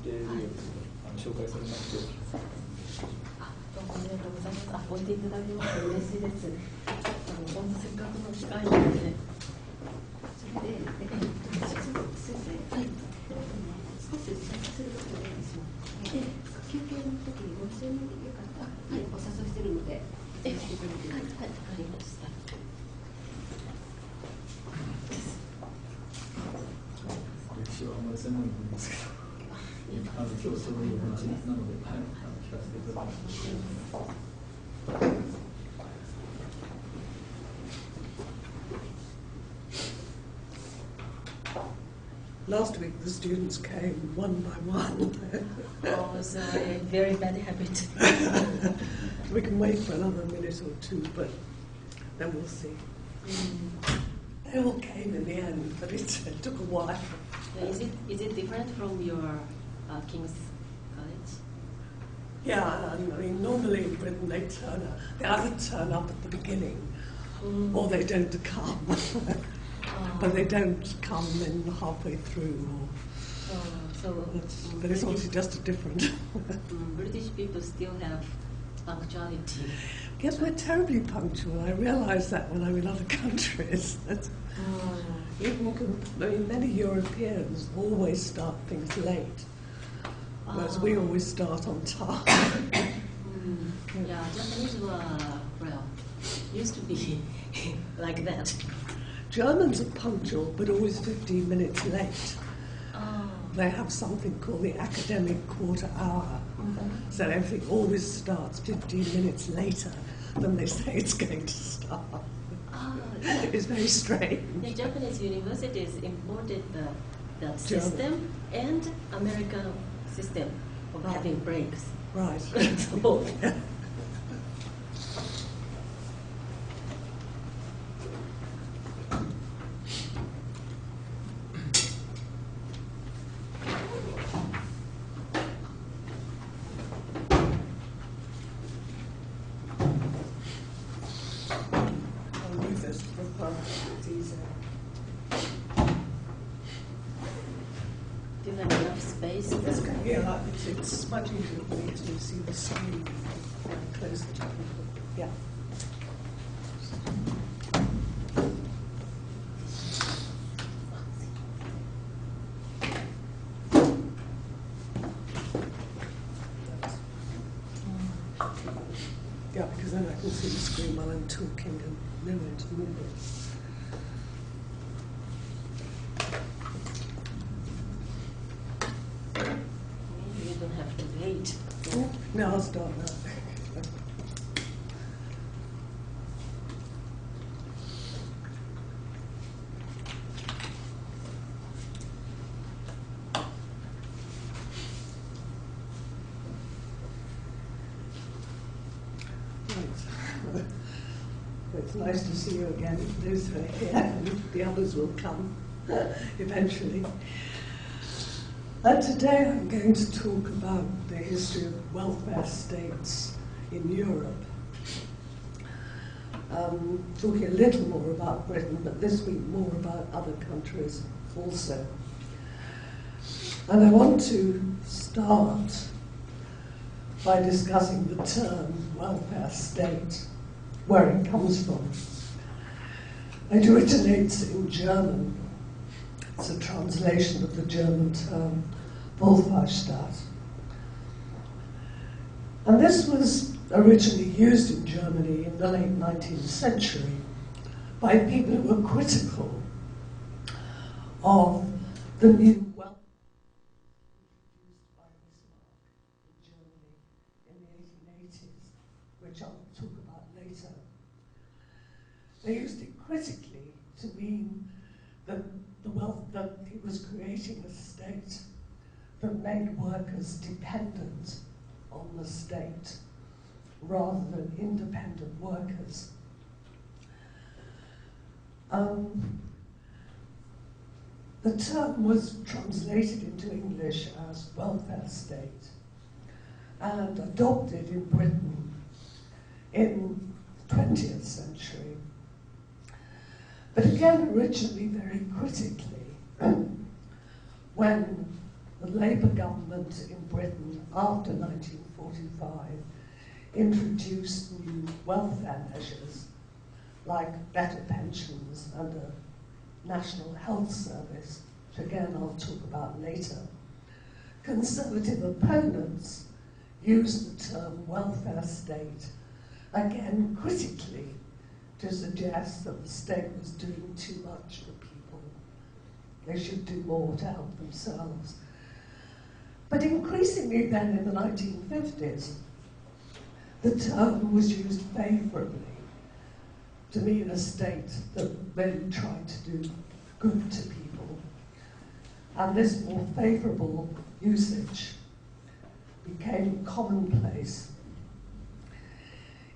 定理を紹介されまして。どうもありがとうございます。置いていただきまして嬉しいです。本当せっかくの機会なので。それで、先生、はい、少しお知らせすることで、休憩の時にご一緒によかったら、はい、お誘いしてるので、はい、わかりました。歴史はあんまり専門になりますけど、今日そういう話なので、はい、聞かせていただきます。Last week the students came one by one. Oh, so a very bad habit. We can wait for another minute or two, but then we'll see. They all came in the end, but it took a while. Is it different from your King's College? Yeah, I mean, normally in Britain they either turn up at the beginning, or they don't come. But they don't come in halfway through. But it's obviously just a different. British people still have punctuality. Yes, we're terribly punctual. I realise that when I'm in other countries. Many Europeans always start things late, whereas we always start on time. Yeah, Japanese used to be like that. Germans are punctual, but always 15 minutes late. They have something called the academic quarter hour. So everything always starts 15 minutes later than they say it's going to start. It's very strange. The Japanese universities imported that system and American system of having breaks. Right. So, do you have enough space? Yeah, it's much easier for me to see the screen closer to people. Yeah. Yeah, because then I can see the screen while I'm talking and know where to move it. Maybe you don't have to wait. No, I'll start now. It's nice to see you again. Those who are here, and the others will come eventually. Today I'm going to talk about the history of welfare states in Europe. Talking a little more about Britain, but this week more about other countries also. And I want to start by discussing the term welfare state, where it comes from. It originates in German. It's a translation of the German term Wohlfahrtsstaat. And this was originally used in Germany in the late 19th century by people who were critical of the new welfare introduced by Bismarck in Germany in the 1880s, which I'll talk about later. They used it critically to mean that that he was creating a state that made workers dependent on the state rather than independent workers. The term was translated into English as welfare state and adopted in Britain in the 20th century. But again, originally very critically, when the the Labour government in Britain after 1945 introduced new welfare measures like better pensions and a national health service, which again I'll talk about later. Conservative opponents used the term welfare state, again critically, to suggest that the state was doing too much for people. They should do more to help themselves. But increasingly then in the 1950s, the term was used favourably to mean a state that really tried to do good to people. And this more favourable usage became commonplace.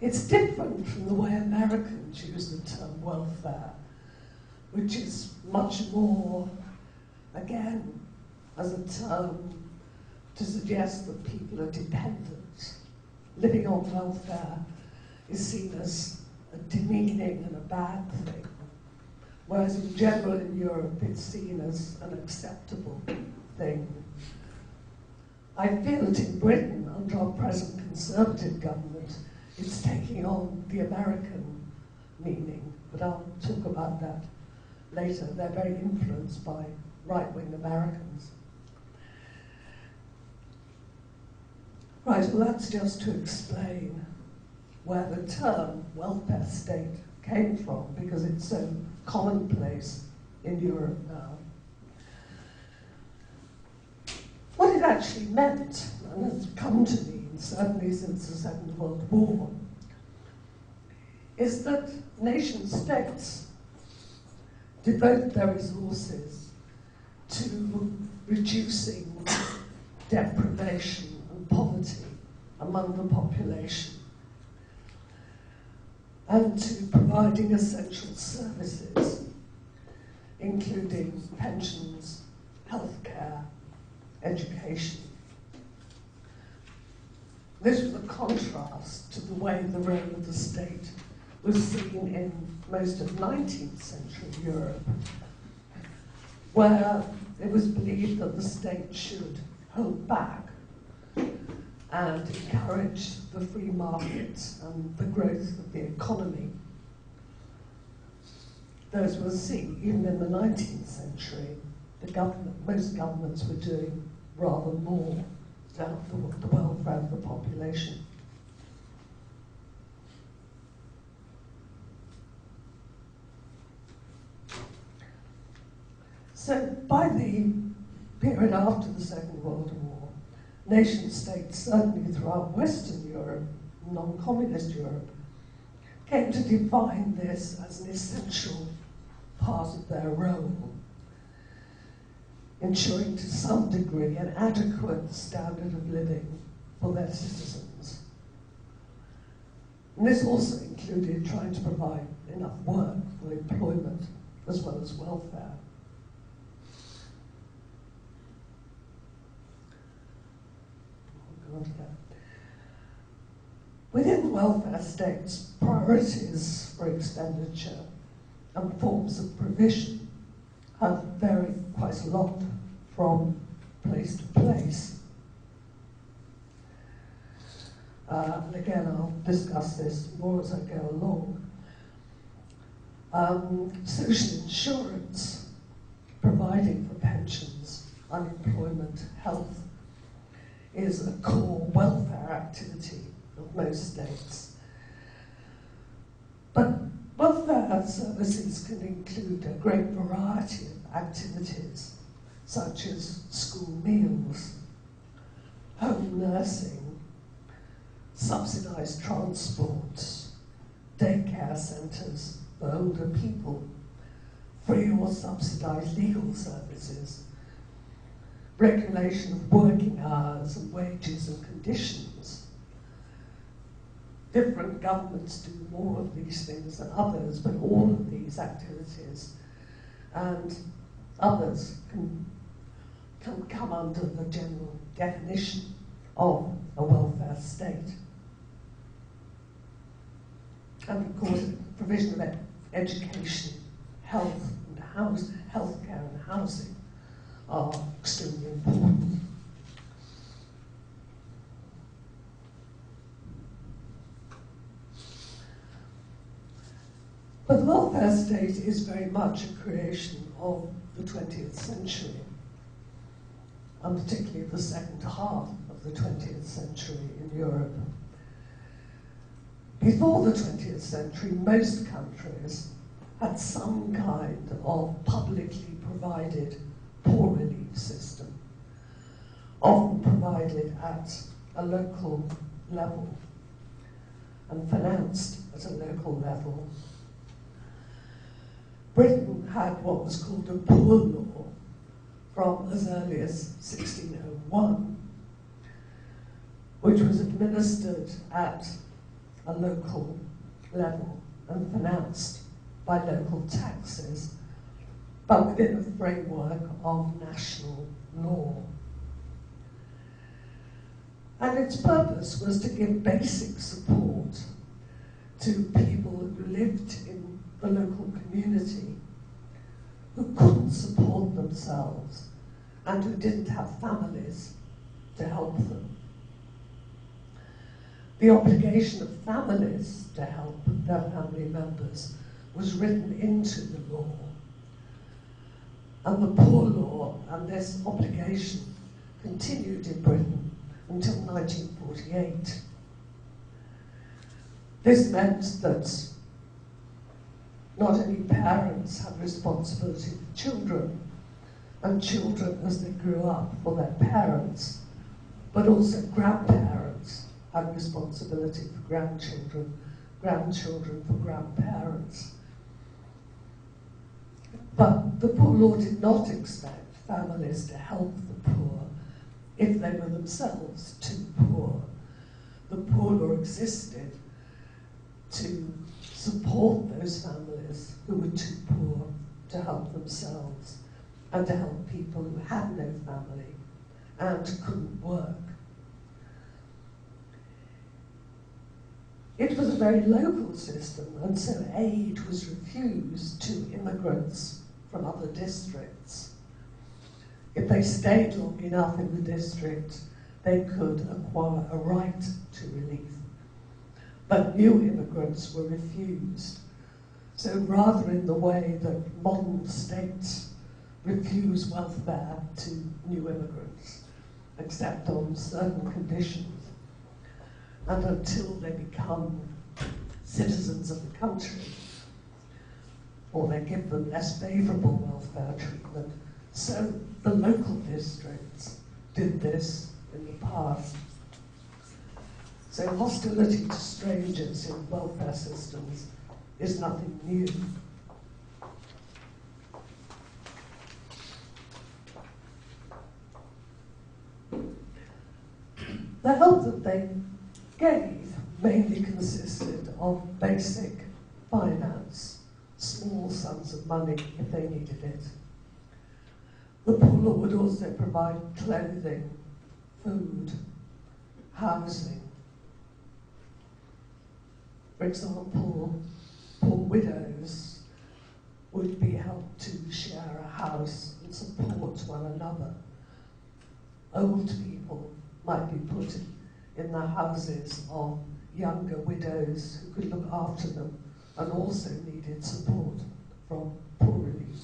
It's different from the way Americans use the term welfare, which is much more, again, as a term to suggest that people are dependent. Living on welfare is seen as a demeaning and a bad thing, whereas in general in Europe it's seen as an acceptable thing. I feel that in Britain, under our present Conservative government, it's taking on the American meaning, but I'll talk about that later. They're very influenced by right-wing Americans. Right, well that's just to explain where the term welfare state came from, because it's so commonplace in Europe now. What it actually meant, and has come to mean, certainly since the Second World War, is that nation-states devote their resources to reducing deprivation and poverty among the population, and to providing essential services, including pensions, healthcare, education. This was a contrast to the way the role of the state was seen in most of 19th century Europe, where it was believed that the state should hold back and encourage the free market and the growth of the economy. Those were seen, even in the 19th century, most governments were doing rather more to help the welfare of the population. So by the period after the Second World War, nation-states, certainly throughout Western Europe, non-communist Europe, came to define this as an essential part of their role, ensuring to some degree an adequate standard of living for their citizens. And this also included trying to provide enough work for employment as well as welfare. Within welfare states, priorities for expenditure and forms of provision have varied quite a lot from place to place. And again, I'll discuss this more as I go along. Social insurance, providing for pensions, unemployment, health, is a core welfare activity of most states. But welfare services can include a great variety of activities, such as school meals, home nursing, subsidised transport, daycare centres for older people, free or subsidised legal services, regulation of working hours and wages and conditions. Different governments do more of these things than others, but all of these activities and others can come under the general definition of a welfare state. And of course, provision of education, health and healthcare and housing are extremely important. But the welfare state is very much a creation of the 20th century, and particularly the second half of the 20th century in Europe. Before the 20th century, most countries had some kind of publicly provided poor relief system, often provided at a local level and financed at a local level. Britain had what was called a poor law from as early as 1601, which was administered at a local level and financed by local taxes, but within a framework of national law. And its purpose was to give basic support to people who lived in the local community, who couldn't support themselves and who didn't have families to help them. The obligation of families to help their family members was written into the law. And the poor law and this obligation continued in Britain until 1948. This meant that not only parents had responsibility for children, and children as they grew up for their parents, but also grandparents had responsibility for grandchildren, grandchildren for grandparents. But the poor law did not expect families to help the poor if they were themselves too poor. The poor law existed to support those families who were too poor to help themselves and to help people who had no family and couldn't work. It was a very local system, and so aid was refused to immigrants from other districts. If they stayed long enough in the district, they could acquire a right to relief. But new immigrants were refused. So rather in the way that modern states refuse welfare to new immigrants, except on certain conditions, and until they become citizens of the country, or they give them less favourable welfare treatment. So the local districts did this in the past. So hostility to strangers in welfare systems is nothing new. The help that they gave mainly consisted of basic finance, small sums of money if they needed it. The poor would also provide clothing, food, housing. For example, poor widows would be helped to share a house and support one another. Old people might be put in the houses of younger widows who could look after them and also needed support from poor relief.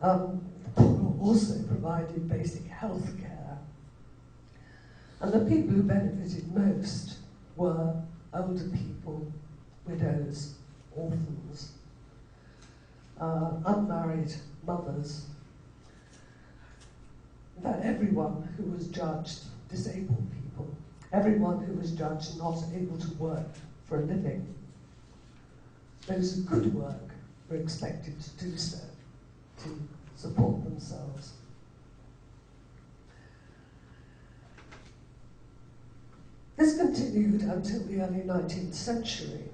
The poor also provided basic health care, and the people who benefited most were older people, widows, orphans, unmarried mothers. In fact, everyone who was judged, disabled people, everyone who was judged not able to work for a living, those who could work were expected to do so, to support themselves. This continued until the early 19th century,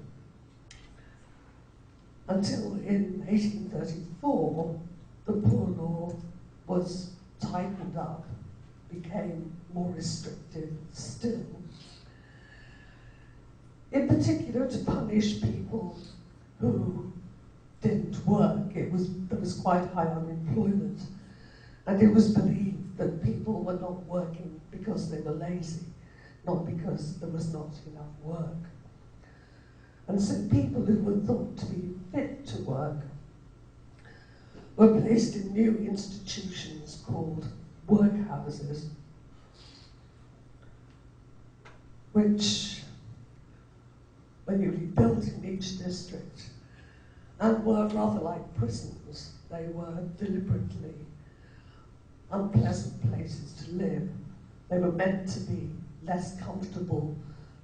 until in 1834 the poor law was tightened up, became more restrictive still. In particular, to punish people who didn't work. There was quite high unemployment, and it was believed that people were not working because they were lazy, not because there was not enough work. And so people who were thought to be fit to work were placed in new institutions called workhouses, which were newly built in each district and were rather like prisons. They were deliberately unpleasant places to live. They were meant to be less comfortable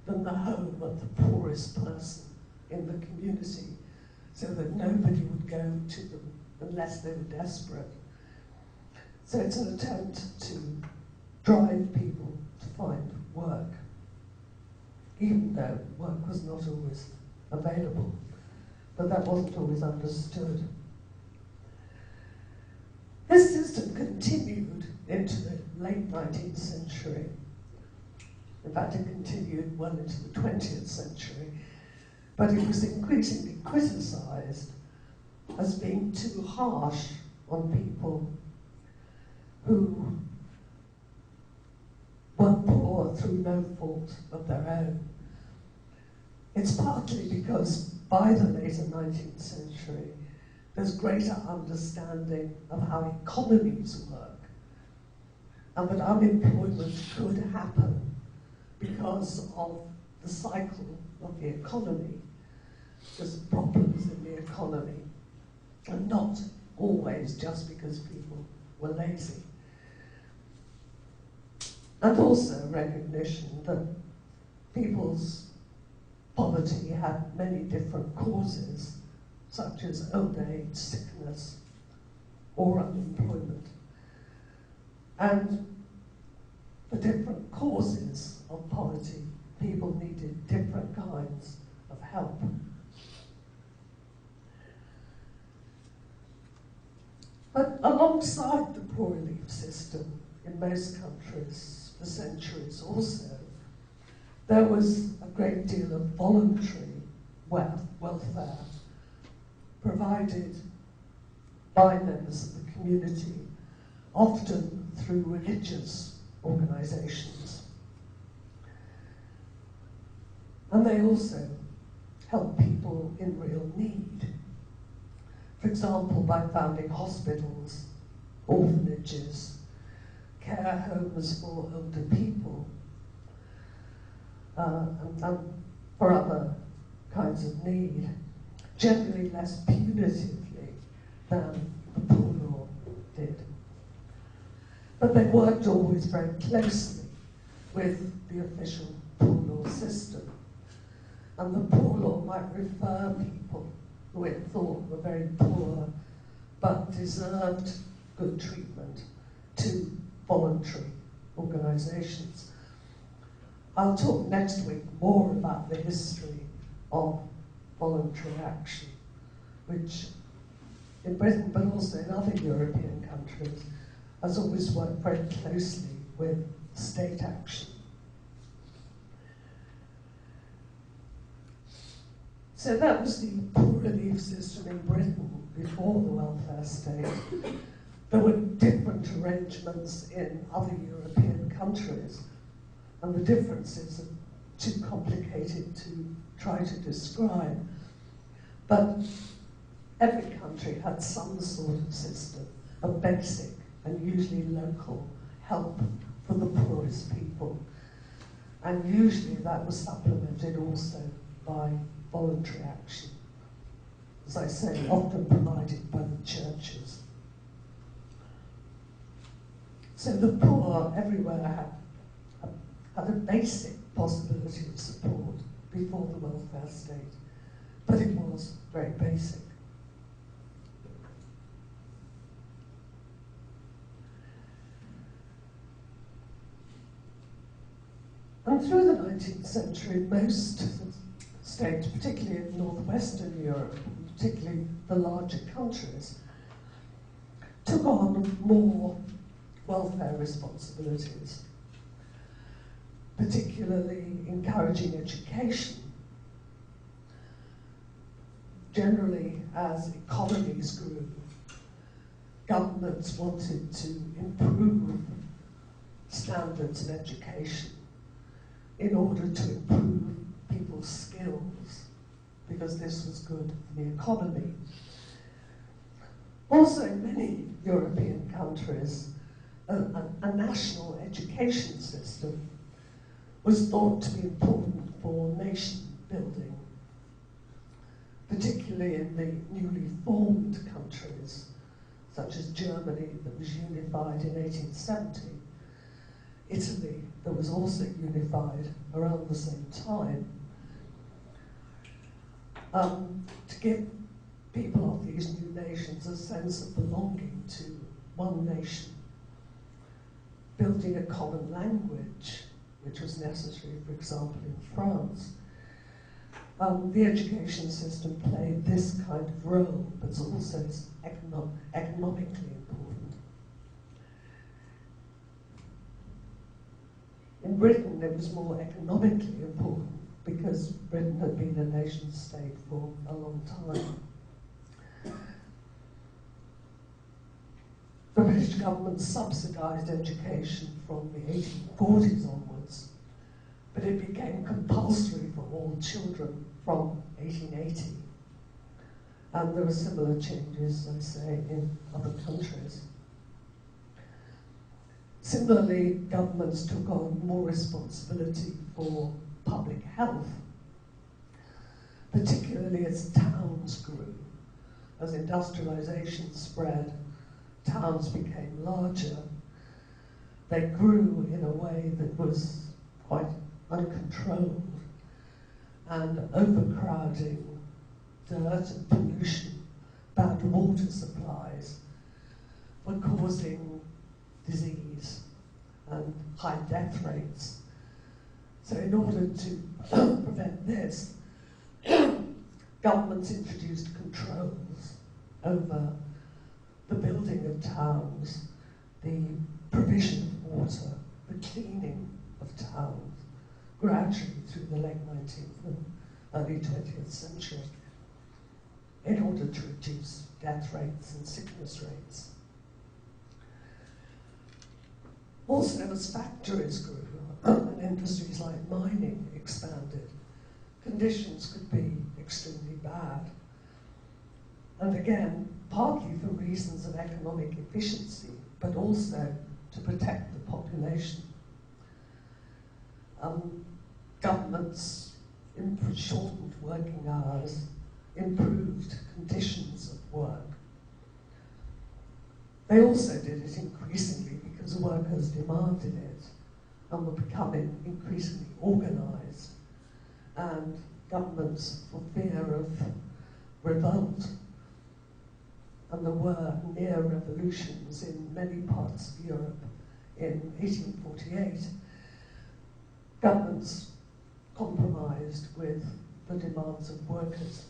than the home of the poorest person in the community, so that nobody would go to them unless they were desperate. So it's an attempt to drive people to find work, even though work was not always available. But that wasn't always understood. This system continued into the late 19th century. In fact, it continued well into the 20th century, but it was increasingly criticised as being too harsh on people who were poor through no fault of their own. It's partly because by the later 19th century, there's greater understanding of how economies work, and that unemployment could happen because of the cycle of the economy. There's problems in the economy, and not always just because people were lazy. And also recognition that people's poverty had many different causes, such as old age, sickness, or unemployment. And for different causes of poverty, people needed different kinds of help. But alongside the poor relief system in most countries for centuries also, there was a great deal of voluntary welfare provided by members of the community, often through religious organisations. And they also helped people in real need. For example, by founding hospitals, orphanages, care homes for older people, and for other kinds of need, generally less punitively than the poor law did. But they worked always very closely with the official poor law system. And the poor law might refer people who it thought were very poor but deserved good treatment to voluntary organisations. I'll talk next week more about the history of voluntary action, which in Britain, but also in other European countries, has always worked very closely with state action. So that was the poor relief system in Britain before the welfare state. There were different arrangements in other European countries, and the differences are too complicated to try to describe. But every country had some sort of system of basic and usually local help for the poorest people. And usually that was supplemented also by voluntary action, as I say, often provided by the churches. So the poor everywhere had a basic possibility of support before the welfare state, but it was very basic. And through the 19th century, most states, particularly in northwestern Europe, particularly the larger countries, took on more welfare responsibilities, particularly encouraging education. Generally, as economies grew, governments wanted to improve standards of education in order to improve people's skills because this was good for the economy. Also, in many European countries, a national education system was thought to be important for nation building, particularly in the newly formed countries, such as Germany, that was unified in 1870, Italy, that was also unified around the same time, to give people of these new nations a sense of belonging to one nation, building a common language, which was necessary, for example, in France. The education system played this kind of role, but it's also economically important. In Britain, it was more economically important because Britain had been a nation state for a long time. The British government subsidised education from the 1840s onwards, but it became compulsory for all children from 1880. And there were similar changes, I say, in other countries. Similarly, governments took on more responsibility for public health, particularly as towns grew. As industrialization spread, towns became larger. They grew in a way that was quite uncontrolled, and overcrowding, dirt and pollution, bad water supplies were causing disease and high death rates. So in order to prevent this, governments introduced controls over the building of towns, the provision of water, the cleaning of towns, gradually through the late 19th and early 20th century, in order to reduce death rates and sickness rates. Also, as factories grew and industries like mining expanded, conditions could be extremely bad. And again, partly for reasons of economic efficiency, but also to protect the population. Governments shortened working hours, improved conditions of work. They also did it increasingly because workers demanded it and were becoming increasingly organised, and governments, for fear of revolt, and there were near revolutions in many parts of Europe in 1848, governments compromised with the demands of workers.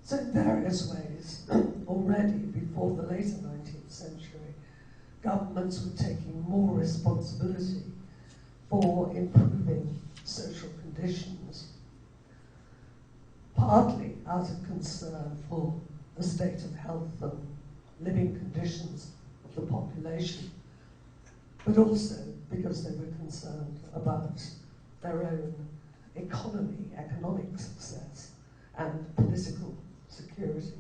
So in various ways, already before the later 19th century, governments were taking more responsibility for improving social conditions, partly out of concern for the state of health and living conditions of the population, but also because they were concerned about their own economy, economic success, and political security.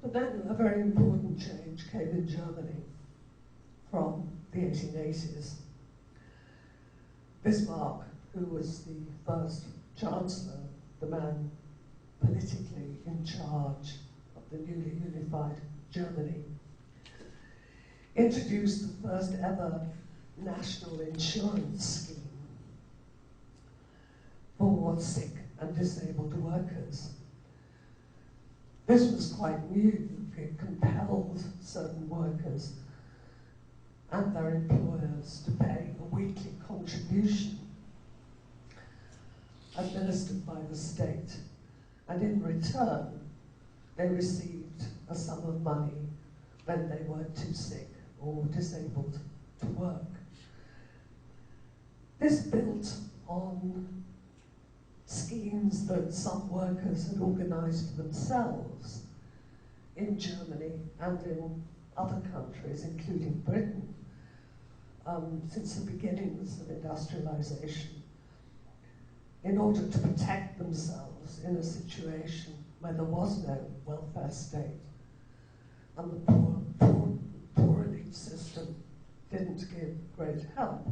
But then a very important change came in Germany from the 1880s. Bismarck, who was the first chancellor, the man politically in charge of the newly unified Germany, introduced the first ever national insurance scheme for sick and disabled workers. This was quite new. It compelled certain workers and their employers to pay a weekly contribution administered by the state, and in return they received a sum of money when they were too sick or disabled to work. This built on schemes that some workers had organised for themselves in Germany and in other countries, including Britain, since the beginnings of industrialisation, in order to protect themselves in a situation where there was no welfare state and the poor elite system didn't give great help.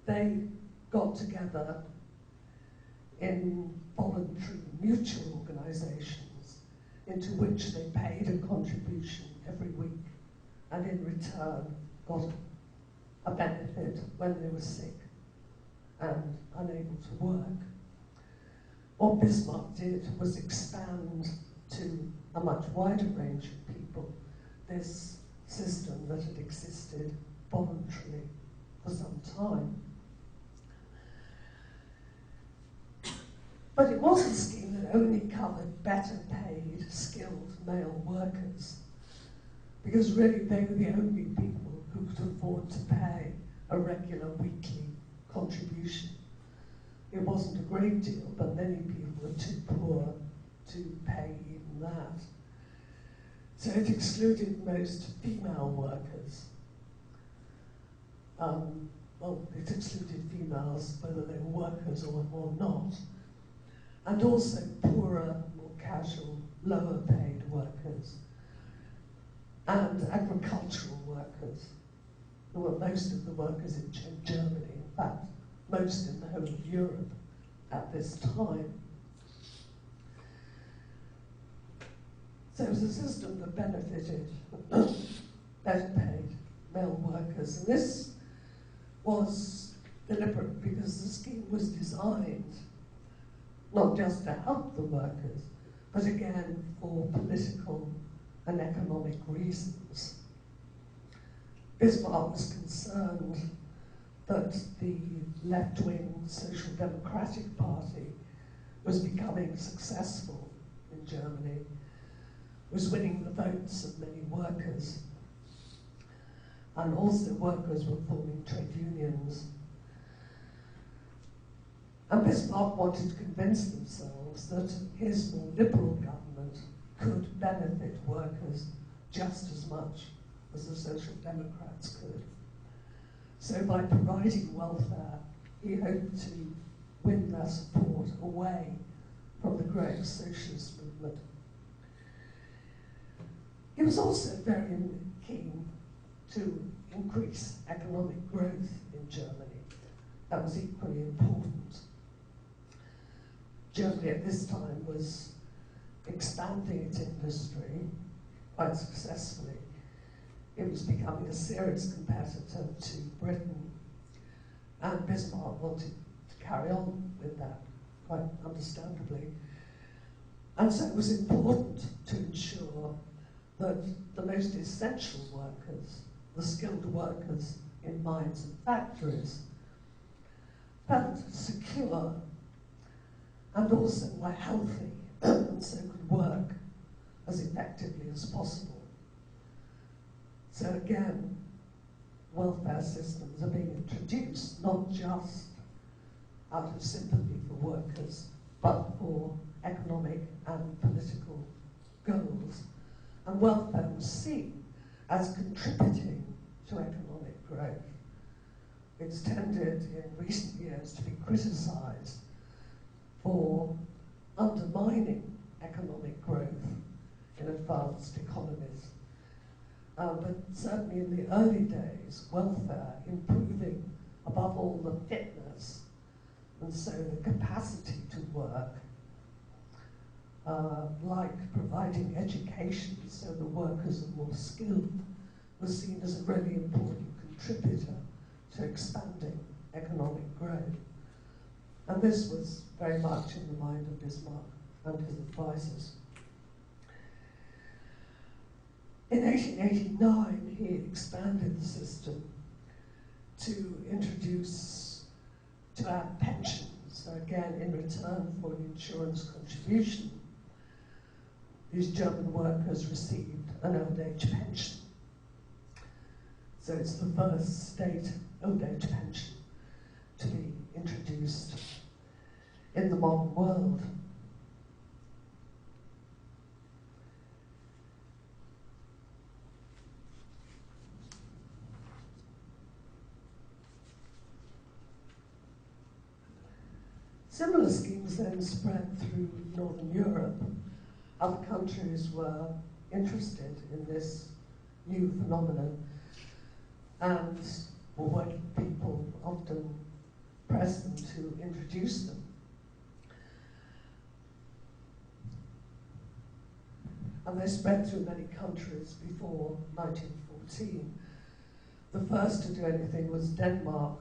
They got together in voluntary mutual organisations into which they paid a contribution every week and in return got a benefit when they were sick and unable to work. What Bismarck did was expand to a much wider range of people this system that had existed voluntarily for some time. But it was a scheme that only covered better paid, skilled male workers, because really they were the only people who could afford to pay a regular weekly contribution. It wasn't a great deal, but many people were too poor to pay even that. So it excluded most female workers. Well, it excluded females, whether they were workers or not, and also poorer, more casual, lower paid workers, and agricultural workers, who were most of the workers in Germany, in fact, most in the whole of Europe at this time. So it was a system that benefited better paid male workers, and this was deliberate because the scheme was designed not just to help the workers, but again for political and economic reasons. Bismarck was concerned that the left-wing Social Democratic Party was becoming successful in Germany, was winning the votes of many workers, and also workers were forming trade unions. And Bismarck wanted to convince themselves that his more liberal government could benefit workers just as much as the Social Democrats could. So by providing welfare, he hoped to win their support away from the growing socialist movement. He was also very keen to increase economic growth in Germany. That was equally important. Germany at this time was expanding its industry quite successfully. It was becoming a serious competitor to Britain, and Bismarck wanted to carry on with that, quite understandably. And so it was important to ensure that the most essential workers, the skilled workers in mines and factories, felt secure and also were healthy and so could work as effectively as possible. So again, welfare systems are being introduced not just out of sympathy for workers, but for economic and political goals. And welfare was seen as contributing to economic growth. It's tended in recent years to be criticised for undermining economic growth in advanced economies. But certainly in the early days, welfare improving above all the fitness and so the capacity to work, like providing education so the workers are more skilled, was seen as a really important contributor to expanding economic growth. And this was very much in the mind of Bismarck and his advisors. In 1889, he expanded the system to add pensions. So again, in return for an insurance contribution, these German workers received an old age pension. So it's the first state old age pension to be introduced in the modern world. Similar schemes then spread through Northern Europe. Other countries were interested in this new phenomenon, and working people often pressed them to introduce them. And they spread through many countries before 1914. The first to do anything was Denmark,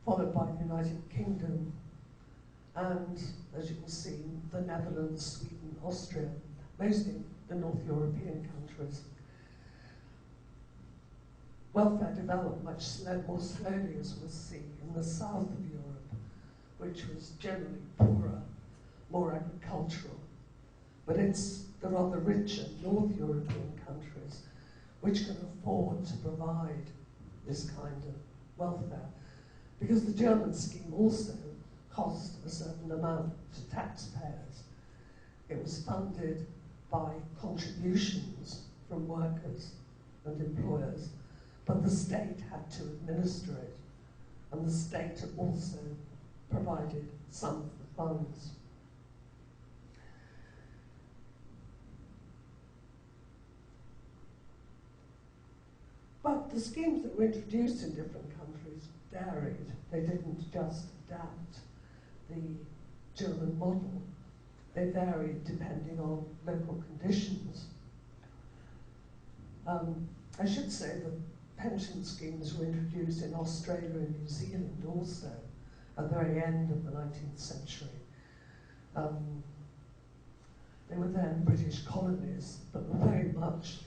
followed by the United Kingdom, and, as you can see, the Netherlands, Sweden, Austria, mostly the North European countries. Welfare developed much more slowly, as we'll see, in the south of Europe, which was generally poorer, more agricultural. But it's the rather richer North European countries which can afford to provide this kind of welfare, because the German scheme also cost a certain amount to taxpayers. It was funded by contributions from workers and employers, but the state had to administer it, and the state also provided some of the funds. But the schemes that were introduced in different countries varied. They didn't just adapt the German model. They varied depending on local conditions. I should say that pension schemes were introduced in Australia and New Zealand also at the very end of the 19th century. They were then British colonies, but were very much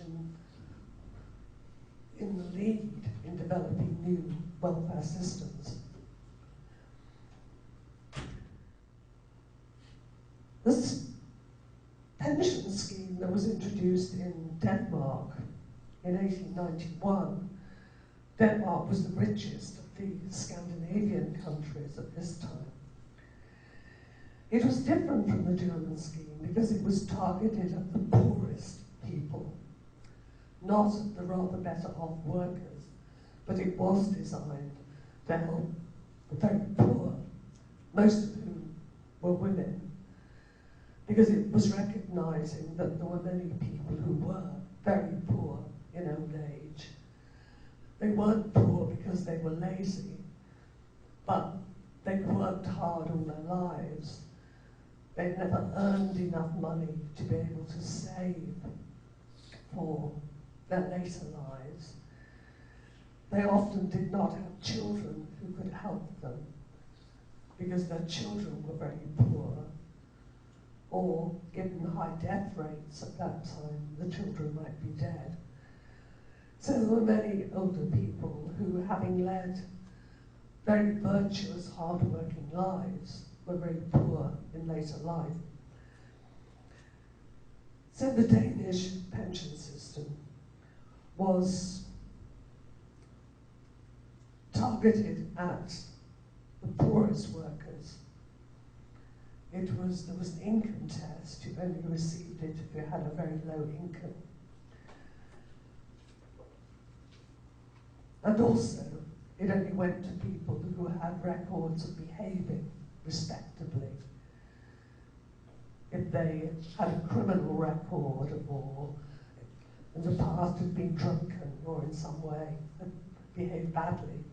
in the lead in developing new welfare systems. This pension scheme that was introduced in Denmark in 1891, Denmark was the richest of the Scandinavian countries at this time. It was different from the German scheme because it was targeted at the poorest people, not at the rather better off workers, but it was designed to help the very poor, most of whom were women, because it was recognizing that there were many people who were very poor in old age. They weren't poor because they were lazy, but they worked hard all their lives. They never earned enough money to be able to save for their later lives. They often did not have children who could help them because their children were very poor, or given high death rates at that time, the children might be dead. So there were many older people who, having led very virtuous, hard-working lives, were very poor in later life. So the Danish pension system was targeted at the poorest workers. There was an income test. You only received it if you had a very low income. And also, it only went to people who had records of behaving respectably. If they had a criminal record or in the past had been drunken or in some way had behaved badly,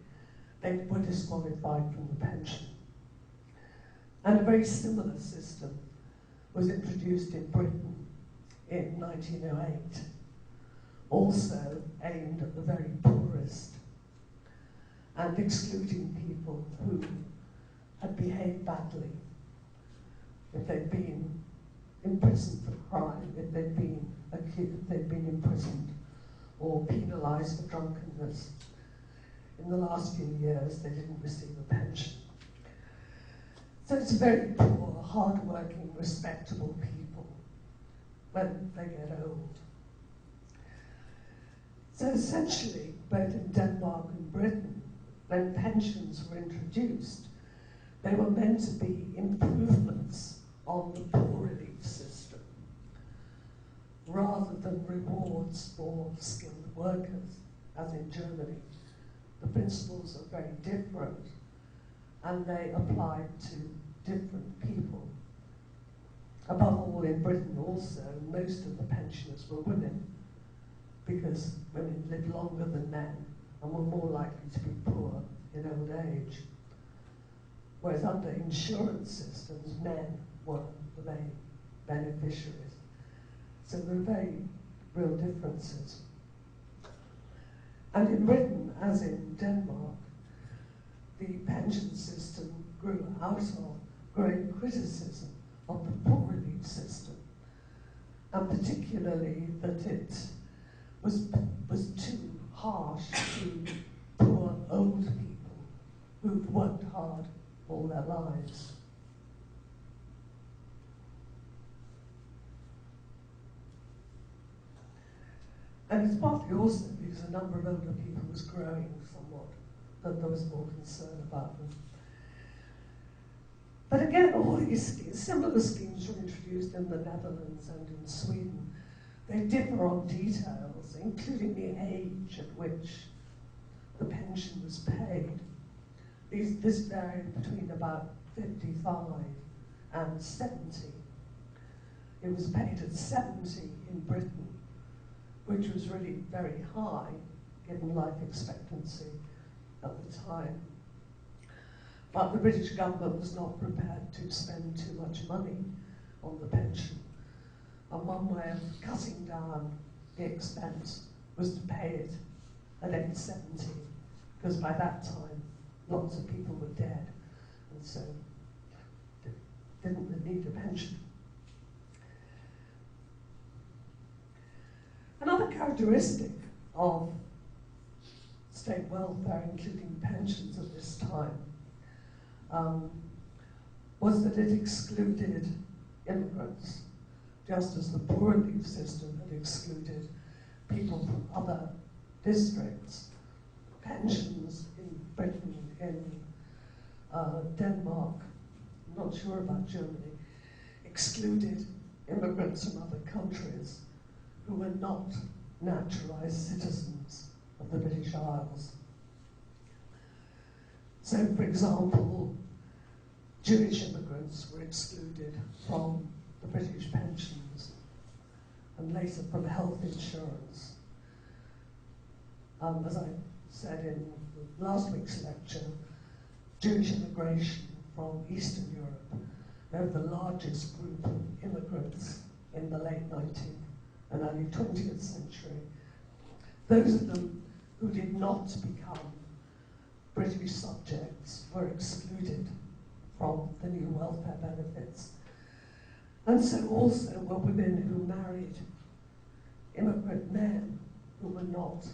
they were disqualified from the pension. And a very similar system was introduced in Britain in 1908, also aimed at the very poorest and excluding people who had behaved badly, if they'd been imprisoned for crime, if they'd been accused, if they'd been imprisoned or penalised for drunkenness. In the last few years, they didn't receive a pension. So it's very poor, hard-working, respectable people when they get old. So essentially, both in Denmark and Britain, when pensions were introduced, they were meant to be improvements on the poor relief system, rather than rewards for skilled workers, as in Germany. The principles are very different, and they apply to different people. Above all, in Britain also, most of the pensioners were women, because women lived longer than men and were more likely to be poor in old age. Whereas under insurance systems, men were the main beneficiaries. So there are very real differences. And in Britain, as in Denmark, the pension system grew out of growing criticism of the poor relief system, and particularly that it was too harsh to poor old people who've worked hard all their lives. And it's partly also because the number of older people was growing somewhat, that there was more concern about them. But again, all these schemes, similar schemes were introduced in the Netherlands and in Sweden. They differ on details, including the age at which the pension was paid. This varied between about 55 and 70. It was paid at 70 in Britain, which was really very high, given life expectancy at the time. But the British government was not prepared to spend too much money on the pension. And one way of cutting down the expense was to pay it at age 70, because by that time, lots of people were dead, and so didn't need a pension. Another characteristic of state welfare, including pensions at this time, was that it excluded immigrants, just as the poor relief system had excluded people from other districts. Pensions in Britain, in Denmark, I'm not sure about Germany, excluded immigrants from other countries who were not naturalized citizens of the British Isles. So, for example, Jewish immigrants were excluded from the British pensions and later from health insurance. As I said in last week's lecture, Jewish immigration from Eastern Europe, they were the largest group of immigrants in the late 19th and early 20th century. Those of them who did not become British subjects were excluded from the new welfare benefits. And so also were women who married immigrant men who were not,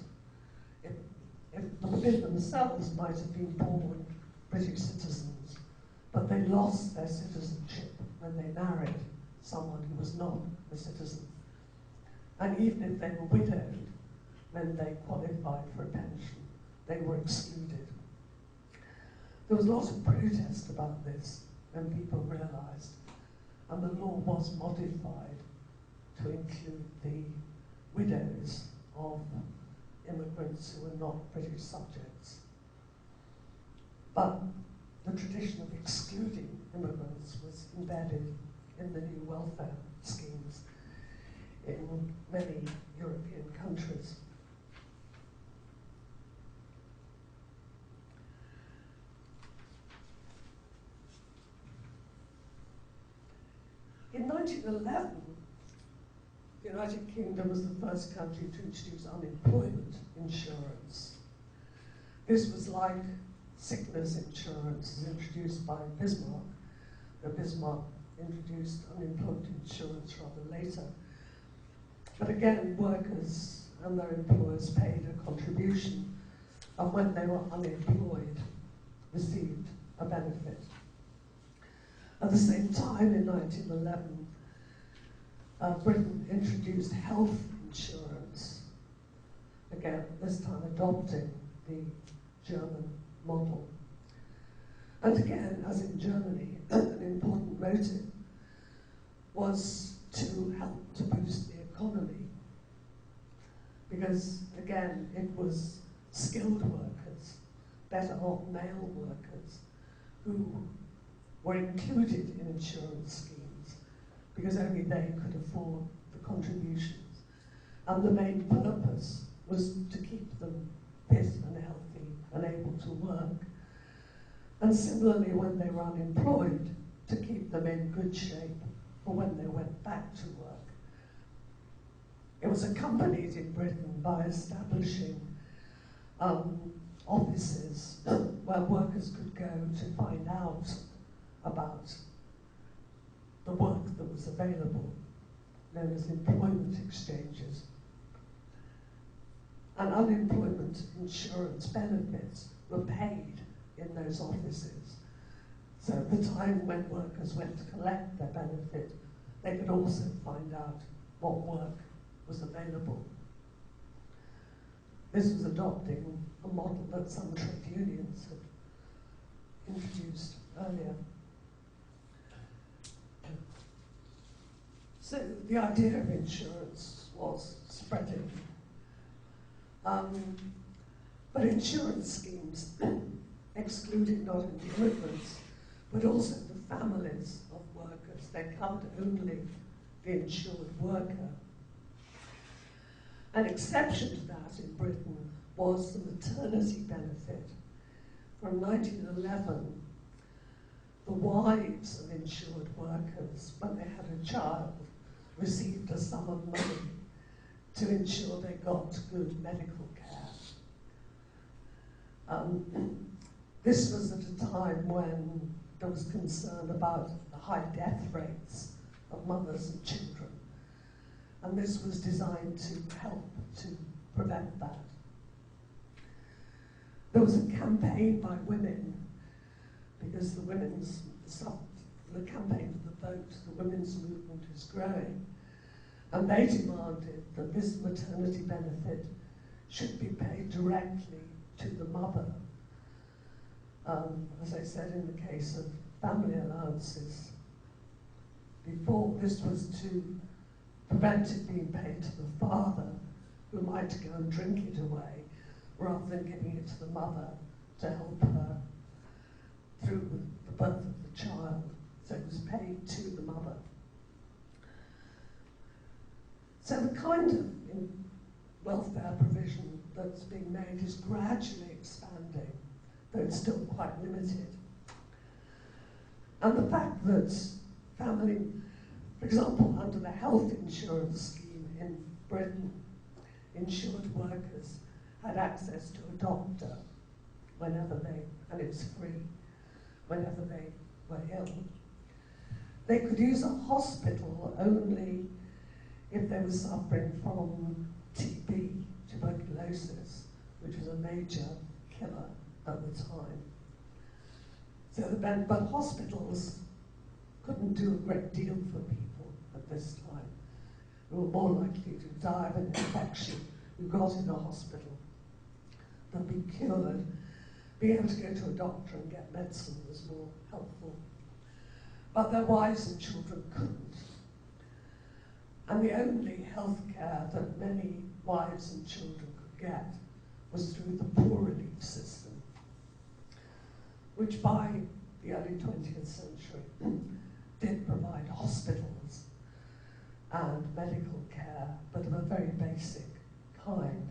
if the women themselves might have been born British citizens, but they lost their citizenship when they married someone who was not a citizen. And even if they were widowed when they qualified for a pension, they were excluded. There was a lot of protest about this when people realized, and the law was modified to include the widows of immigrants who were not British subjects. But the tradition of excluding immigrants was embedded in the new welfare schemes in many European countries. In 1911, the United Kingdom was the first country to introduce unemployment insurance. This was like sickness insurance as introduced by Bismarck. Bismarck introduced unemployment insurance rather later. But again, workers and their employers paid a contribution, and when they were unemployed, received a benefit. At the same time, in 1911, Britain introduced health insurance, again, this time adopting the German model. And again, as in Germany, an important motive was to help to boost the economy. Because, again, it was skilled workers, better off male workers, who were included in insurance schemes because only they could afford the contributions. And the main purpose was to keep them fit and healthy and able to work. And similarly, when they were unemployed, to keep them in good shape for when they went back to work. It was accompanied in Britain by establishing offices where workers could go to find out about the work that was available, known as employment exchanges. And unemployment insurance benefits were paid in those offices. So at the time when workers went to collect their benefit, they could also find out what work was available. This was adopting a model that some trade unions had introduced earlier. So the idea of insurance was spreading. But insurance schemes excluded not only immigrants, but also the families of workers. They covered only the insured worker. An exception to that in Britain was the maternity benefit. From 1911, the wives of insured workers, when they had a child, received a sum of money to ensure they got good medical care. This was at a time when there was concern about the high death rates of mothers and children. And this was designed to help to prevent that. There was a campaign by women, because the campaign for the vote, the women's movement is growing, and they demanded that this maternity benefit should be paid directly to the mother. As I said, in the case of family allowances, before, this was to prevent it being paid to the father, who might go and drink it away, rather than giving it to the mother to help her through the birth of the child. So it was paid to the mother. So the kind of welfare provision that's being made is gradually expanding, though it's still quite limited. And the fact that family, for example, under the health insurance scheme in Britain, insured workers had access to a doctor whenever and it was free, whenever they were ill. They could use a hospital only if they were suffering from TB, tuberculosis, which was a major killer at the time. So but hospitals couldn't do a great deal for people at this time, who were more likely to die of an infection who got in a hospital than be cured. Being able to go to a doctor and get medicine was more helpful. But their wives and children couldn't. And the only health care that many wives and children could get was through the poor relief system, which by the early 20th century did provide hospitals and medical care, but of a very basic kind.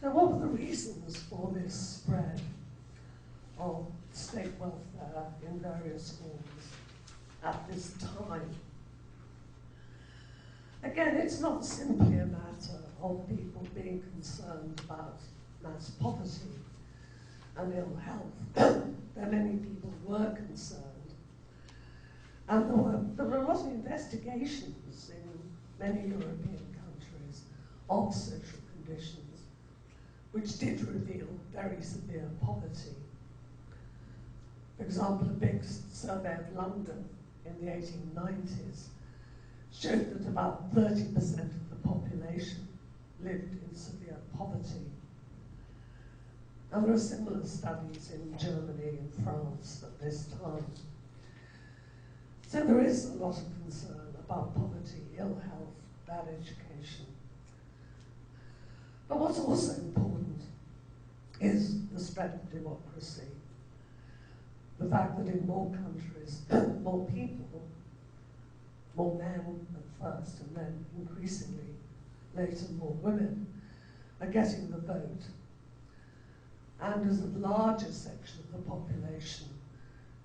So what were the reasons for this spread of state welfare in various forms at this time? Again, it's not simply a matter of people being concerned about mass poverty and ill health. There many people were concerned. And there were a lot of investigations in many European countries of social conditions, which did reveal very severe poverty. For example, a big survey of London in the 1890s showed that about 30% of the population lived in severe poverty. And there are similar studies in Germany and France at this time. So there is a lot of concern about poverty, ill health, bad education. But what's also important is the spread of democracy. The fact that in more countries, more people, more men at first, and then increasingly later more women, are getting the vote. And as a larger section of the population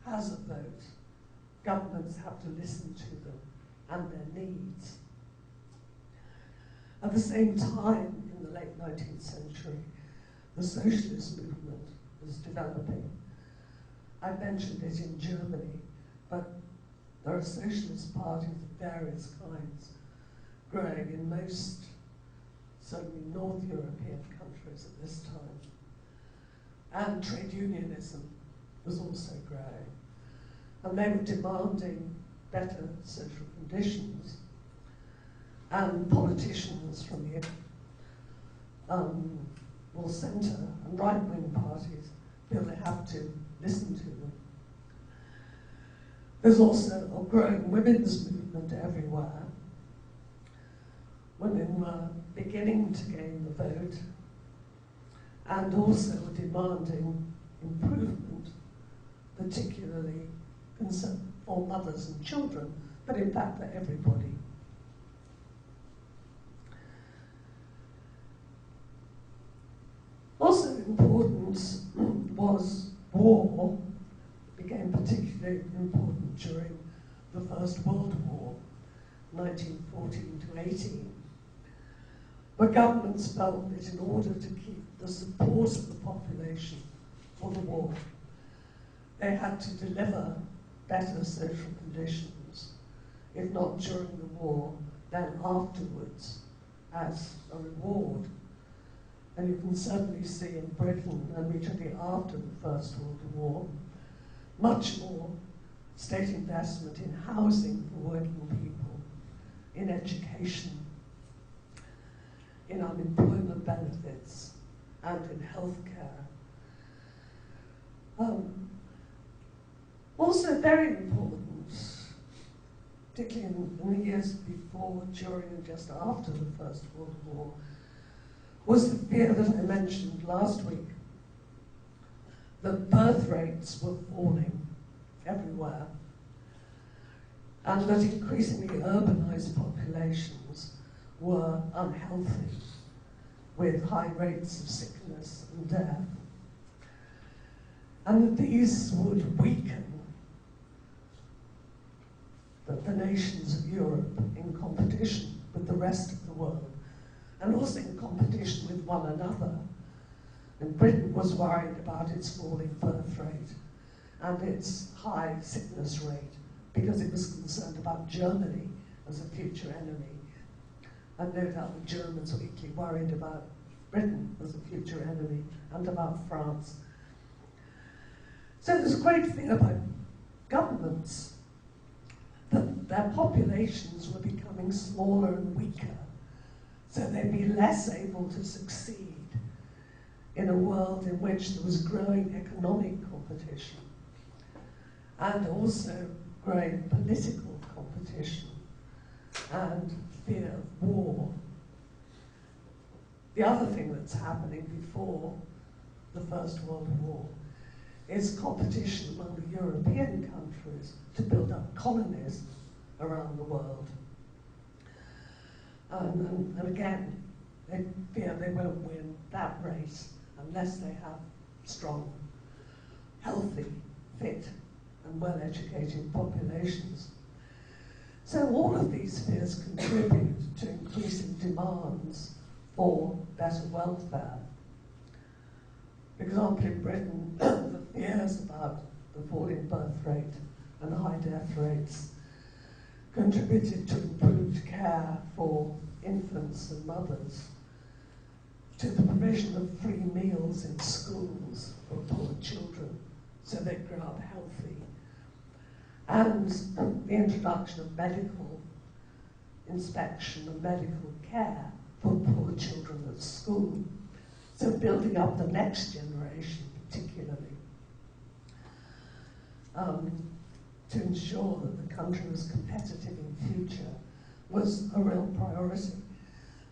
has a vote, governments have to listen to them and their needs. At the same time, in the late 19th century, the socialist movement was developing. I mentioned it in Germany, but there are socialist parties of various kinds growing in most, certainly North European countries at this time. And trade unionism was also growing. And they were demanding better social conditions. And politicians from the more centre and right-wing parties feel they have to listen to them. There's also a growing women's movement everywhere. Women were beginning to gain the vote and also demanding improvement, particularly for mothers and children, but in fact for everybody. Also important was war. Became particularly important during the First World War, 1914 to 18, where governments felt that in order to keep the support of the population for the war, they had to deliver better social conditions, if not during the war, then afterwards, as a reward. And you can certainly see in Britain, immediately after the First World War, much more state investment in housing for working people, in education, in unemployment benefits, and in healthcare. Also very important, particularly in the years before, during, and just after the First World War, was the fear that I mentioned last week, that birth rates were falling everywhere, and that increasingly urbanized populations were unhealthy, with high rates of sickness and death, and that these would weaken the nations of Europe in competition with the rest of the world, and also in competition with one another. And Britain was worried about its falling birth rate and its high sickness rate because it was concerned about Germany as a future enemy. And no doubt the Germans were equally worried about Britain as a future enemy and about France. So there's a great fear about governments that their populations were becoming smaller and weaker, so they'd be less able to succeed in a world in which there was growing economic competition and also growing political competition and fear of war. The other thing that's happening before the First World War is competition among the European countries to build up colonies around the world. And again, they fear they won't win that race unless they have strong, healthy, fit, and well-educated populations. So all of these fears contribute to increasing demands for better welfare. For example, in Britain, the fears about the falling birth rate and the high death rates contributed to improved care for infants and mothers, to the provision of free meals in schools for poor children so they grow up healthy, and the introduction of medical inspection and medical care for poor children at school. So building up the next generation particularly, to ensure that the country was competitive in future was a real priority.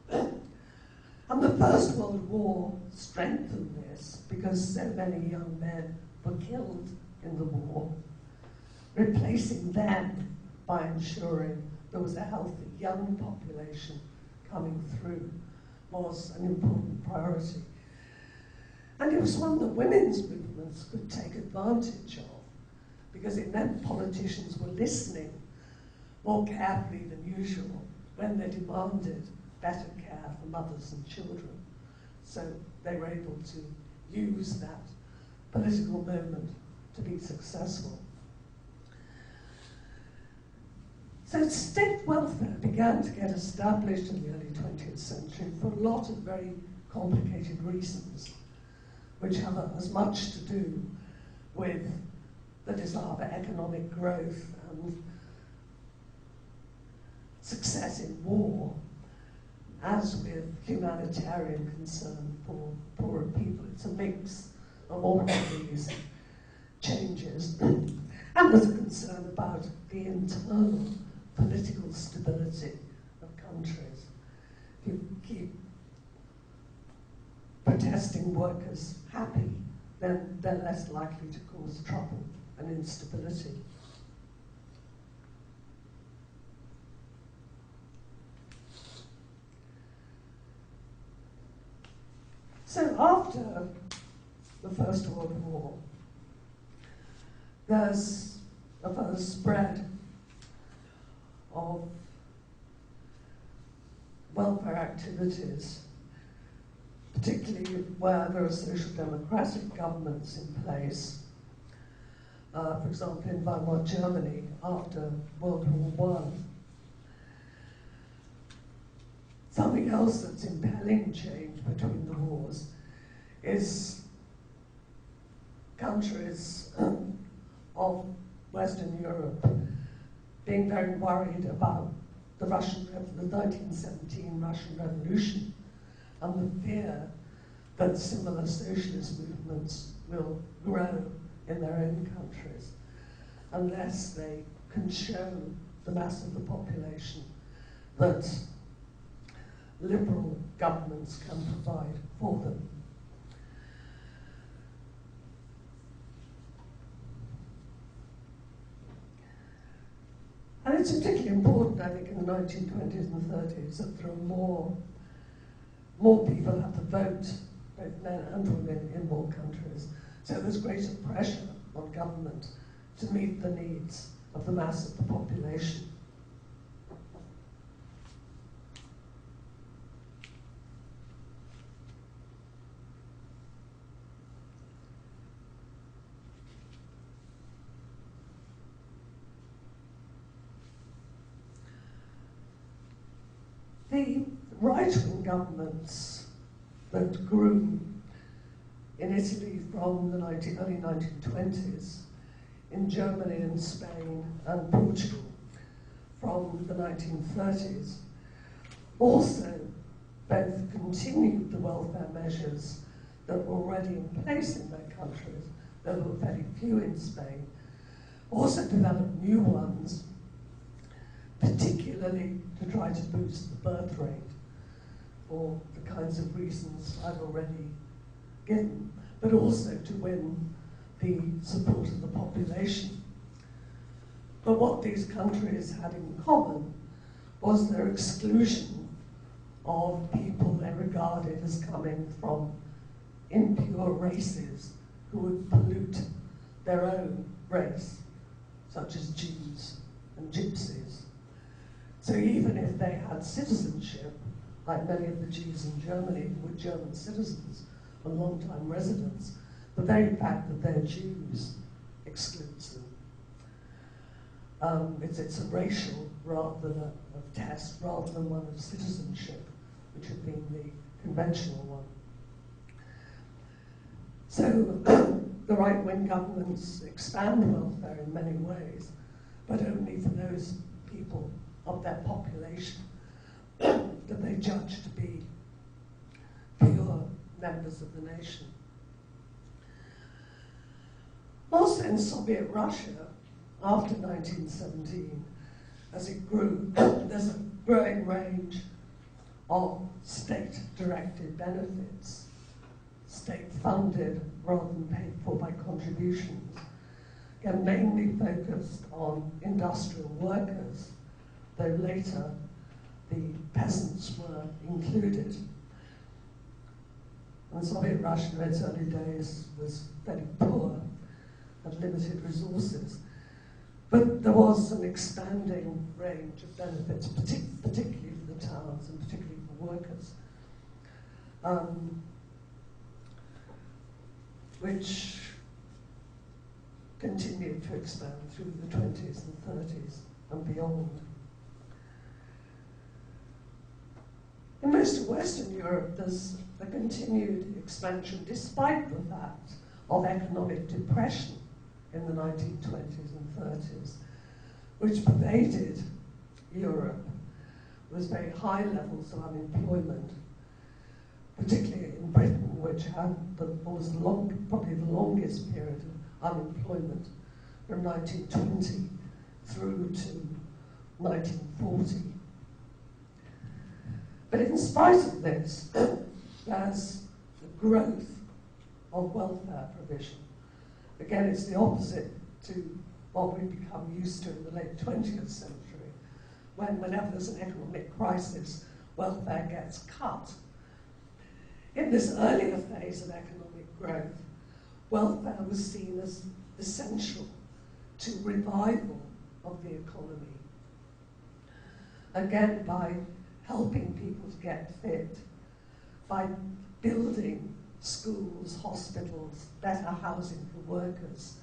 And the First World War strengthened this because so many young men were killed in the war. Replacing them by ensuring there was a healthy young population coming through was an important priority. And it was one that women's movements could take advantage of, because it meant politicians were listening more carefully than usual when they demanded better care for mothers and children. So they were able to use that political moment to be successful. So state welfare began to get established in the early 20th century for a lot of very complicated reasons, which have as much to do with the desire for economic growth and success in war, as with humanitarian concern for poorer people. It's a mix of all of these changes. And there's a concern about the internal political stability of countries. If you keep protesting workers happy, then they're less likely to cause trouble and instability. So after the First World War, there's a further spread of welfare activities, particularly where there are social democratic governments in place. For example, in Weimar Germany after World War I. Something else that's impelling change between the wars is countries of Western Europe being very worried about the 1917 Russian Revolution and the fear that similar socialist movements will grow in their own countries unless they can show the mass of the population that liberal governments can provide for them. And it's particularly important, I think, in the 1920s and 30s that there are more people have the vote, both men and women, in more countries. So there's greater pressure on government to meet the needs of the mass of the population. The right-wing governments that grew in Italy from the early 1920s, in Germany and Spain and Portugal from the 1930s, also both continued the welfare measures that were already in place in their countries, though there were very few in Spain, also developed new ones, particularly to try to boost the birth rate for the kinds of reasons I've already given, but also to win the support of the population. But what these countries had in common was their exclusion of people they regarded as coming from impure races who would pollute their own race, such as Jews and Gypsies. So even if they had citizenship, like many of the Jews in Germany who were German citizens and long-time residents, the very fact that they're Jews excludes them. It's a racial rather than a test, rather than one of citizenship, which had been the conventional one. So the right-wing governments expand welfare in many ways, but only for those people of their population that they judged to be pure members of the nation. Also in Soviet Russia, after 1917, as it grew, there's a growing range of state-directed benefits, state-funded rather than paid for by contributions, again mainly focused on industrial workers, though later the peasants were included. And Soviet Russia in its early days was very poor, had limited resources. But there was an expanding range of benefits, particularly for the towns and particularly for workers, which continued to expand through the 20s and 30s and beyond. In most of Western Europe, there's a continued expansion despite the fact of economic depression in the 1920s and 30s, which pervaded Europe with very high levels of unemployment, particularly in Britain, which had probably the longest period of unemployment from 1920 through to 1940. But in spite of this, there's the growth of welfare provision. Again, it's the opposite to what we've become used to in the late 20th century, when whenever there's an economic crisis, welfare gets cut. In this earlier phase of economic growth, welfare was seen as essential to revival of the economy. Again, by helping people to get fit, by building schools, hospitals, better housing for workers,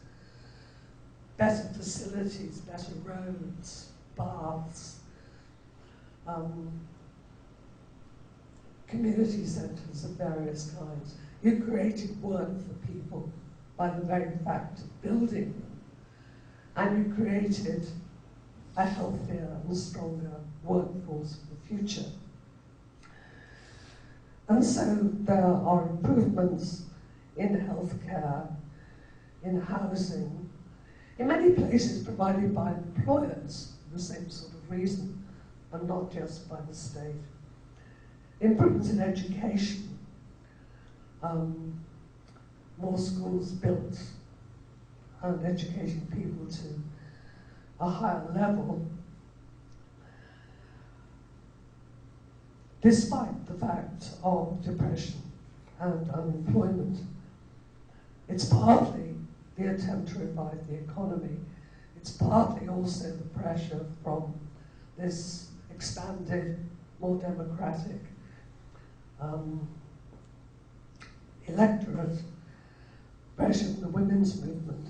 better facilities, better roads, baths, community centres of various kinds. You created work for people by the very fact of building them, and you created a healthier and stronger workforce for the future. And so there are improvements in healthcare, in housing, in many places provided by employers for the same sort of reason, and not just by the state. Improvements in education, more schools built and educating people to a higher level, despite the fact of depression and unemployment. It's partly the attempt to revive the economy. It's partly also the pressure from this expanded, more democratic electorate, pressure from the women's movement.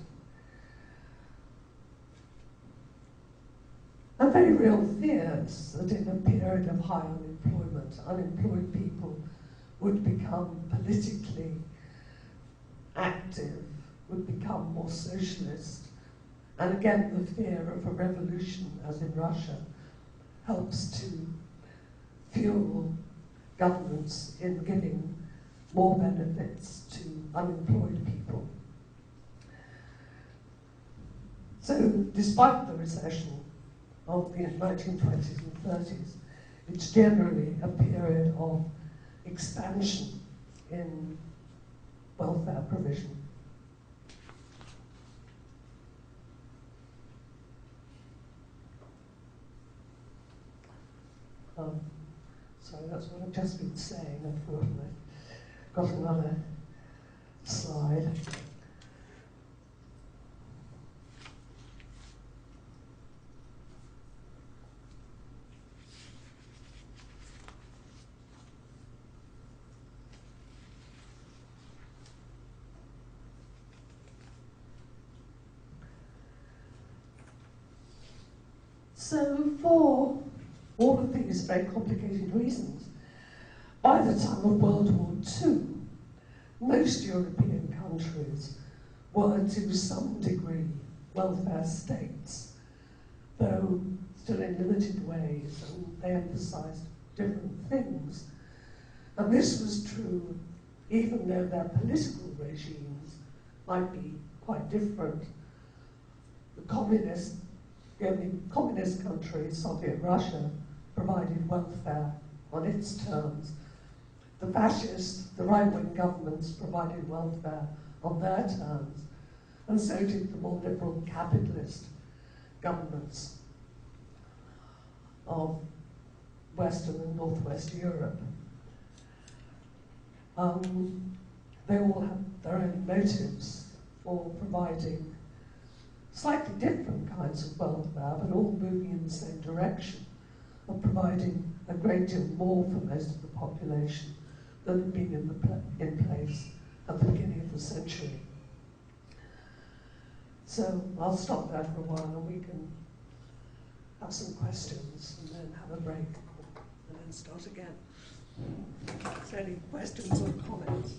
And very real fears that in a period of high unemployment, unemployed people would become politically active, would become more socialist. And again, the fear of a revolution, as in Russia, helps to fuel governments in giving more benefits to unemployed people. So, despite the recession of the 1920s and 30s, it's generally a period of expansion in welfare provision. Sorry, that's what I've just been saying. I thought I've got another slide. So for all of these very complicated reasons, by the time of World War II, most European countries were to some degree welfare states, though still in limited ways, and they emphasized different things. And this was true even though their political regimes might be quite different. The communist country, Soviet Russia, provided welfare on its terms. The fascist, the right-wing governments provided welfare on their terms, and so did the more liberal capitalist governments of Western and Northwest Europe. They all have their own motives for providing slightly different kinds of welfare, but all moving in the same direction of providing a great deal more for most of the population than had been in place at the beginning of the century. So I'll stop there for a while and we can have some questions and then have a break and then start again. So any questions or comments?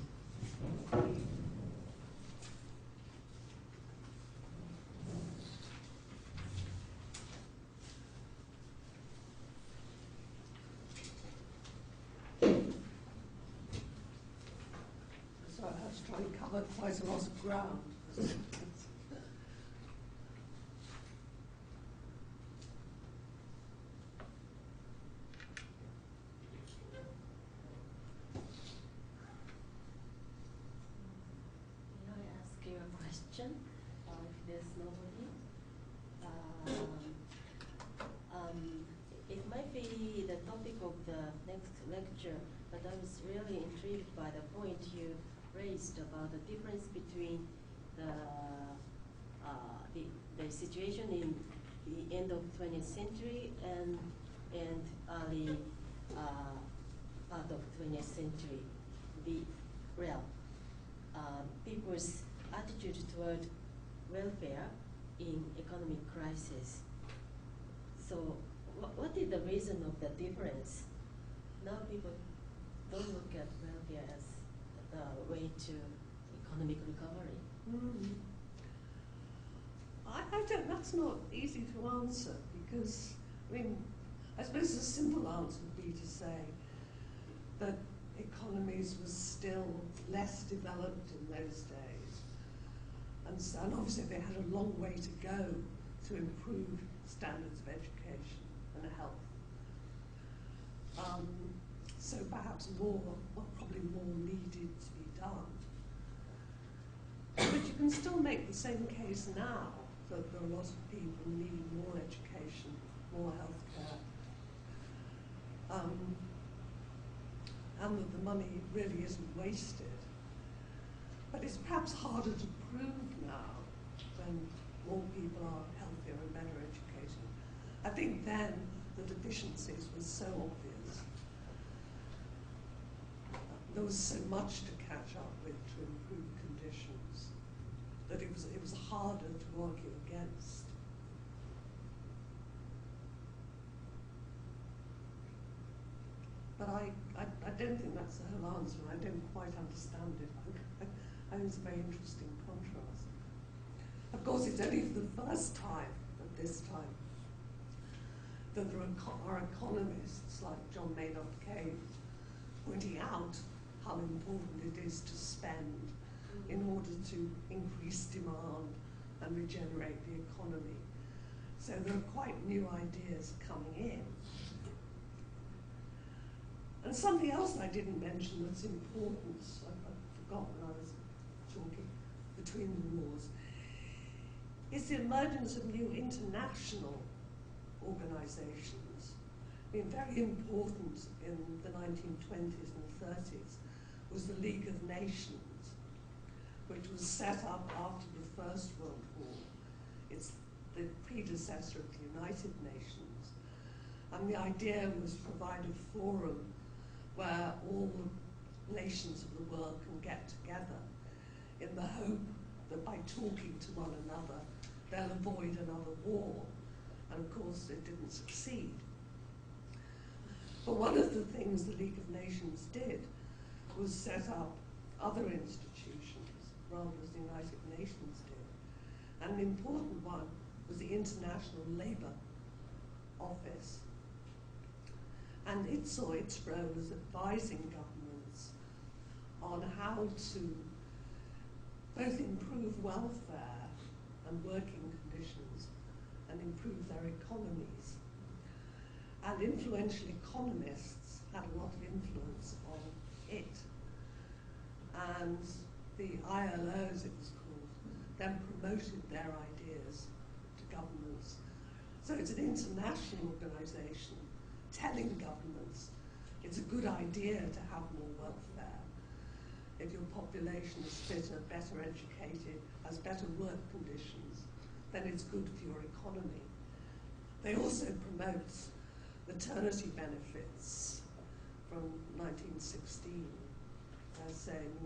So I have to try and cover quite a lot of ground. If there's nobody, it might be the topic of the next lecture, but I was really intrigued by the point you raised about the difference between the situation in the end of 20th century and early part of 20th century. People's attitude toward welfare in economic crisis. So what is the reason of the difference? Now people don't look at welfare as the way to economic recovery. Mm. I don't, that's not easy to answer because, I mean, I suppose the simple answer would be to say that economies were still less developed in those days. And obviously they had a long way to go to improve standards of education and health. So perhaps probably more needed to be done. But you can still make the same case now that there are a lot of people needing more education, more healthcare, and that the money really isn't wasted. But it's perhaps harder to prove now when more people are healthier and better educated. I think then the deficiencies were so obvious. There was so much to catch up with to improve conditions that it was harder to argue against. But I don't think that's the whole answer. I don't quite understand it. I think it's a very interesting contrast. Of course, it's only for the first time at this time that there are economists like John Maynard Keynes pointing out how important it is to spend in order to increase demand and regenerate the economy. So there are quite new ideas coming in. And something else I didn't mention that's important, I forgot when I was talking between the wars, is the emergence of new international organizations. I mean, very important in the 1920s and 30s was the League of Nations, which was set up after the First World War. It's the predecessor of the United Nations. And the idea was to provide a forum where all the nations of the world can get together in the hope that by talking to one another, they'll avoid another war. And of course, it didn't succeed. But one of the things the League of Nations did was set up other institutions, rather as the United Nations did. And an important one was the International Labour office. And it saw its role as advising governments on how to both improve welfare and working conditions and improve their economies. And influential economists had a lot of influence on it. And the ILO, as it was called, then promoted their ideas to governments. So it's an international organisation telling governments it's a good idea to have more welfare. If your population is fitter, better educated, has better work conditions, then it's good for your economy. They also promote maternity benefits from 1916, saying,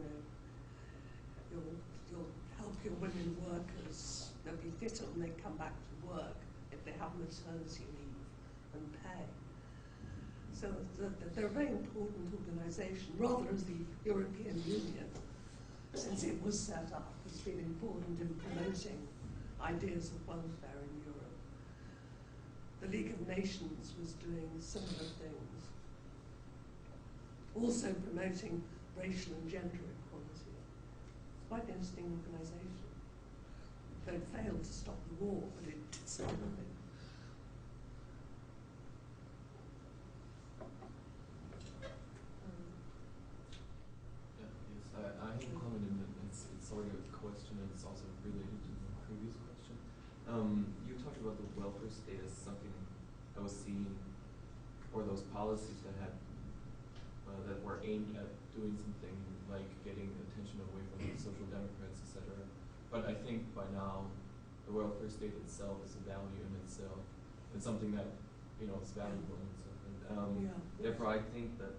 you'll help your women workers, they'll be fitter when they come back to work if they have maternity leave and pay. So they're a very important organisation, rather as the European Union, since it was set up, has been important in promoting ideas of welfare in Europe. The League of Nations was doing similar things, also promoting racial and gender equality. It's quite an interesting organisation. Though it failed to stop the war, but it did stop it. I have a comment, and it's sort of a question, and it's also related to the previous question. You talked about the welfare state as something that was seen, or those policies that had that were aimed at doing something like getting attention away from the social democrats, etc. But I think by now, the welfare state itself is a value in itself. It's something that is valuable in itself. And, therefore, I think that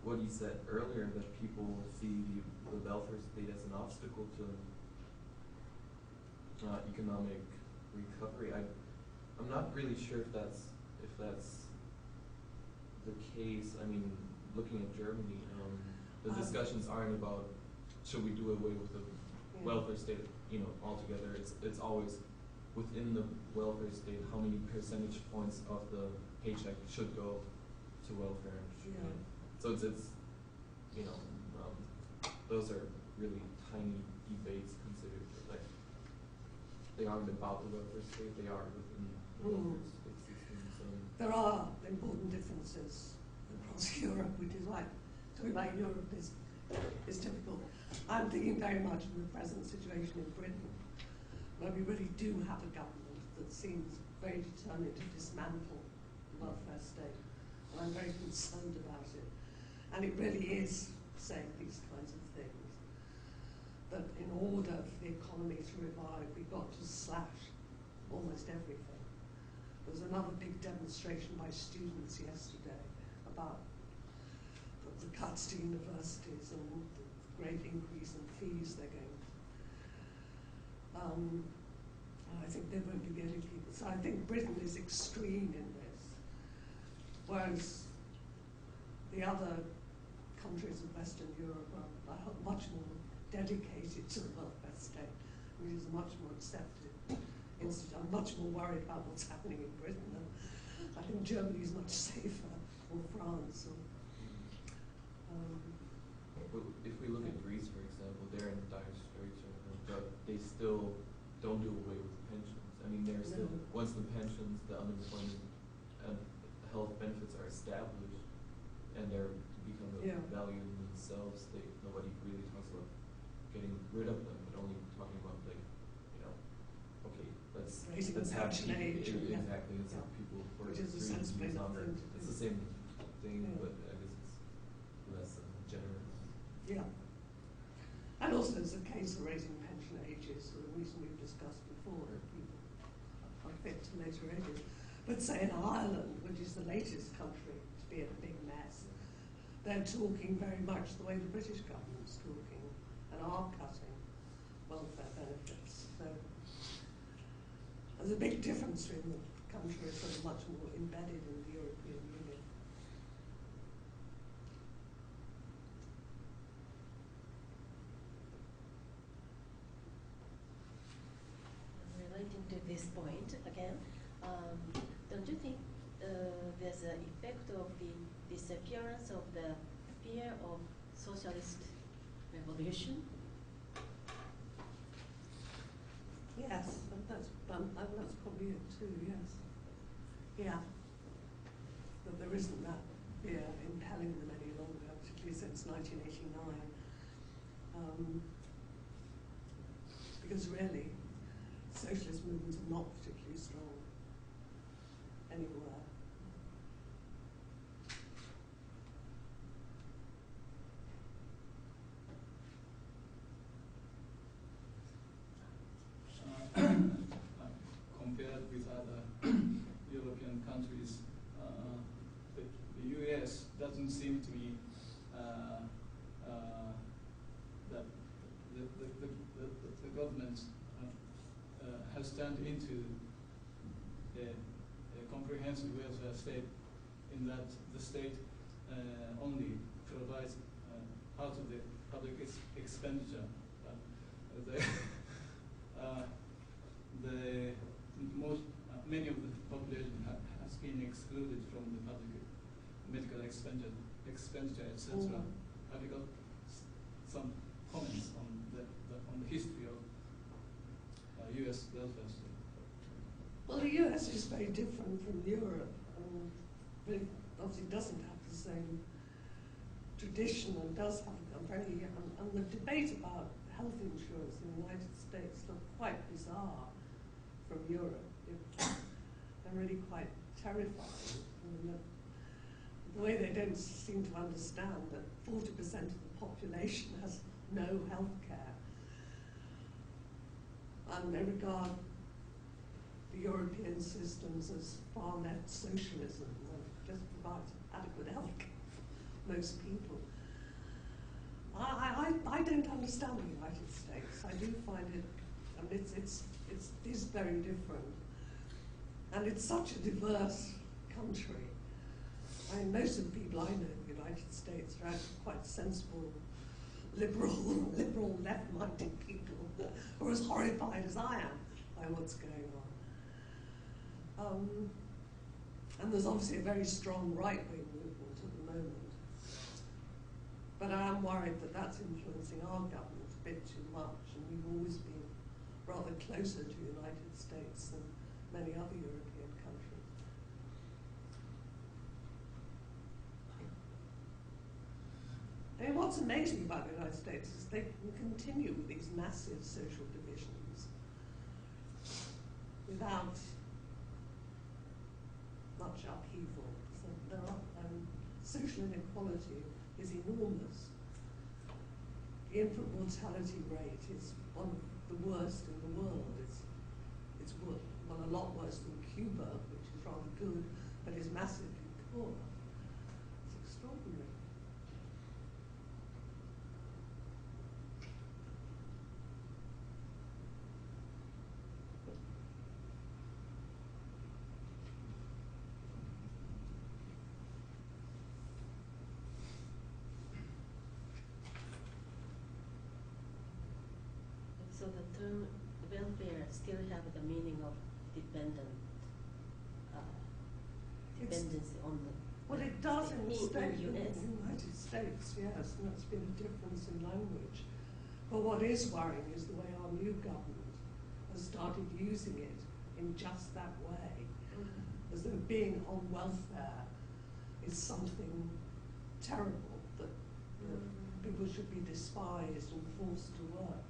what you said earlier, that people see the welfare state as an obstacle to economic recovery. I'm not really sure if that's the case. I mean, looking at Germany, the discussions aren't about should we do away with the welfare state, altogether. It's always within the welfare state how many percentage points of the paycheck should go to welfare. So it's those are really tiny debates considered. Like they aren't about the welfare state; they are within the welfare state system. So there are important differences across Europe, which is why talking about Europe is difficult. I'm thinking very much of the present situation in Britain, where we really do have a government that seems very determined to dismantle the welfare state, and I'm very concerned about it. And it really is saying these kinds of things, that in order for the economy to revive, we've got to slash almost everything. There was another big demonstration by students yesterday about the cuts to universities and the great increase in fees they're going to. I think they won't be getting people. So I think Britain is extreme in this, whereas the other countries of Western Europe are much more dedicated to the welfare state, which is a much more accepted institute. I'm much more worried about what's happening in Britain. And I think Germany is much safer, or France. if we look at Greece, for example, they're in dire straits right now, but they still don't do away with pensions. I mean, they're still, once the pensions, the unemployment, and health benefits are established, and they're become a value in themselves, nobody really talks about getting rid of them, but only talking about okay, let's have people, exactly, let's have people for which is essentially nothing. It's the same thing, but I guess it's less generous. Yeah. And also there's a case for raising pension ages, for the reason we've discussed before, that people are fit to later ages. But say in Ireland, which is the latest country to be in a big mess, they're talking very much the way the British government's talking, and are cutting welfare benefits. So there's a big difference between the countries that are much more embedded in the European Union. Relating to this point again, don't do you think there's an effect of the disappearance of the fear of socialist revolution? Yes, that's probably it too, yes. Yeah. That there isn't that fear impelling them any longer, particularly since 1989. Because really, socialist movements are not particularly strong anywhere. Compared with other European countries, the US doesn't seem to be that the government has turned into a comprehensive welfare state, in that the state only provides part of the public expenditure. Many of the population has been excluded from the public medical expenditure, etc. Have you got some comments on the history of U.S. welfare state? Well, the US is very different from Europe. But it obviously doesn't have the same tradition, and does have a very, and the debate about health insurance in the United States look quite bizarre from Europe. They're really quite terrifying. The way they don't seem to understand that 40% of the population has no health care. And they regard the European systems as far left socialism, and just provide adequate health care for most people. I don't understand the United States. I do find it, I mean, it is very different. And it's such a diverse country. I mean, most of the people I know in the United States are actually quite sensible, liberal, left-minded people who are as horrified as I am by what's going on. And there's obviously a very strong right-wing movement at the moment. But I am worried that that's influencing our government a bit too much, and we've always been rather closer to the United States than many other European countries. And what's amazing about the United States is they can continue with these massive social divisions without much upheaval. So there are, social inequality is enormous. The infant mortality rate is one of the worst in the world. It's well, a lot worse than Cuba, which is rather good, but is massively poor. It's extraordinary. So the term welfare still have the meaning of dependency on the. Well, it does in the US. United States, yes, and that's been a difference in language. But what is worrying is the way our new government has started using it in just that way, as though being on welfare is something terrible, that people should be despised and forced to work,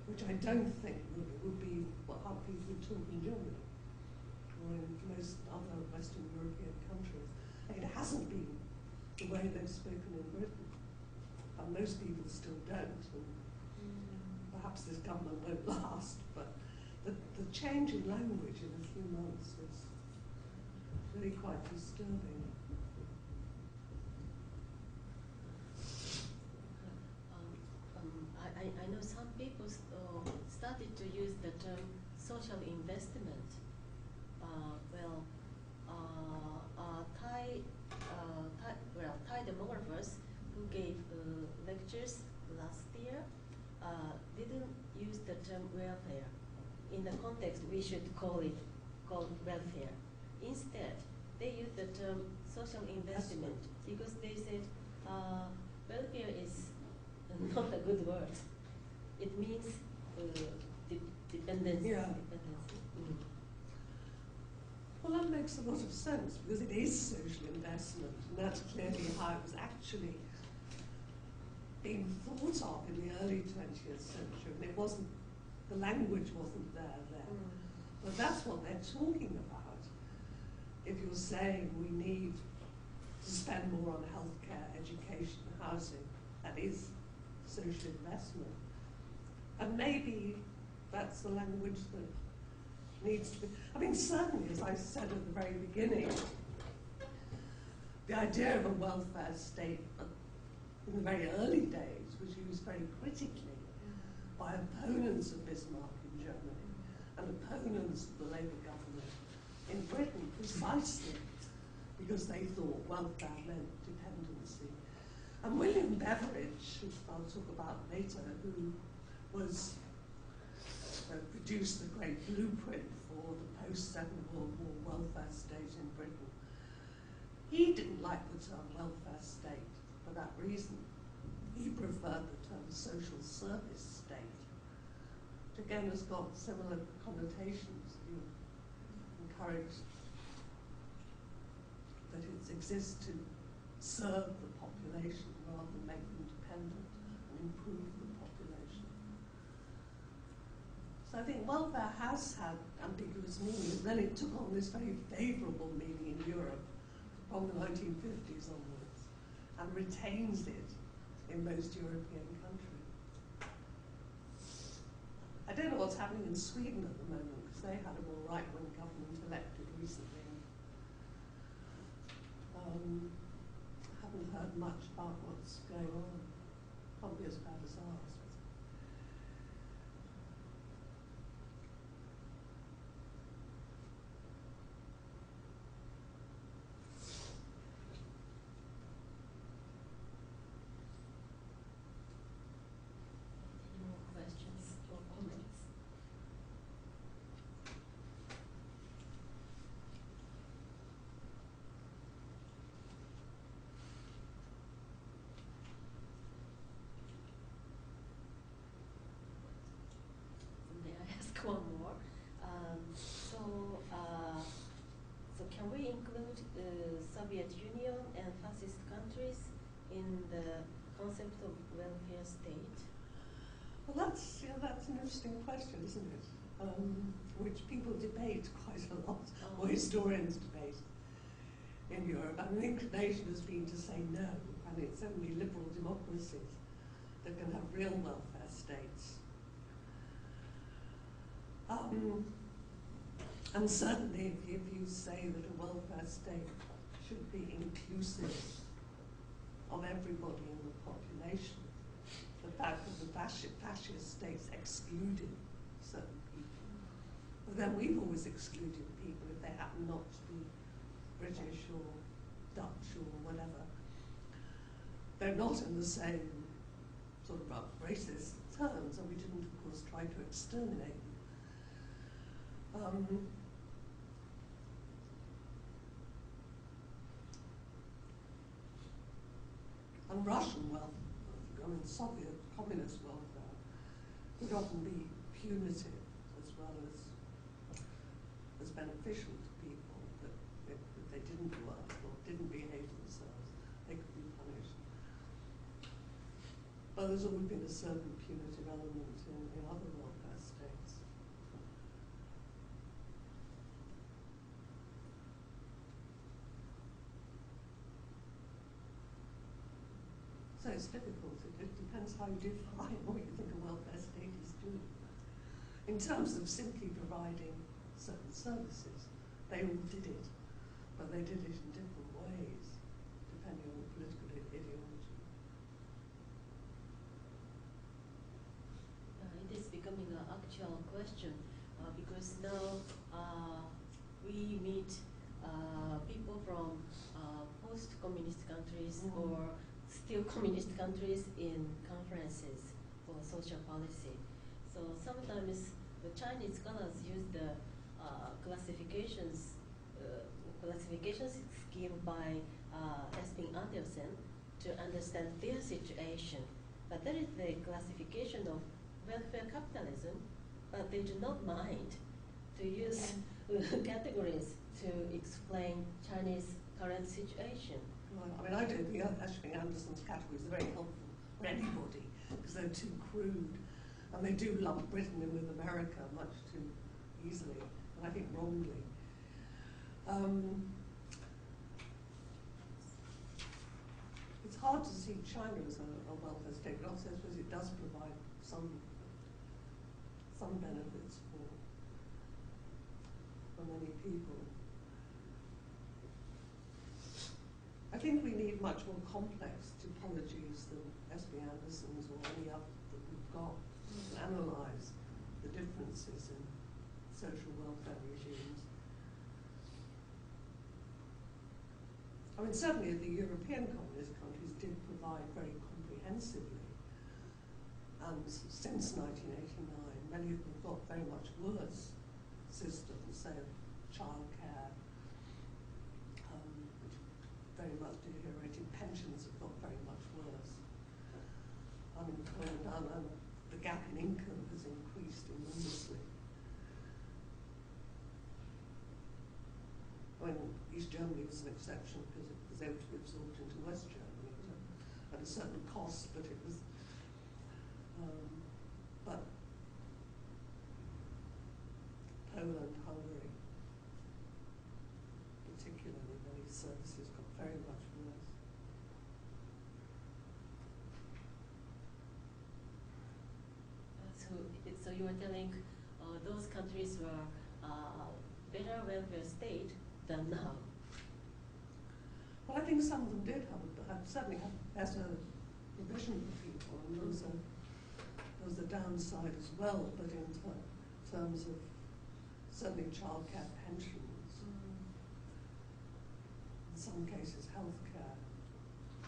which I don't think would be how people talk in Germany or in most other Western European countries. It hasn't been the way they've spoken in Britain, and most people still don't, and perhaps this government won't last, but the change in language in a few months is really quite disturbing. I know some people started to use the term social investment. Thai demographers who gave lectures last year didn't use the term welfare. In the context, we should call welfare. instead, they use the term social investment because they said welfare is not a good word. It means dependency. Yeah. Dependency. Mm. Well, that makes a lot of sense because it is social investment, and that's clearly how it was actually being thought of in the early 20th century. And it wasn't, the language wasn't there then. Mm. But that's what they're talking about. If you're saying we need to spend more on healthcare, education, housing, that is social investment. And maybe that's the language that needs to be. I mean, certainly, as I said at the very beginning, the idea of a welfare state in the very early days was used very critically by opponents of Bismarck in Germany and opponents of the Labour government in Britain, precisely because they thought welfare meant dependency. And William Beveridge, who I'll talk about later, who was produced the great blueprint for the post-Second World War welfare state in Britain, he didn't like the term welfare state for that reason. He preferred the term social service state, which again has got similar connotations. You encourage that it exists to serve the population rather than make them dependent and improve the population. So I think welfare has had ambiguous meaning. Then it took on this very favourable meaning in Europe from the 1950s onwards and retains it in most European countries. I don't know what's happening in Sweden at the moment because they had a more right-wing government elected recently. Haven't heard much about what's going on. Probably as bad as ours. Any more questions or comments? May I ask one more? So can we include Soviet Union and fascist countries in the concept of welfare state? Well, that's an interesting question, isn't it? Which people debate quite a lot, or historians debate in Europe. And the inclination has been to say no, and it's only liberal democracies that can have real welfare states. And certainly, if you say that a welfare state should be inclusive of everybody in the population, the fact that the fascist states excluded certain people, but then we've always excluded people if they happen not to be British or Dutch or whatever. They're not in the same sort of racist terms, and we didn't, of course, try to exterminate them. And Russian welfare, I mean Soviet communist welfare, could often be punitive as well as beneficial to people, that if they didn't work or didn't behave themselves, they could be punished. But there's always been a certain punitive element in other welfare states. So it's difficult. It depends how you define what you think a welfare state is doing. In terms of simply providing certain services, they all did it, but they did it in different ways, depending on the political ideology. It is becoming an actual question because now we meet people from post-communist countries or still communist countries in conferences for social policy. So sometimes the Chinese scholars use the classifications classification scheme by Espen Andersen to understand their situation. But that is the classification of welfare capitalism, but they do not mind to use categories to explain Chinese current situation. Right. I mean, I don't think Espen Andersen's categories are very helpful for anybody because they're too crude, and they do lump Britain in with America much too easily, and I think wrongly. It's hard to see China as a welfare state, but also I suppose it does provide some benefits for many people. I think we need much more complex typologies than Espen Andersen's or any other that we've got to analyse the differences in social welfare regimes. I mean, certainly the European communist countries did provide very comprehensively, and since 1989, many of them got very much worse systems, say of childcare, which very much deteriorated. Pensions have got very much worse. Unemployment and the gap in income has increased enormously. I mean, East Germany was an exception because it was able to be absorbed into West Germany at a certain cost, but it was, but Poland, Hungary, particularly, many services got very much worse. So you are telling those countries were better welfare state than now? Well, I think some of them did certainly have better provision for people, and there was a downside as well, but in terms of certainly childcare pensions, in some cases healthcare,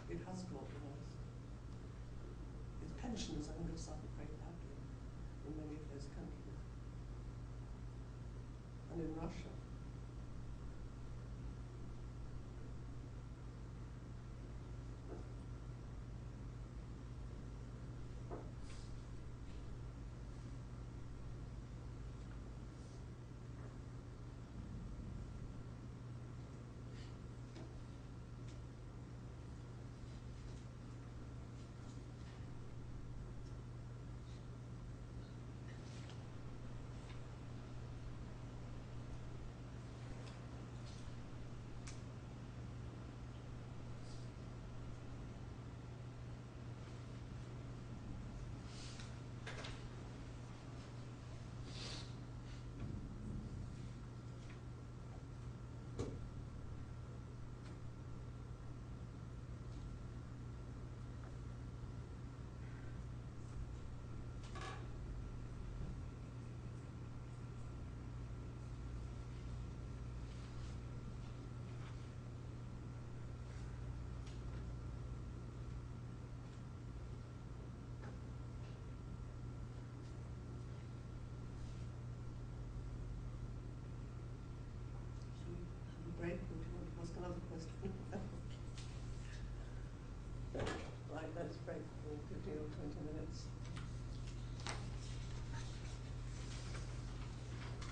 it has got worse. Its pensions, I think, have suffered very badly in many of those countries. And in Russia. Break, or do you want to ask another question? Right, let's break for 15 or 20 minutes.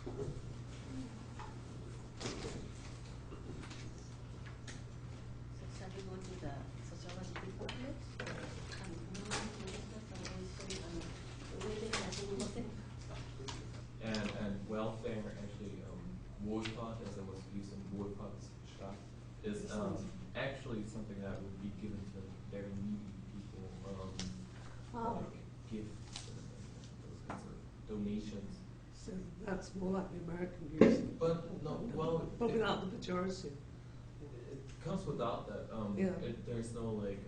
So shall we go to the sociology department? And welfare, actually, Wohlfahrt, as I was using Wohlfahrtsstaat, is actually something that would be given to very needy people, like gifts and those kinds of donations. So that's more like the American use. But no, well, but without the pejorative. It comes without that. There's no like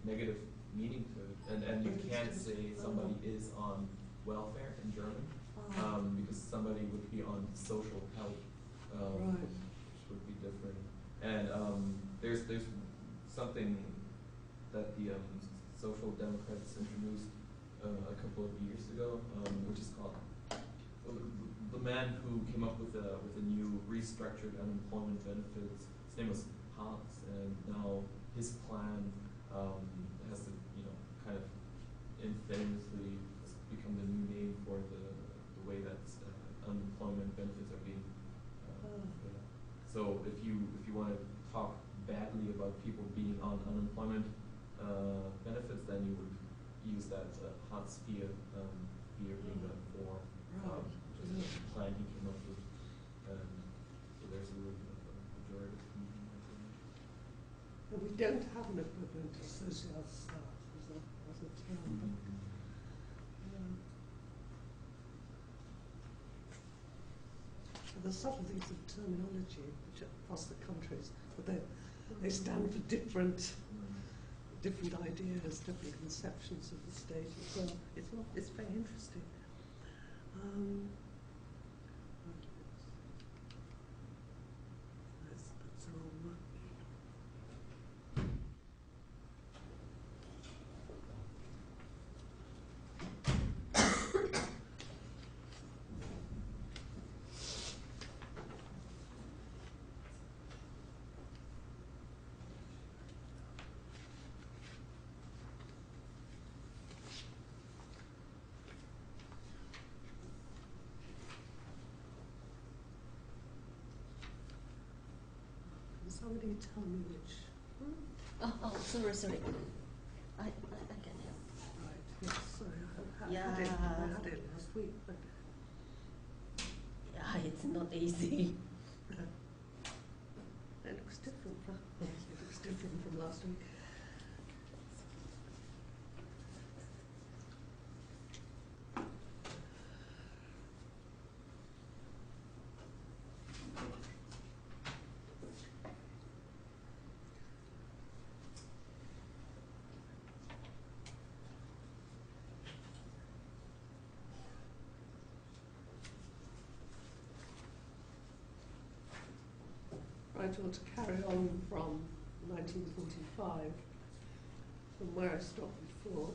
negative meaning to it, and you can't say somebody is on welfare in German. Because somebody would be on social help, which would be different. And there's something that the Social Democrats introduced a couple of years ago, which is called the man who came up with a new restructured unemployment benefits, his name was Hans, and now his plan has to, kind of infamously has become the new name for the way that unemployment benefits are being. So if you want to talk badly about people being on unemployment benefits, then you would use that Hans Speer being the form, which is the plan he came up with. So there's a little bit of a pejorative meaning right there. But we don't have an equivalent to social staff as a term. The subtleties of terminology which across the countries, but they stand for different ideas, different conceptions of the state as well. It's very interesting. Let's put some on. Somebody tell me which. Sorry. I can help. Right, yes, sorry, I Yeah. had it last week, but Yeah, it's not easy. it looks different. It looks different from last week. Right, well, to carry on from 1945, from where I stopped before,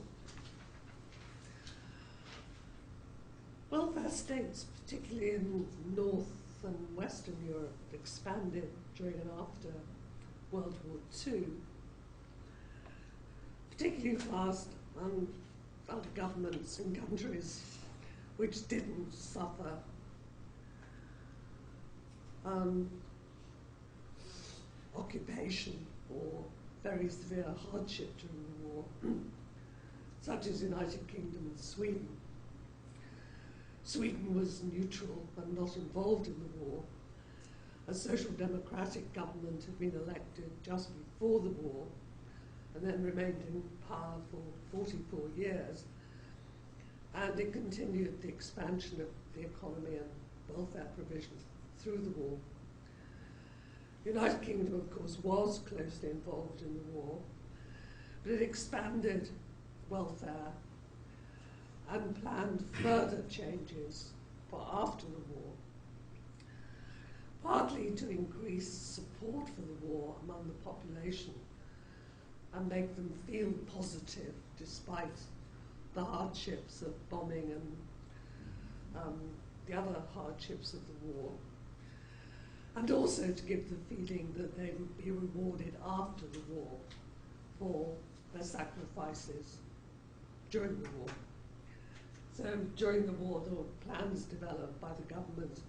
welfare states, particularly in North and Western Europe, expanded during and after World War II, particularly fast under governments in countries which didn't suffer occupation or very severe hardship during the war, such as the United Kingdom and Sweden. Sweden was neutral and not involved in the war. A social democratic government had been elected just before the war and then remained in power for 44 years, and it continued the expansion of the economy and welfare provision through the war. The United Kingdom, of course, was closely involved in the war, but it expanded welfare and planned further changes for after the war, partly to increase support for the war among the population and make them feel positive despite the hardships of bombing and the other hardships of the war, and also to give the feeling that they would be rewarded after the war for their sacrifices during the war. So during the war, there were plans developed by the government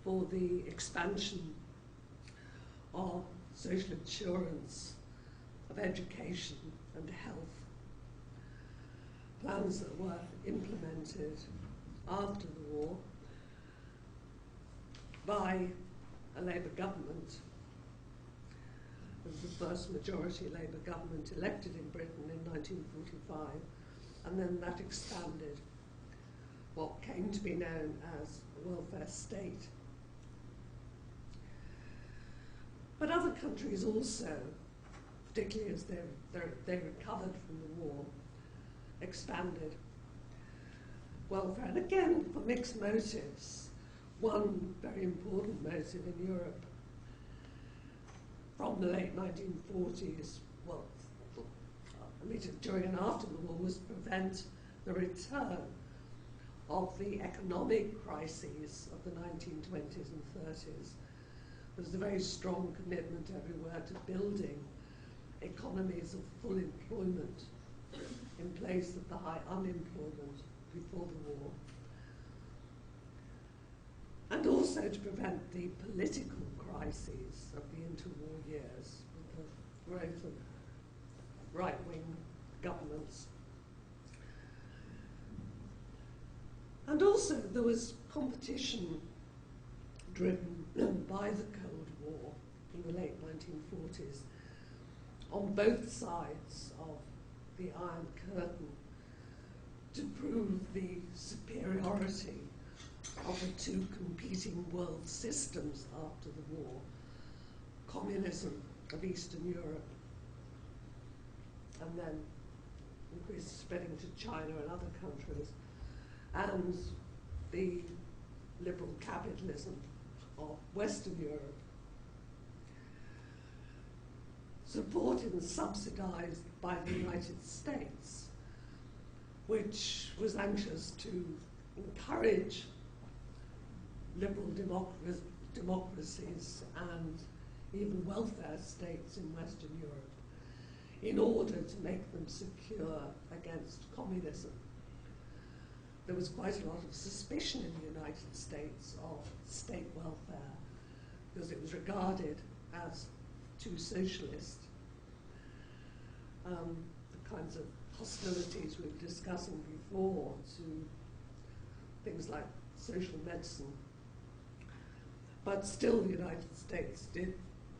for the expansion of social insurance, of education and health, plans that were implemented after the war by a Labour government. It was the first majority Labour government elected in Britain in 1945, and then that expanded what came to be known as the welfare state. But other countries also, particularly as they recovered from the war, expanded welfare, and again for mixed motives. One very important motive in Europe from the late 1940s, well, during and after the war, was to prevent the return of the economic crises of the 1920s and 30s. There was a very strong commitment everywhere to building economies of full employment in place of the high unemployment before the war. And also to prevent the political crises of the interwar years with the growth of right-wing governments. And also there was competition driven by the Cold War in the late 1940s on both sides of the Iron Curtain to prove the superiority of the two competing world systems after the war, communism of Eastern Europe, and then increased spreading to China and other countries, and the liberal capitalism of Western Europe, supported and subsidized by the United States, which was anxious to encourage liberal democracies and even welfare states in Western Europe in order to make them secure against communism. There was quite a lot of suspicion in the United States of state welfare because it was regarded as too socialist. The kinds of hostilities we were discussing before to things like social medicine. But still the United States did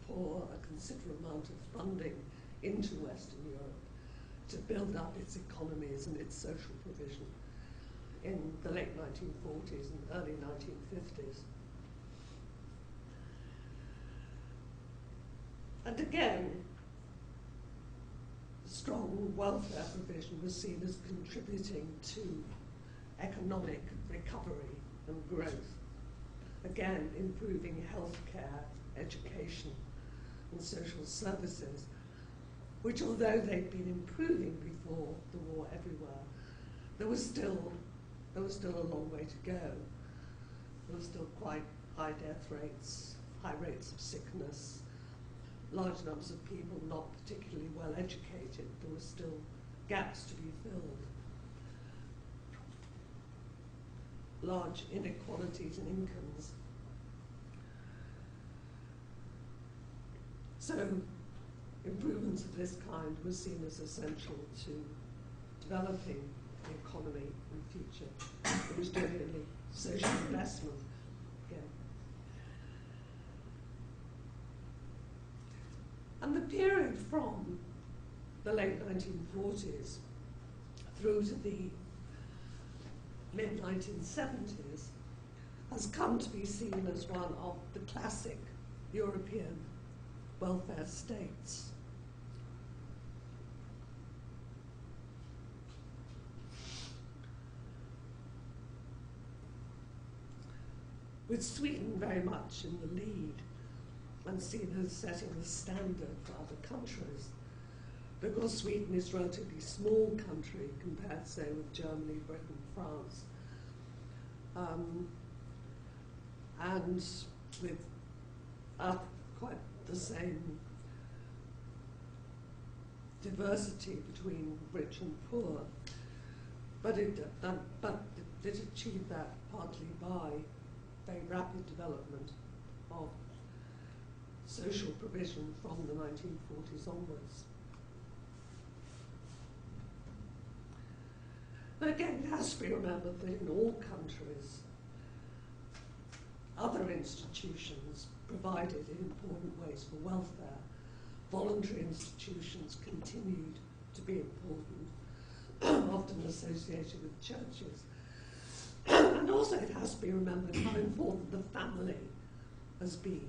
pour a considerable amount of funding into Western Europe to build up its economies and its social provision in the late 1940s and early 1950s. And again, strong welfare provision was seen as contributing to economic recovery and growth. Again, improving healthcare, education, and social services, which although they'd been improving before the war everywhere, there was still a long way to go. There were still quite high death rates, high rates of sickness, large numbers of people not particularly well educated. There were still gaps to be filled. Large inequalities in incomes. So improvements of this kind were seen as essential to developing the economy in the future. It was genuinely social investment again. And the period from the late 1940s through to the mid-1970s has come to be seen as one of the classic European welfare states. With Sweden very much in the lead and seen as setting the standard for other countries, because Sweden is a relatively small country compared, say, with Germany, Britain, France, and with quite the same diversity between rich and poor, but it did achieve that partly by very rapid development of social provision from the 1940s onwards. But again, it has to be remembered that in all countries, other institutions provided in important ways for welfare. Voluntary institutions continued to be important, often associated with churches. And also it has to be remembered how important the family has been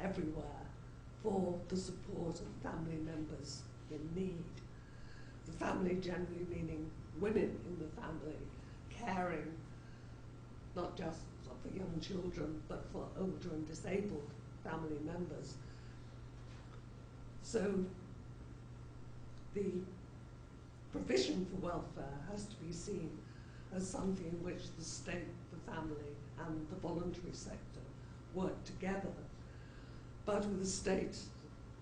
everywhere for the support of family members in need. The family generally meaning women in the family, caring not just for young children, but for older and disabled family members. So the provision for welfare has to be seen as something in which the state, the family, and the voluntary sector work together, but with the state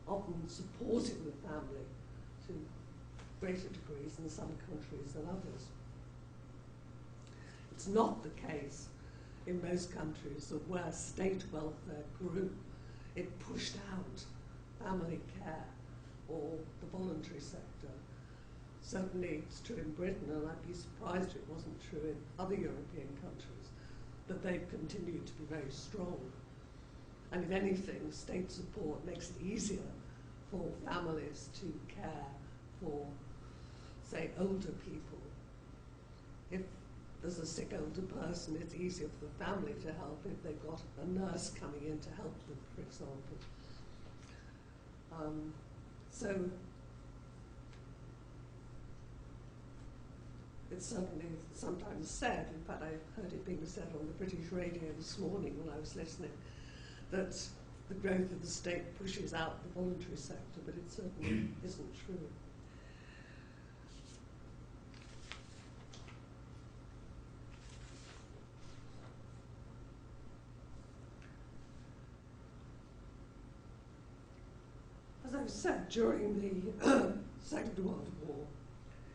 often supporting the family to greater degrees in some countries than others. It's not the case in most countries that where state welfare grew, it pushed out family care or the voluntary sector. Certainly it's true in Britain, and I'd be surprised if it wasn't true in other European countries, that they've continued to be very strong. And if anything, state support makes it easier for families to care for, say, older people. If there's a sick older person, it's easier for the family to help if they've got a nurse coming in to help them, for example. So it's certainly sometimes said, in fact I heard it being said on the British radio this morning when I was listening, that the growth of the state pushes out the voluntary sector, but it certainly isn't true. As I've said, during the Second World War,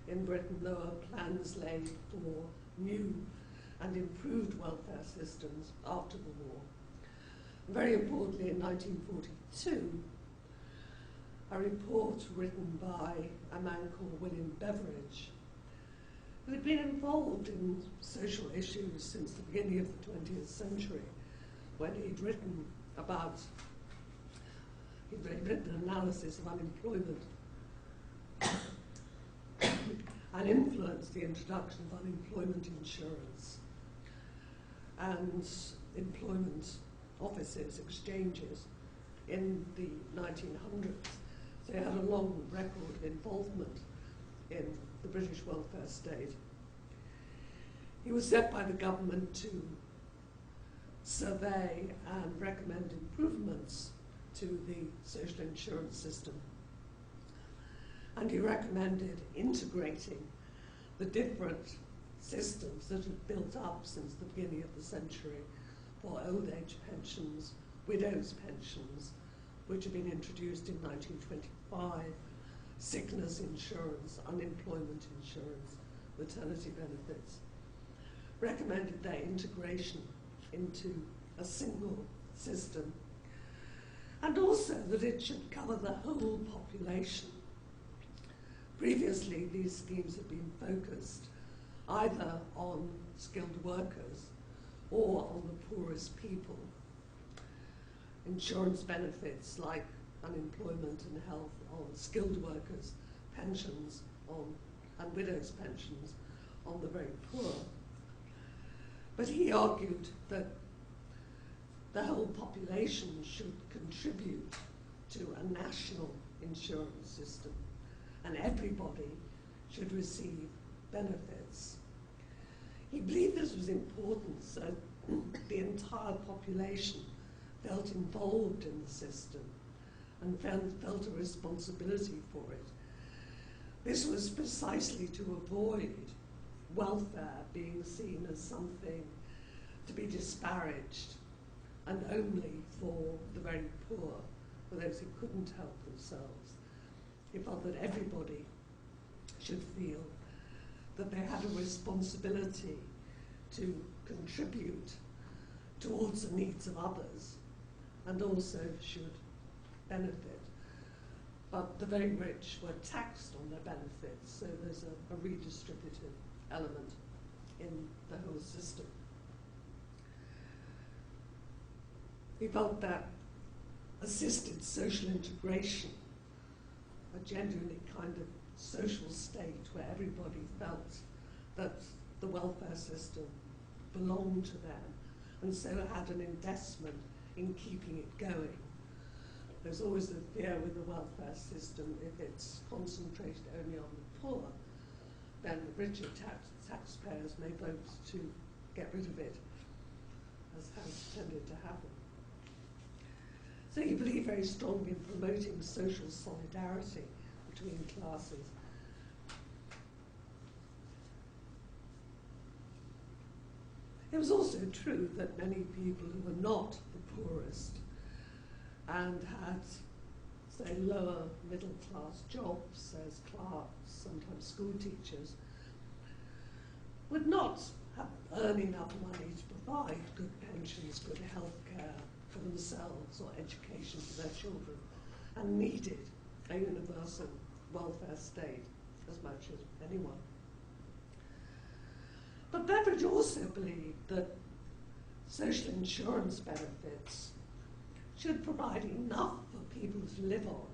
in Britain, there were plans laid for new and improved welfare systems after the war. Very importantly, in 1942, a report written by a man called William Beveridge, who had been involved in social issues since the beginning of the 20th century, when he'd written an analysis of unemployment and influenced the introduction of unemployment insurance and employment offices, exchanges in the 1900s. So he had a long record of involvement in the British welfare state. He was set by the government to survey and recommend improvements to the social insurance system. And he recommended integrating the different systems that had built up since the beginning of the century for old age pensions, widows' pensions, which had been introduced in 1925, sickness insurance, unemployment insurance, maternity benefits, recommended their integration into a single system, and also that it should cover the whole population. Previously, these schemes had been focused either on skilled workers or on the poorest people. Insurance benefits like unemployment and health on skilled workers, pensions on, and widows' pensions on the very poor. But he argued that the whole population should contribute to a national insurance system, and everybody should receive benefits. He believed this was important so the entire population felt involved in the system and felt a responsibility for it. This was precisely to avoid welfare being seen as something to be disparaged and only for the very poor, for those who couldn't help themselves. He felt that everybody should feel that they had a responsibility to contribute towards the needs of others and also should benefit. But the very rich were taxed on their benefits, so there's a redistributive element in the whole system. He felt that assisted social integration, a genuinely kind of social state where everybody felt that the welfare system belonged to them and so had an investment in keeping it going. There's always the fear with the welfare system, if it's concentrated only on the poor, then the richer taxpayers may vote to get rid of it, as has tended to happen. So he believed very strongly in promoting social solidarity between classes. It was also true that many people who were not the poorest and had, say, lower middle class jobs as clerks, sometimes school teachers, would not earn enough money to provide good pensions, good health care for themselves or education for their children, and needed a universal welfare state as much as anyone. But Beveridge also believed that social insurance benefits should provide enough for people to live on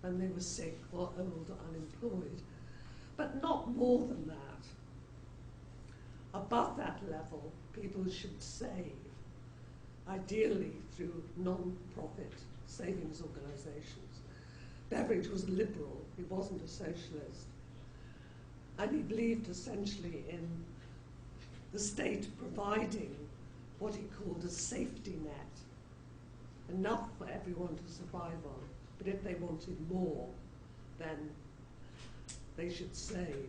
when they were sick or old or unemployed, but not more than that. Above that level, people should save, ideally through non-profit savings organisations. Beveridge was liberal, he wasn't a socialist, and he believed essentially in the state providing what he called a safety net, enough for everyone to survive on, but if they wanted more, then they should save.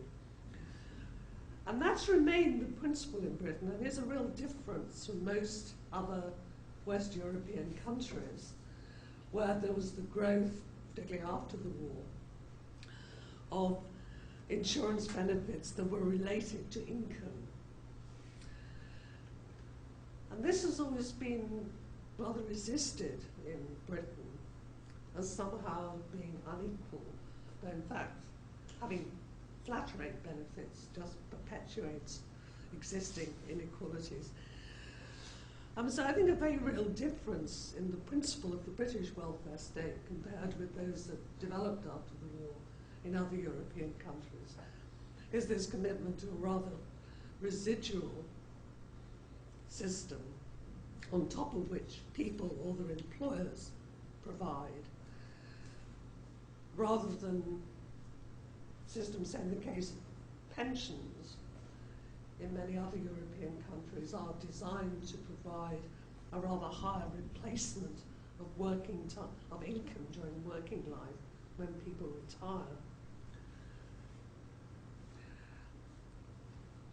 And that's remained the principle in Britain, and is a real difference from most other West European countries, where there was the growth, particularly after the war, of insurance benefits that were related to income. And this has always been rather resisted in Britain as somehow being unequal, but in fact, having flat rate benefits just perpetuates existing inequalities. So I think a very real difference in the principle of the British welfare state compared with those that developed after the war in other European countries is this commitment to a rather residual system on top of which people or their employers provide, rather than systems, in the case of pensions in many other European countries, are designed to provide a rather higher replacement of of income during working life when people retire.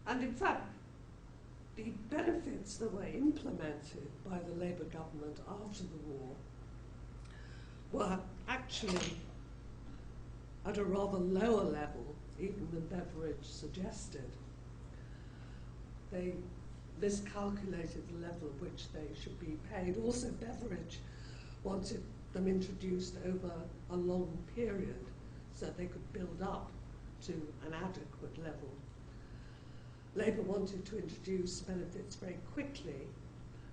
And in fact, the benefits that were implemented by the Labour government after the war were actually at a rather lower level even than Beveridge suggested. They miscalculated the level at which they should be paid. Also, Beveridge wanted them introduced over a long period so that they could build up to an adequate level. Labour wanted to introduce benefits very quickly,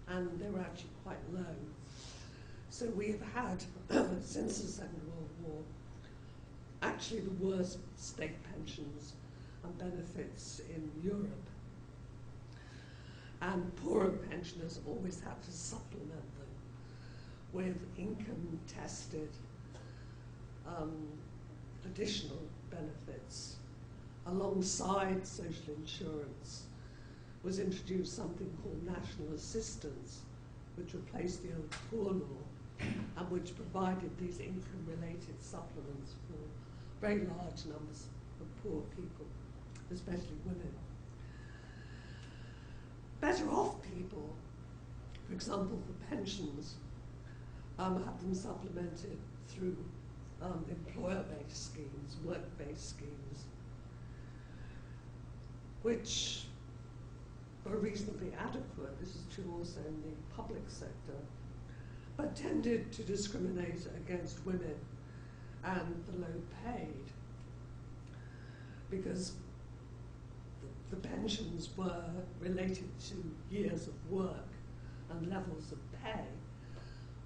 and they were actually quite low. So we have had, since the Second World War, actually the worst state pensions and benefits in Europe. And poorer pensioners always had to supplement them with income-tested additional benefits. Alongside social insurance was introduced something called national assistance, which replaced the old poor law and which provided these income-related supplements for very large numbers of poor people, especially women. Better off people, for example, for pensions, have them supplemented through employer-based schemes, work-based schemes, which were reasonably adequate. This is true also in the public sector, but tended to discriminate against women and the low paid, because the pensions were related to years of work and levels of pay.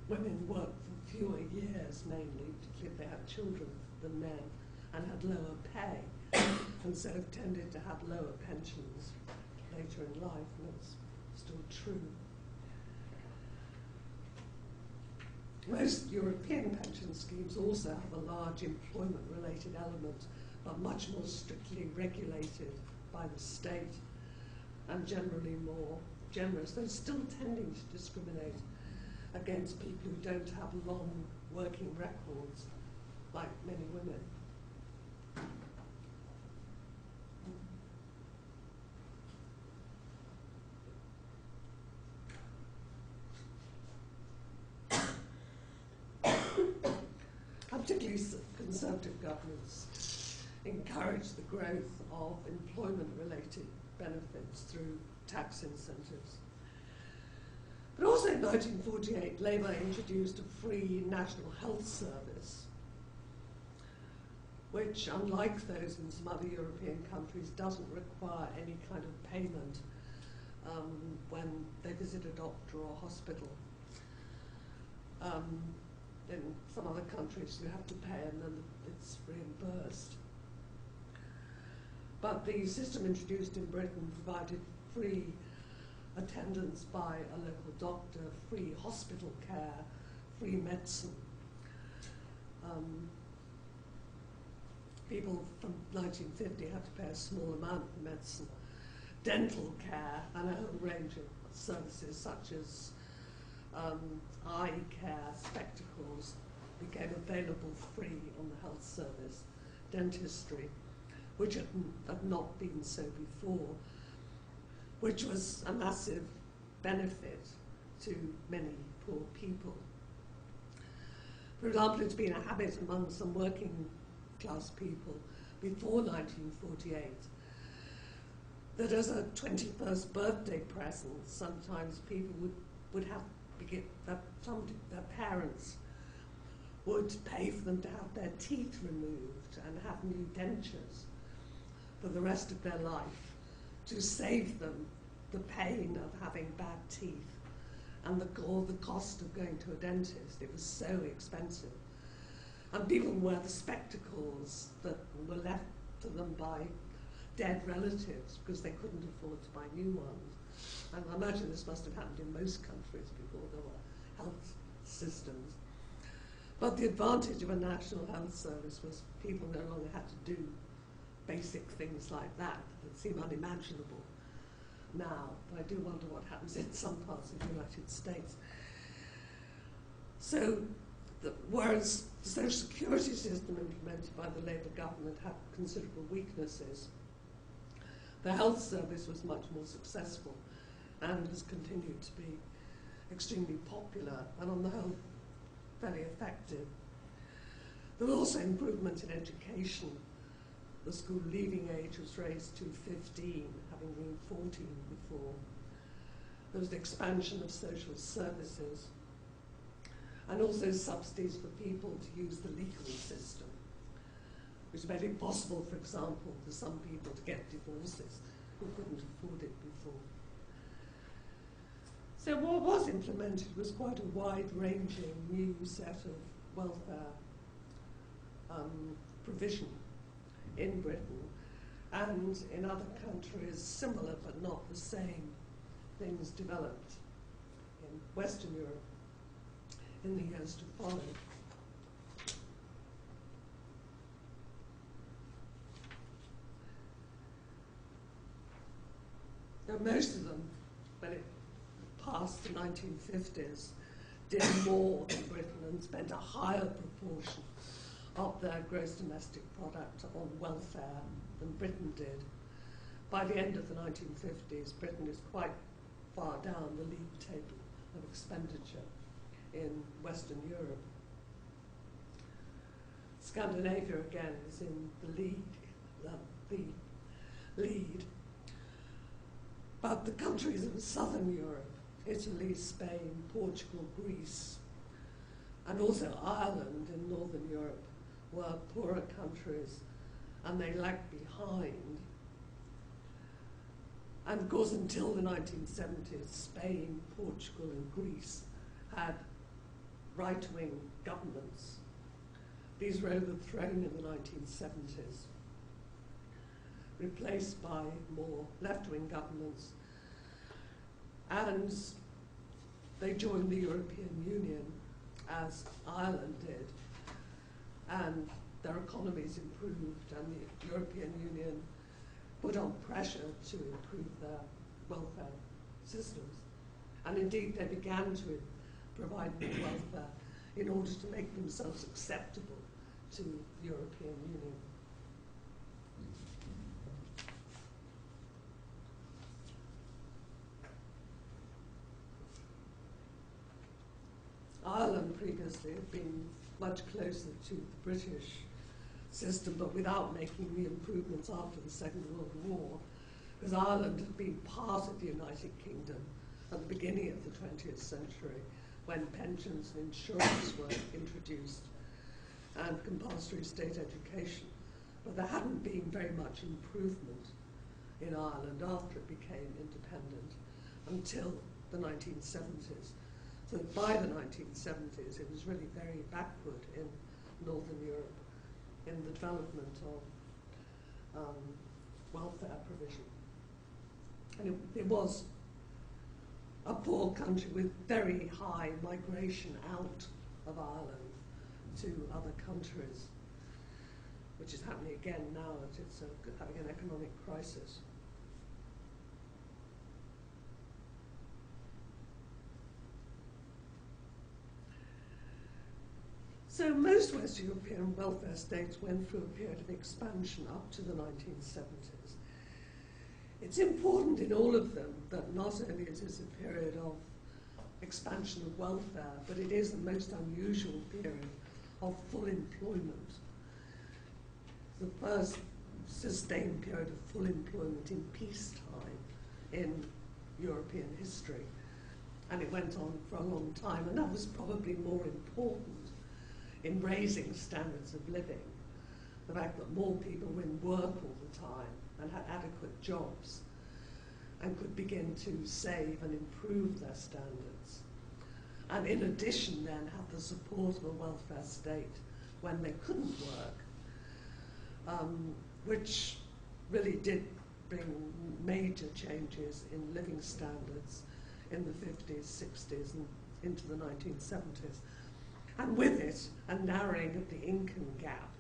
Women worked for fewer years, mainly, particularly if they had children, than men, and had lower pay, and so tended to have lower pensions later in life, and that's still true. Most European pension schemes also have a large employment-related element, but much more strictly regulated by the state and generally more generous. They're still tending to discriminate against people who don't have long working records, like many women. especially conservative governments, encouraged the growth of employment-related benefits through tax incentives. But also in 1948, Labour introduced a free national health service, which, unlike those in some other European countries, doesn't require any kind of payment when they visit a doctor or hospital. In some other countries, you have to pay and then it's reimbursed. But the system introduced in Britain provided free attendance by a local doctor, free hospital care, free medicine. People from 1950 had to pay a small amount for medicine, dental care, and a whole range of services such as eye care, spectacles became available free on the health service, dentistry, which had not been so before, which was a massive benefit to many poor people. For example, it's been a habit among some working class people before 1948 that as a 21st birthday present, sometimes people would have their parents would pay for them to have their teeth removed and have new dentures for the rest of their life to save them the pain of having bad teeth and or the cost of going to a dentist. It was so expensive. And people wear the spectacles that were left to them by dead relatives because they couldn't afford to buy new ones. And I imagine this must have happened in most countries before there were health systems. But the advantage of a national health service was people no longer had to do basic things like that seem unimaginable now. But I do wonder what happens in some parts of the United States. So, whereas the social security system implemented by the Labour government had considerable weaknesses, the health service was much more successful and has continued to be extremely popular and on the whole very effective. There was also improvement in education. The school leaving age was raised to 15, having been 14 before. There was the expansion of social services and also subsidies for people to use the legal system, which made it possible, for example, for some people to get divorces who couldn't afford it before. So what was implemented was quite a wide-ranging new set of welfare provision in Britain, and in other countries similar but not the same things developed in Western Europe in the years to follow. Now, most of them, when it passed the 1950s, did more in Britain and spent a higher proportion of their gross domestic product on welfare than Britain did. By the end of the 1950s, Britain is quite far down the league table of expenditure in Western Europe. Scandinavia, again, is in the lead. But the countries of Southern Europe, Italy, Spain, Portugal, Greece, and also Ireland in Northern Europe, were poorer countries, and they lagged behind. And of course, until the 1970s, Spain, Portugal, and Greece had right-wing governments. These were overthrown in the 1970s, replaced by more left-wing governments, and they joined the European Union, as Ireland did, and their economies improved, and the European Union put on pressure to improve their welfare systems. And indeed, they began to provide more welfare in order to make themselves acceptable to the European Union. Ireland previously had been much closer to the British system, but without making the improvements after the Second World War, because Ireland had been part of the United Kingdom at the beginning of the 20th century, when pensions and insurance were introduced and compulsory state education. But there hadn't been very much improvement in Ireland after it became independent until the 1970s. So by the 1970s, it was really very backward in Northern Europe in the development of welfare provision. And it was a poor country with very high migration out of Ireland to other countries, which is happening again now that it's having an economic crisis. So most West European welfare states went through a period of expansion up to the 1970s. It's important in all of them that not only is this a period of expansion of welfare, but it is the most unusual period of full employment. The first sustained period of full employment in peacetime in European history. And it went on for a long time, and that was probably more important in raising standards of living. The fact that more people were in work all the time and had adequate jobs and could begin to save and improve their standards. And in addition then had the support of a welfare state when they couldn't work, which really did bring major changes in living standards in the 50s, 60s and into the 1970s. And with it, a narrowing of the income gap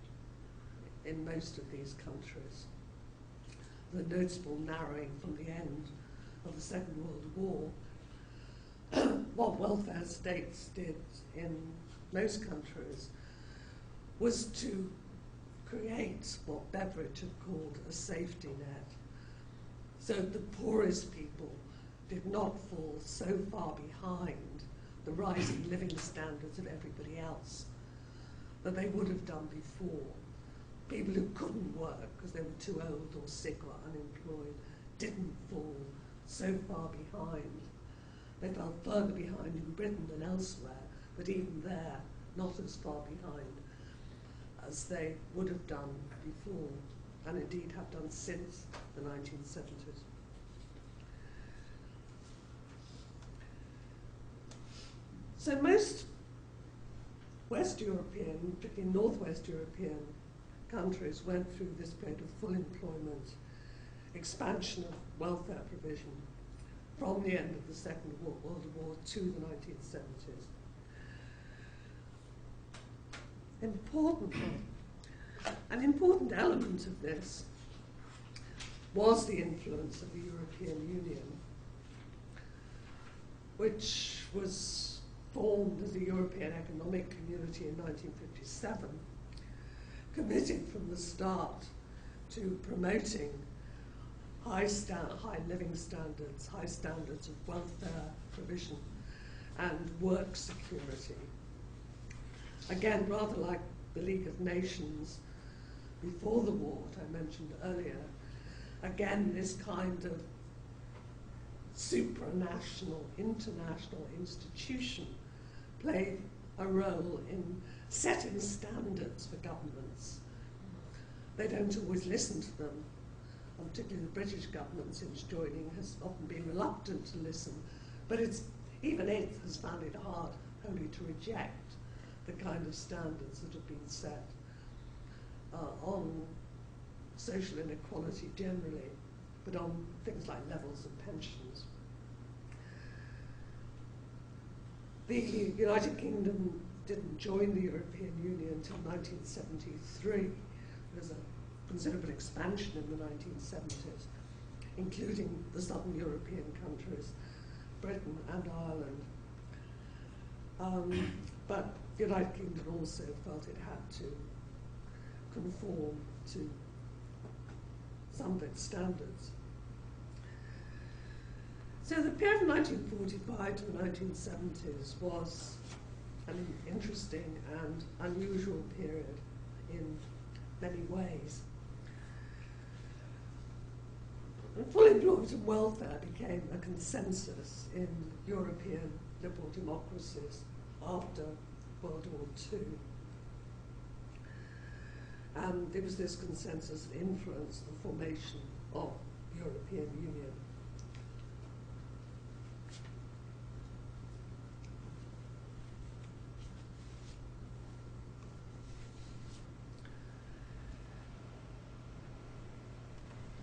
in most of these countries. The noticeable narrowing from the end of the Second World War. What welfare states did in most countries was to create what Beveridge had called a safety net. So the poorest people did not fall so far behind the rising living standards of everybody else that they would have done before. People who couldn't work because they were too old or sick or unemployed didn't fall so far behind. They fell further behind in Britain than elsewhere, but even there, not as far behind as they would have done before, and indeed have done since the 1970s. So most West European, particularly Northwest European countries went through this period of full employment, expansion of welfare provision from the end of the Second World War to the 1970s. An important element of this was the influence of the European Union, which was formed as a European Economic Community in 1957, committed from the start to promoting high living standards, high standards of welfare provision and work security. Again, rather like the League of Nations before the war, that I mentioned earlier, again, this kind of supranational, international institution played a role in setting standards for governments. They don't always listen to them, and particularly the British government since joining has often been reluctant to listen, but even it has found it hard wholly to reject the kind of standards that have been set on social inequality generally, but on things like levels of pensions. The United Kingdom didn't join the European Union until 1973. There was a considerable expansion in the 1970s, including the southern European countries, Britain and Ireland. But the United Kingdom also felt it had to conform to some of its standards. So the period of 1945 to the 1970s was an interesting and unusual period in many ways. And full employment and welfare became a consensus in European liberal democracies after World War II. And it was this consensus that influenced the formation of the European Union.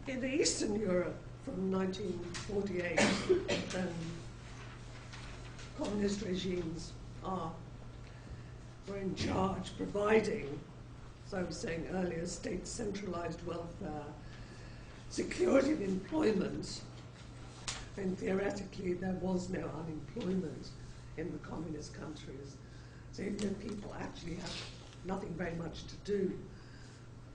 In Eastern Europe from 1948, when communist regimes were in charge, providing, as I was saying earlier, state-centralized welfare, security of employment, and theoretically there was no unemployment in the communist countries. So even though people actually had nothing very much to do,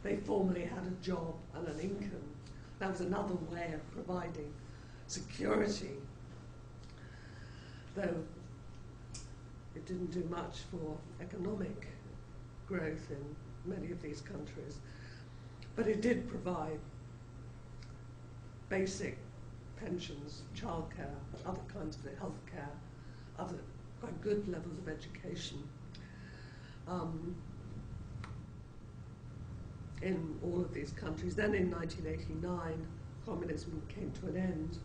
they formally had a job and an income. That was another way of providing security, though it didn't do much for economic growth in many of these countries. But it did provide basic pensions, childcare, other kinds of healthcare, other quite good levels of education in all of these countries. Then in 1989, communism came to an end.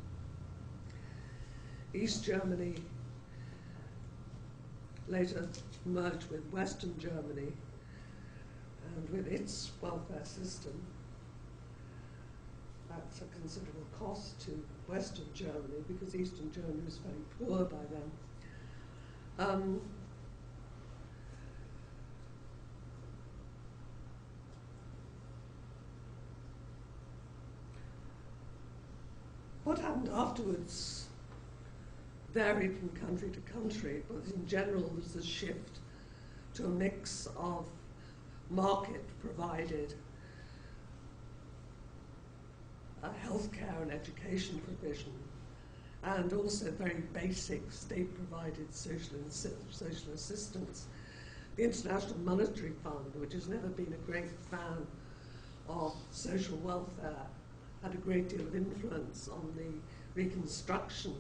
East Germany later merged with Western Germany, and with its welfare system, that's a considerable cost to Western Germany because Eastern Germany was very poor by then. What happened afterwards varied from country to country, but in general there was a shift to a mix of market-provided healthcare and education provision, and also very basic state-provided social assistance. The International Monetary Fund, which has never been a great fan of social welfare, had a great deal of influence on the reconstruction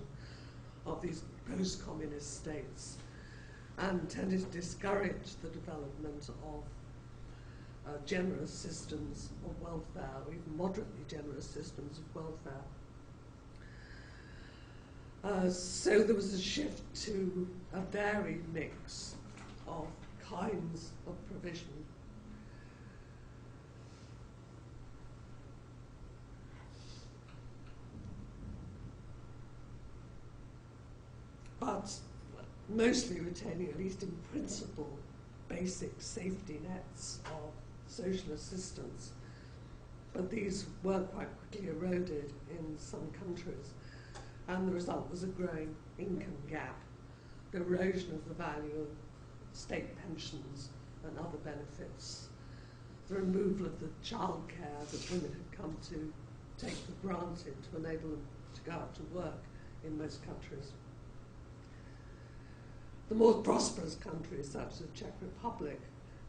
of these post-communist states and tended to discourage the development of generous systems of welfare, or even moderately generous systems of welfare. So there was a shift to a varied mix of kinds of provision. But mostly retaining, at least in principle, basic safety nets of social assistance. But these were quite quickly eroded in some countries, and the result was a growing income gap, the erosion of the value of state pensions and other benefits, the removal of the childcare that women had come to take for granted to enable them to go out to work in most countries. The more prosperous countries, such as the Czech Republic,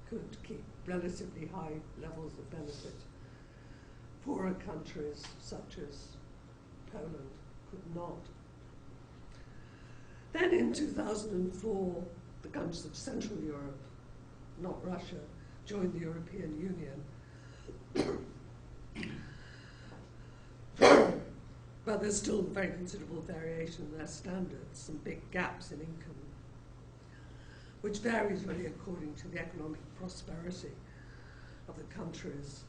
could keep relatively high levels of benefit. Poorer countries, such as Poland, could not. Then in 2004, the countries of Central Europe, not Russia, joined the European Union. But there's still very considerable variation in their standards and big gaps in income, which varies really according to the economic prosperity of the countries,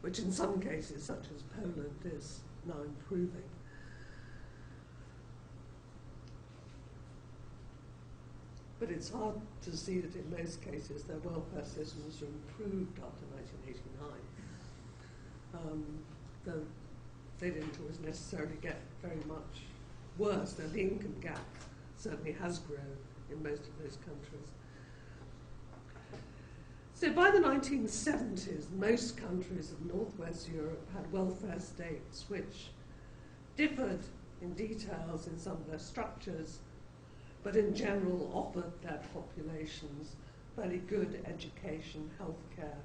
which in some cases, such as Poland, is now improving. But it's hard to see that in most cases their welfare systems are improved after 1989. Though they didn't always necessarily get very much worse, though the income gap certainly has grown in most of those countries. So by the 1970s, most countries of Northwest Europe had welfare states which differed in details in some of their structures, but in general offered their populations very good education, healthcare,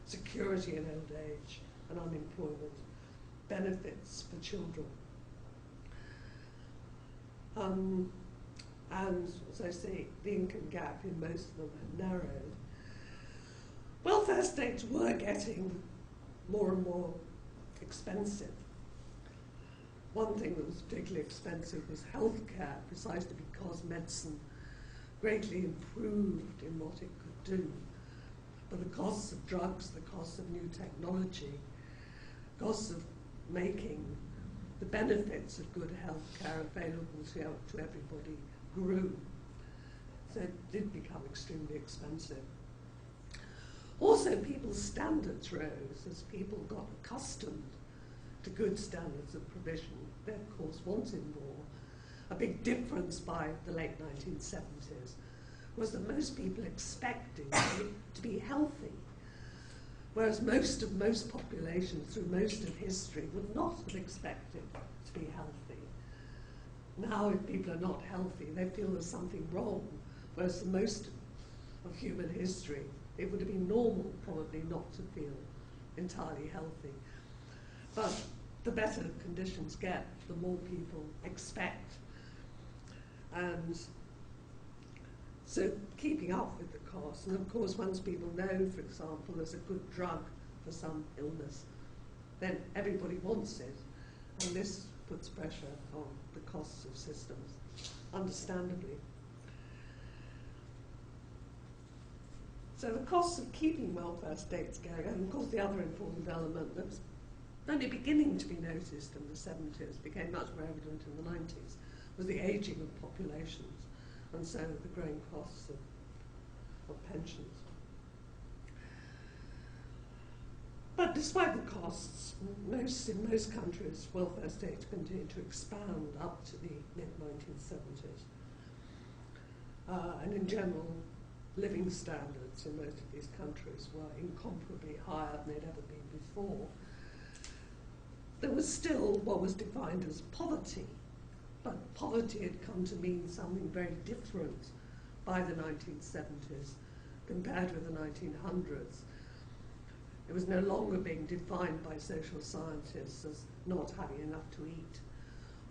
security in old age and unemployment, benefits for children. And as I say, the income gap in most of them had narrowed. Welfare states were getting more and more expensive. One thing that was particularly expensive was healthcare, precisely because medicine greatly improved in what it could do. But the costs of drugs, the costs of new technology, costs of making the benefits of good healthcare available to everybody grew. So it did become extremely expensive. Also, people's standards rose as people got accustomed to good standards of provision. They, of course, wanted more. A big difference by the late 1970s was that most people expected to be healthy, whereas most populations through most of history would not have expected to be healthy. Now, if people are not healthy, they feel there's something wrong, whereas for most of human history, it would have been normal, probably, not to feel entirely healthy. But the better conditions get, the more people expect. And so keeping up with the cost, and of course once people know, for example, there's a good drug for some illness, then everybody wants it, and this puts pressure on the costs of systems, understandably. So the costs of keeping welfare states going, and of course the other important element that was only beginning to be noticed in the 70s, became much more evident in the 90s, was the ageing of populations, and so the growing costs of pensions. But despite the costs, in most countries, welfare states continued to expand up to the mid-1970s. And in general, living standards in most of these countries were incomparably higher than they'd ever been before. There was still what was defined as poverty, but poverty had come to mean something very different by the 1970s compared with the 1900s. It was no longer being defined by social scientists as not having enough to eat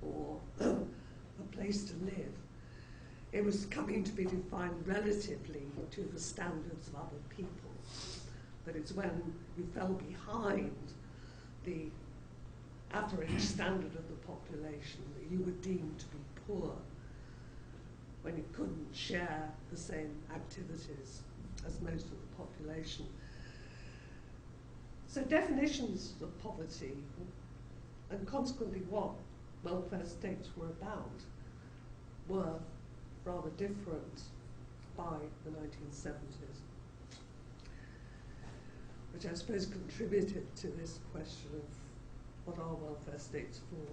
or a place to live. It was coming to be defined relatively to the standards of other people. That it's when you fell behind the average standard of the population that you were deemed to be poor, when you couldn't share the same activities as most of the population. So definitions of poverty, and consequently what welfare states were about, were rather different by the 1970s, which I suppose contributed to this question of what are welfare states for.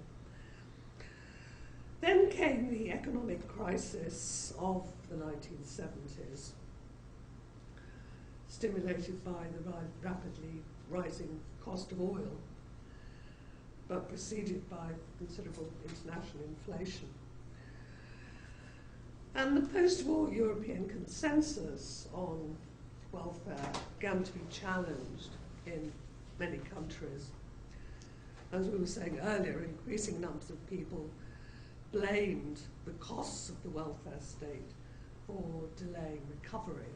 Then came the economic crisis of the 1970s, stimulated by the rapidly rising cost of oil, but preceded by considerable international inflation. And the post-war European consensus on welfare began to be challenged in many countries. As we were saying earlier, increasing numbers of people blamed the costs of the welfare state for delaying recovery,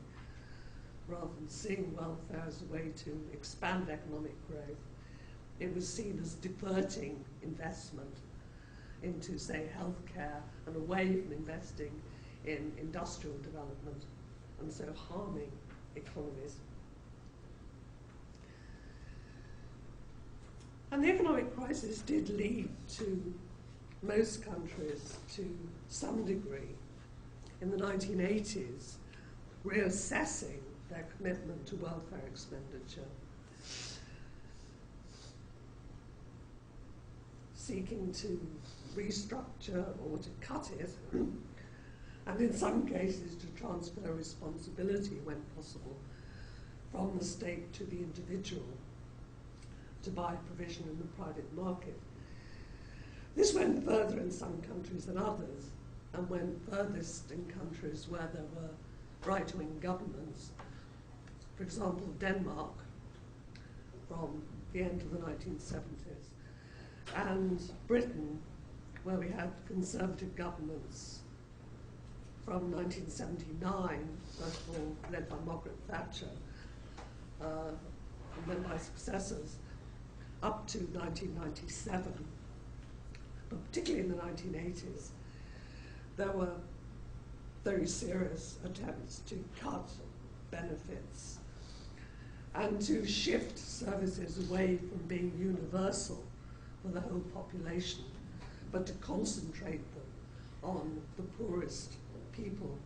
rather than seeing welfare as a way to expand economic growth. It was seen as diverting investment into, say, healthcare and away from investing in industrial development, and so harming economies. And the economic crisis did lead to most countries, to some degree, in the 1980s, reassessing their commitment to welfare expenditure, seeking to restructure or to cut it, and in some cases to transfer responsibility, when possible, from the state to the individual, to buy provision in the private market. This went further in some countries than others, and went furthest in countries where there were right-wing governments. For example, Denmark from the end of the 1970s, and Britain, where we had conservative governments from 1979, first of all led by Margaret Thatcher, and then by successors, up to 1997. But particularly in the 1980s, there were very serious attempts to cut benefits and to shift services away from being universal for the whole population, but to concentrate them on the poorest people.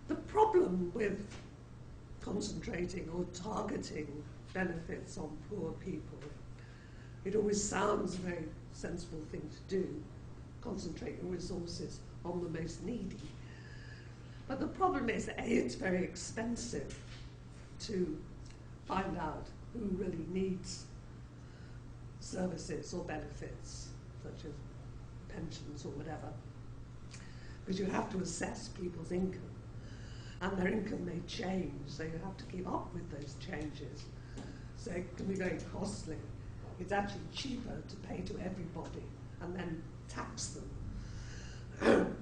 The problem with concentrating or targeting benefits on poor people, it always sounds a very sensible thing to do, concentrating resources on the most needy. But the problem is, A, it's very expensive to find out who really needs services or benefits, such as pensions or whatever, because you have to assess people's income, and their income may change, so you have to keep up with those changes. So it can be very costly. It's actually cheaper to pay to everybody and then tax them.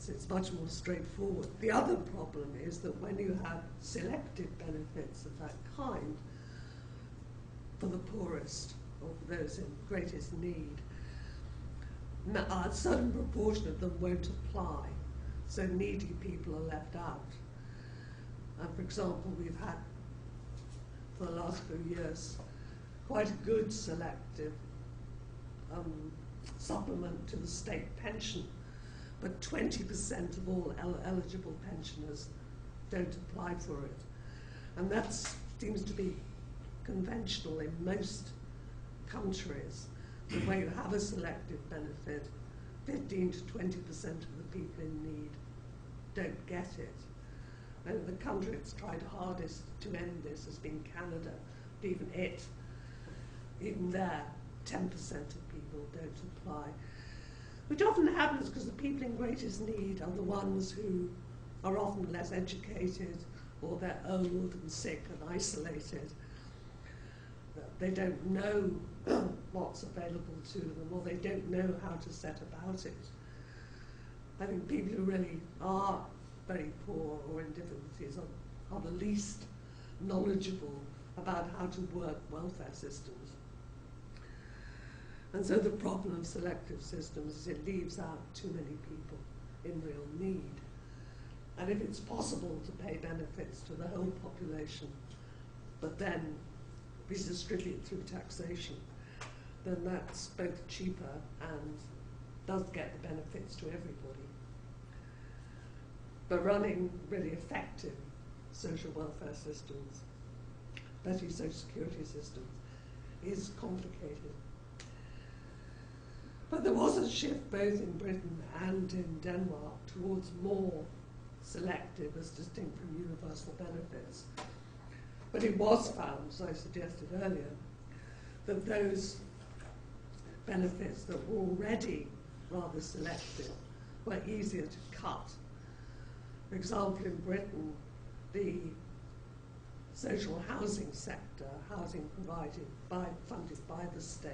It's much more straightforward. The other problem is that when you have selective benefits of that kind for the poorest or for those in greatest need, a certain proportion of them won't apply, so needy people are left out. And for example, we've had, for the last few years, quite a good selective supplement to the state pension, but 20% of all eligible pensioners don't apply for it. And that seems to be conventional in most countries. The way you have a selective benefit, 15 to 20% of the people in need don't get it. And the country that's tried hardest to end this has been Canada, but even there, 10% of people don't apply. Which often happens because the people in greatest need are the ones who are often less educated, or they're old and sick and isolated. They don't know what's available to them, or they don't know how to set about it. I think people who really are very poor or in difficulties are the least knowledgeable about how to work welfare systems. And so the problem of selective systems is it leaves out too many people in real need. And if it's possible to pay benefits to the whole population, but then redistribute through taxation, then that's both cheaper and does get the benefits to everybody. But running really effective social welfare systems, especially social security systems, is complicated. But there was a shift both in Britain and in Denmark towards more selective as distinct from universal benefits. But it was found, as I suggested earlier, that those benefits that were already rather selective were easier to cut. For example, in Britain, the social housing sector, housing funded by the state,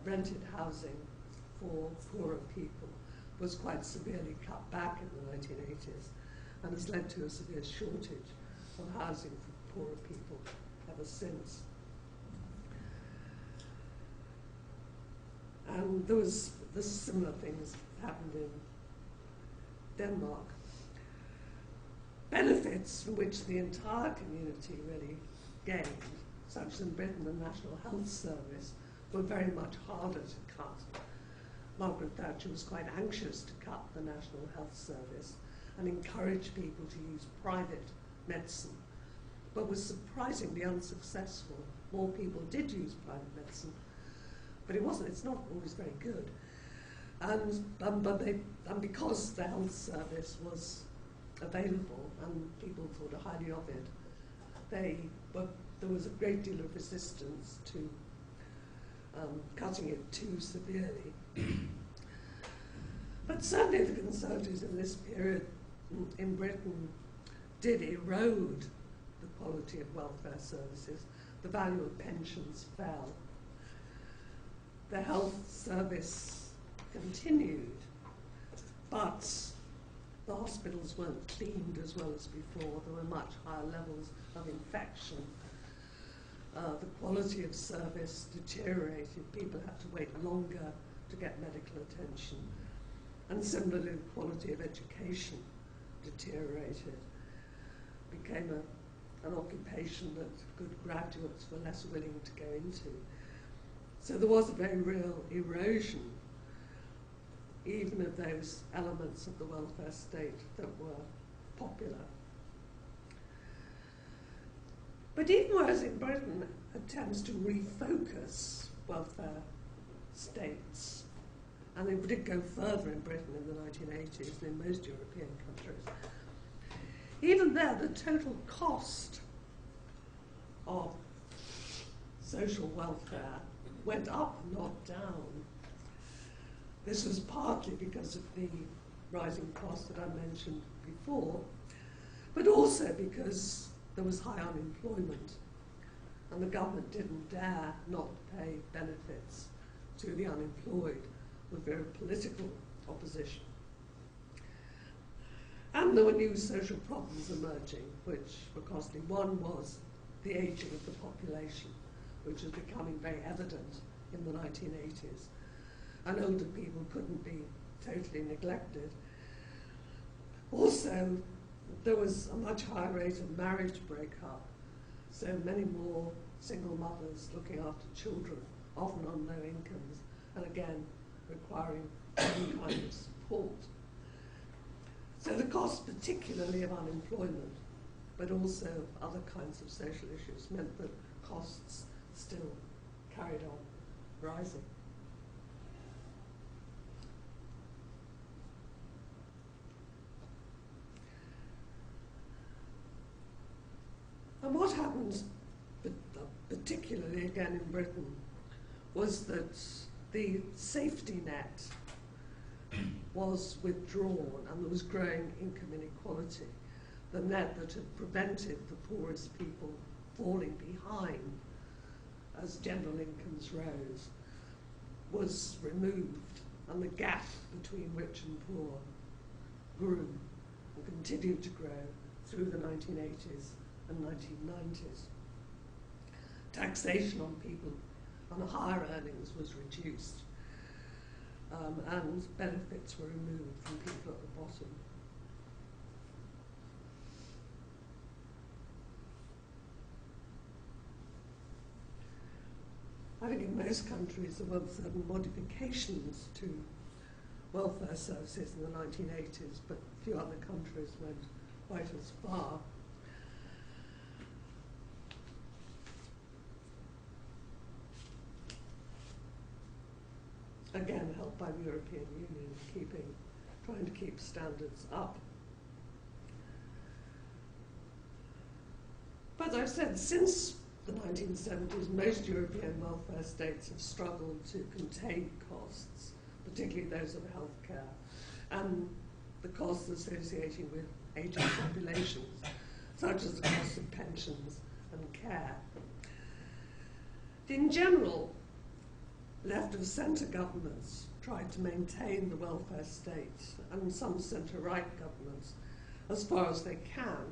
rented housing for poorer people, was quite severely cut back in the 1980s and has led to a severe shortage of housing for poorer people ever since. And there was similar things happened in Denmark. Benefits from which the entire community really gained, such as in Britain the National Health Service, were very much harder to cut. Margaret Thatcher was quite anxious to cut the National Health Service and encourage people to use private medicine, but was surprisingly unsuccessful. More people did use private medicine, but it's not always very good. And because the health service was available and people thought highly of it, there was a great deal of resistance to cutting it too severely. But certainly the Conservatives in this period in Britain did erode the quality of welfare services. The value of pensions fell. The health service continued, but the hospitals weren't cleaned as well as before. There were much higher levels of infection. The quality of service deteriorated. People had to wait longer to get medical attention. And similarly, the quality of education deteriorated. Became an occupation that good graduates were less willing to go into. So there was a very real erosion, even of those elements of the welfare state that were popular. But even whereas in Britain attempts to refocus welfare states, and they did go further in Britain in the 1980s than in most European countries, even there the total cost of social welfare went up, not down. This was partly because of the rising costs that I mentioned before, but also because there was high unemployment and the government didn't dare not pay benefits to the unemployed with very political opposition. And there were new social problems emerging which were costly. One was the ageing of the population, which was becoming very evident in the 1980s. And older people couldn't be totally neglected. Also, there was a much higher rate of marriage breakup, so many more single mothers looking after children, often on low incomes, and again, requiring some kind of support. So the cost particularly of unemployment, but also of other kinds of social issues, meant that costs still carried on rising. And what happened, particularly again in Britain, was that the safety net was withdrawn and there was growing income inequality. The net that had prevented the poorest people falling behind as general incomes rose was removed, and the gap between rich and poor grew and continued to grow through the 1980s and 1990s. Taxation on people on higher earnings was reduced, and benefits were removed from people at the bottom. I think in most countries there were certain modifications to welfare services in the 1980s, but a few other countries went quite as far. Again, helped by the European Union, trying to keep standards up. But as I've said, since the 1970s, most European welfare states have struggled to contain costs, particularly those of healthcare, and the costs associated with aging populations, such as the cost of pensions and care. In general, left-of-centre governments tried to maintain the welfare state, and some centre-right governments, as far as they can,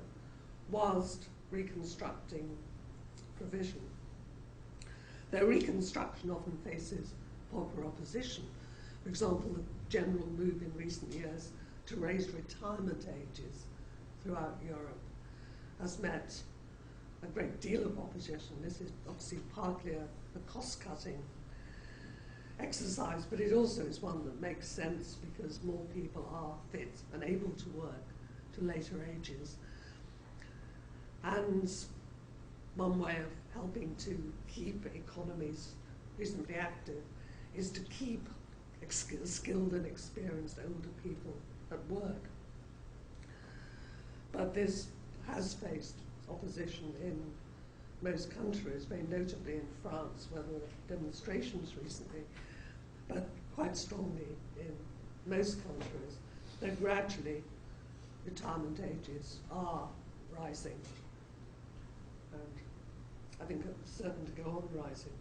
whilst reconstructing provision. Though reconstruction often faces popular opposition. For example, the general move in recent years to raise retirement ages throughout Europe has met a great deal of opposition. This is obviously partly a cost-cutting exercise, but it also is one that makes sense because more people are fit and able to work to later ages. And one way of helping to keep economies reasonably active is to keep skilled and experienced older people at work. But this has faced opposition in most countries, very notably in France, where there were demonstrations recently, but quite strongly in most countries, then gradually retirement ages are rising. And I think it's certain to go on rising.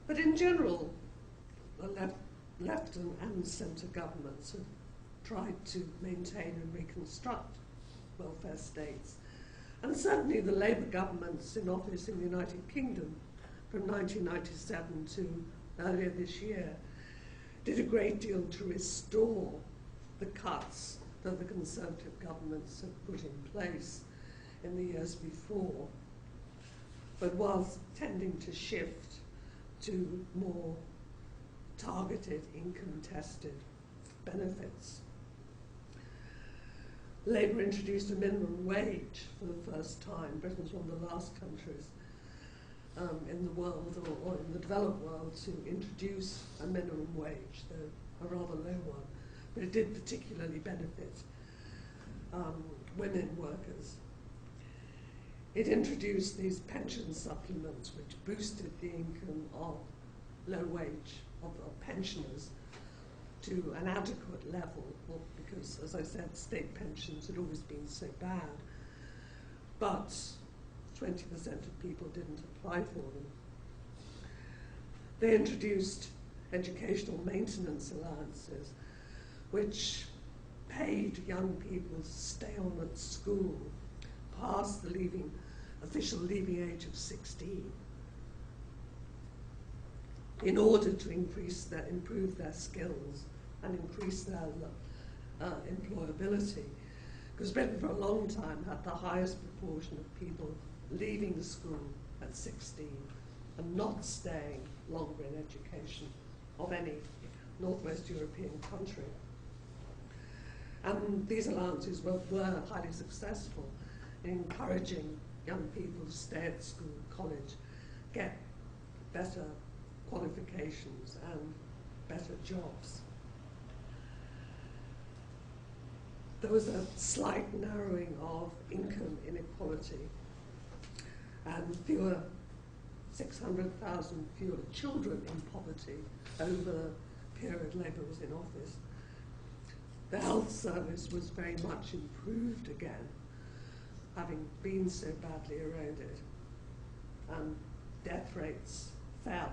But in general, the left and centre governments have tried to maintain and reconstruct welfare states. And certainly the Labour governments in office in the United Kingdom from 1997 to earlier this year did a great deal to restore the cuts that the Conservative governments had put in place in the years before, but whilst tending to shift to more targeted, income-tested benefits. Labour introduced a minimum wage for the first time. Britain's one of the last countries in the world, or in the developed world, to introduce a minimum wage, though a rather low one. But it did particularly benefit women workers. It introduced these pension supplements which boosted the income of low wage, of pensioners, to an adequate level, because, as I said, state pensions had always been so bad. But 20% of people didn't apply for them. They introduced educational maintenance allowances, which paid young people to stay on at school past the official leaving age of 16 in order to improve their skills and increase their employability. Because Britain for a long time had the highest proportion of people leaving school at 16 and not staying longer in education of any Northwest European country. And these allowances were highly successful in encouraging young people to stay at school, college, get better qualifications and better jobs. There was a slight narrowing of income inequality and 600,000 fewer children in poverty over the period Labour was in office. The health service was very much improved again, having been so badly eroded, and death rates fell.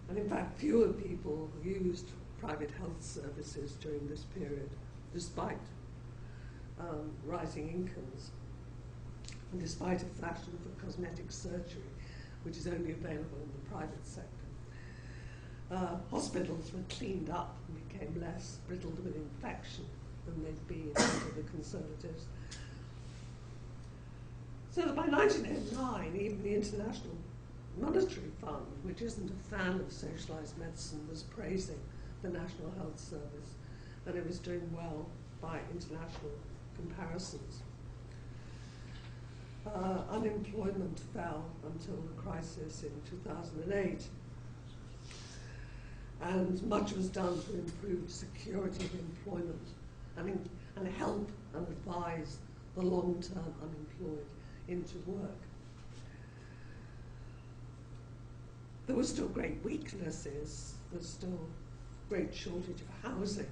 And in fact, fewer people used private health services during this period, despite rising incomes, and despite a fashion for cosmetic surgery, which is only available in the private sector. Hospitals were cleaned up and became less riddled with infection than they'd been under the Conservatives. So that by 1909, even the International Monetary Fund, which isn't a fan of socialised medicine, was praising the National Health Service, and it was doing well by international comparisons. Unemployment fell until the crisis in 2008, and much was done to improve security of employment and help and advise the long-term unemployed into work. There were still great weaknesses. There's still great shortage of housing,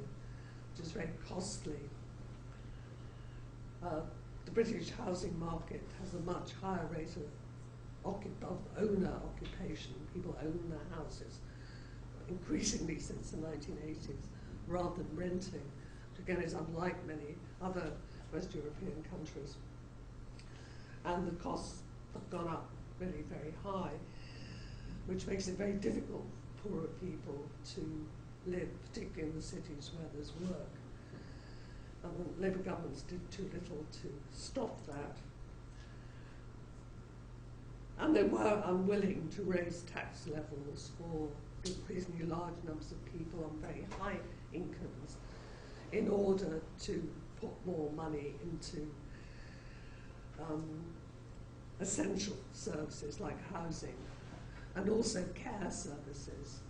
which is very costly. The British housing market has a much higher rate of owner occupation. People own their houses, increasingly since the 1980s, rather than renting, which again is unlike many other West European countries. And the costs have gone up really very high, which makes it very difficult for poorer people to live, particularly in the cities where there's work. And the Labour governments did too little to stop that. And they were unwilling to raise tax levels for increasingly large numbers of people on very high incomes in order to put more money into essential services like housing and also care services,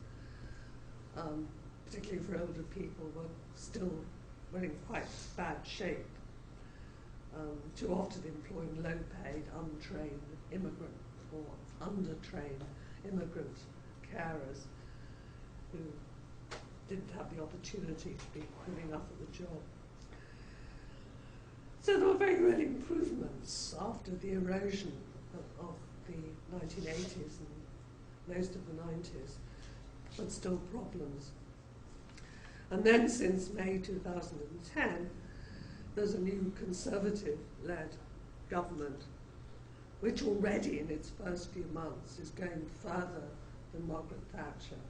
particularly for older people, were in quite bad shape, too often employing low-paid, untrained immigrant or undertrained immigrant carers who didn't have the opportunity to be good enough at the job. So there were very real improvements after the erosion of the 1980s and most of the 90s, but still problems. And then since May 2010, there's a new Conservative-led government, which already in its first few months is going further than Margaret Thatcher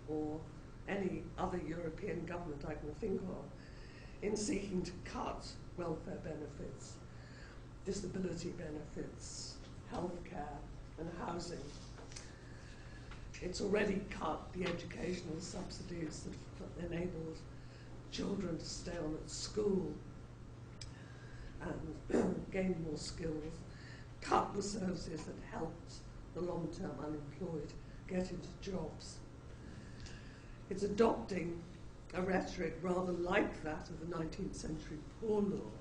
or any other European government I can think of in seeking to cut welfare benefits, disability benefits, healthcare and housing. It's already cut the educational subsidies that enabled children to stay on at school and gain more skills, cut the services that helped the long-term unemployed get into jobs. It's adopting a rhetoric rather like that of the 19th century Poor Law,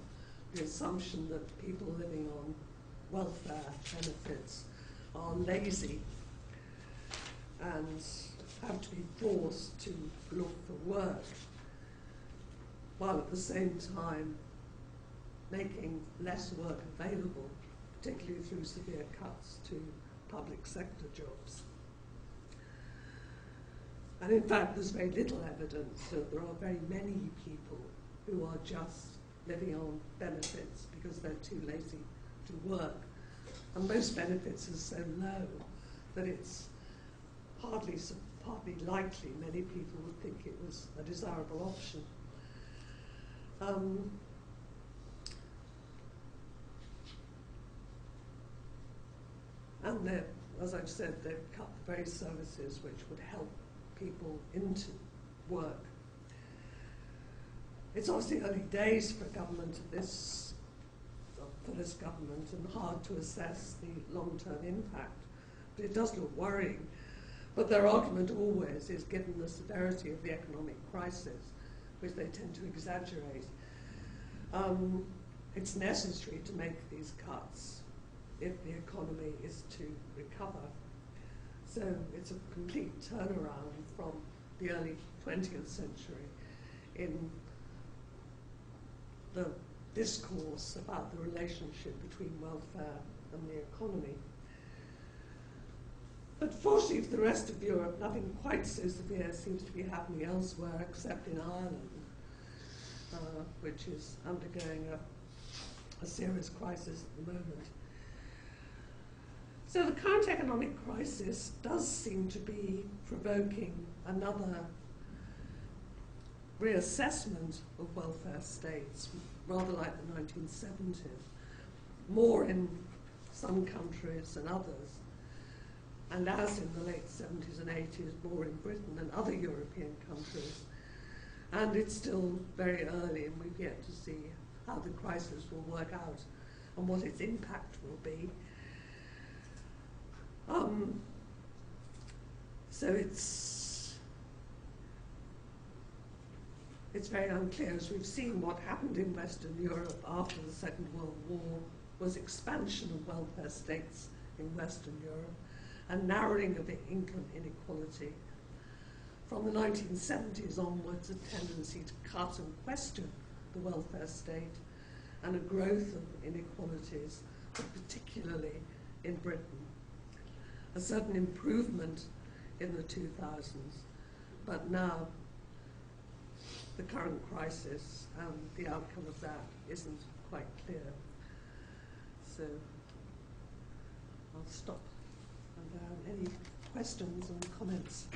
the assumption that people living on welfare benefits are lazy and have to be forced to look for work, while at the same time making less work available, particularly through severe cuts to public sector jobs. And in fact, there's very little evidence that there are very many people who are just living on benefits because they're too lazy to work. And most benefits are so low that it's hardly likely many people would think it was a desirable option. And as I've said, they've cut the very services which would help people into work. It's obviously early days for government for this government, and hard to assess the long-term impact, but it does look worrying. But their argument always is, given the severity of the economic crisis, which they tend to exaggerate, it's necessary to make these cuts if the economy is to recover. So it's a complete turnaround from the early 20th century in the discourse about the relationship between welfare and the economy. But fortunately for the rest of Europe, nothing quite so severe seems to be happening elsewhere except in Ireland, which is undergoing a serious crisis at the moment. So the current economic crisis does seem to be provoking another reassessment of welfare states, rather like the 1970s, more in some countries than others, and as in the late 70s and 80s, more in Britain and other European countries. And it's still very early, and we've yet to see how the crisis will work out and what its impact will be. So it's very unclear. As we've seen, what happened in Western Europe after the Second World War was expansion of welfare states in Western Europe and narrowing of income inequality. From the 1970s onwards, a tendency to cut and question the welfare state and a growth of inequalities, particularly in Britain. A certain improvement in the 2000s, but now the current crisis and the outcome of that isn't quite clear. So I'll stop. And any questions and comments?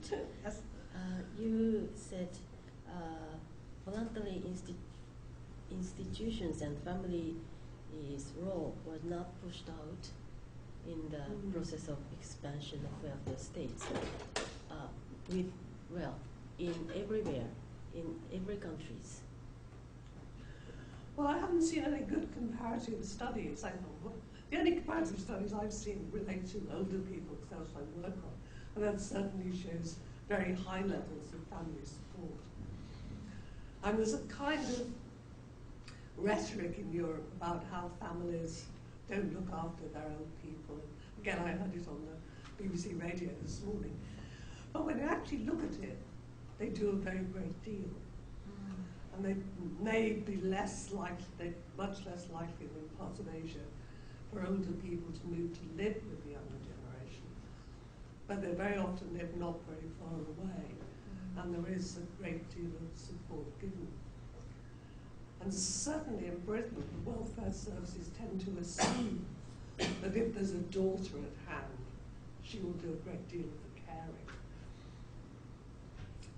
Yes. You said voluntary institutions and family's role was not pushed out in the process of expansion of welfare states. In everywhere, in every countries. Well, I haven't seen any good comparative studies. The only comparative studies I've seen relate to older people, because that's what I work on, and that certainly shows very high levels of family support. And there's a kind of rhetoric in Europe about how families don't look after their old people. And again, I heard it on the BBC radio this morning. But when you actually look at it, they do a very great deal. And they may be much less likely than parts of Asia for older people to move to live with the younger generation. But they very often live not very far away, and there is a great deal of support given. And certainly in Britain, the welfare services tend to assume that if there's a daughter at hand, she will do a great deal of the caring.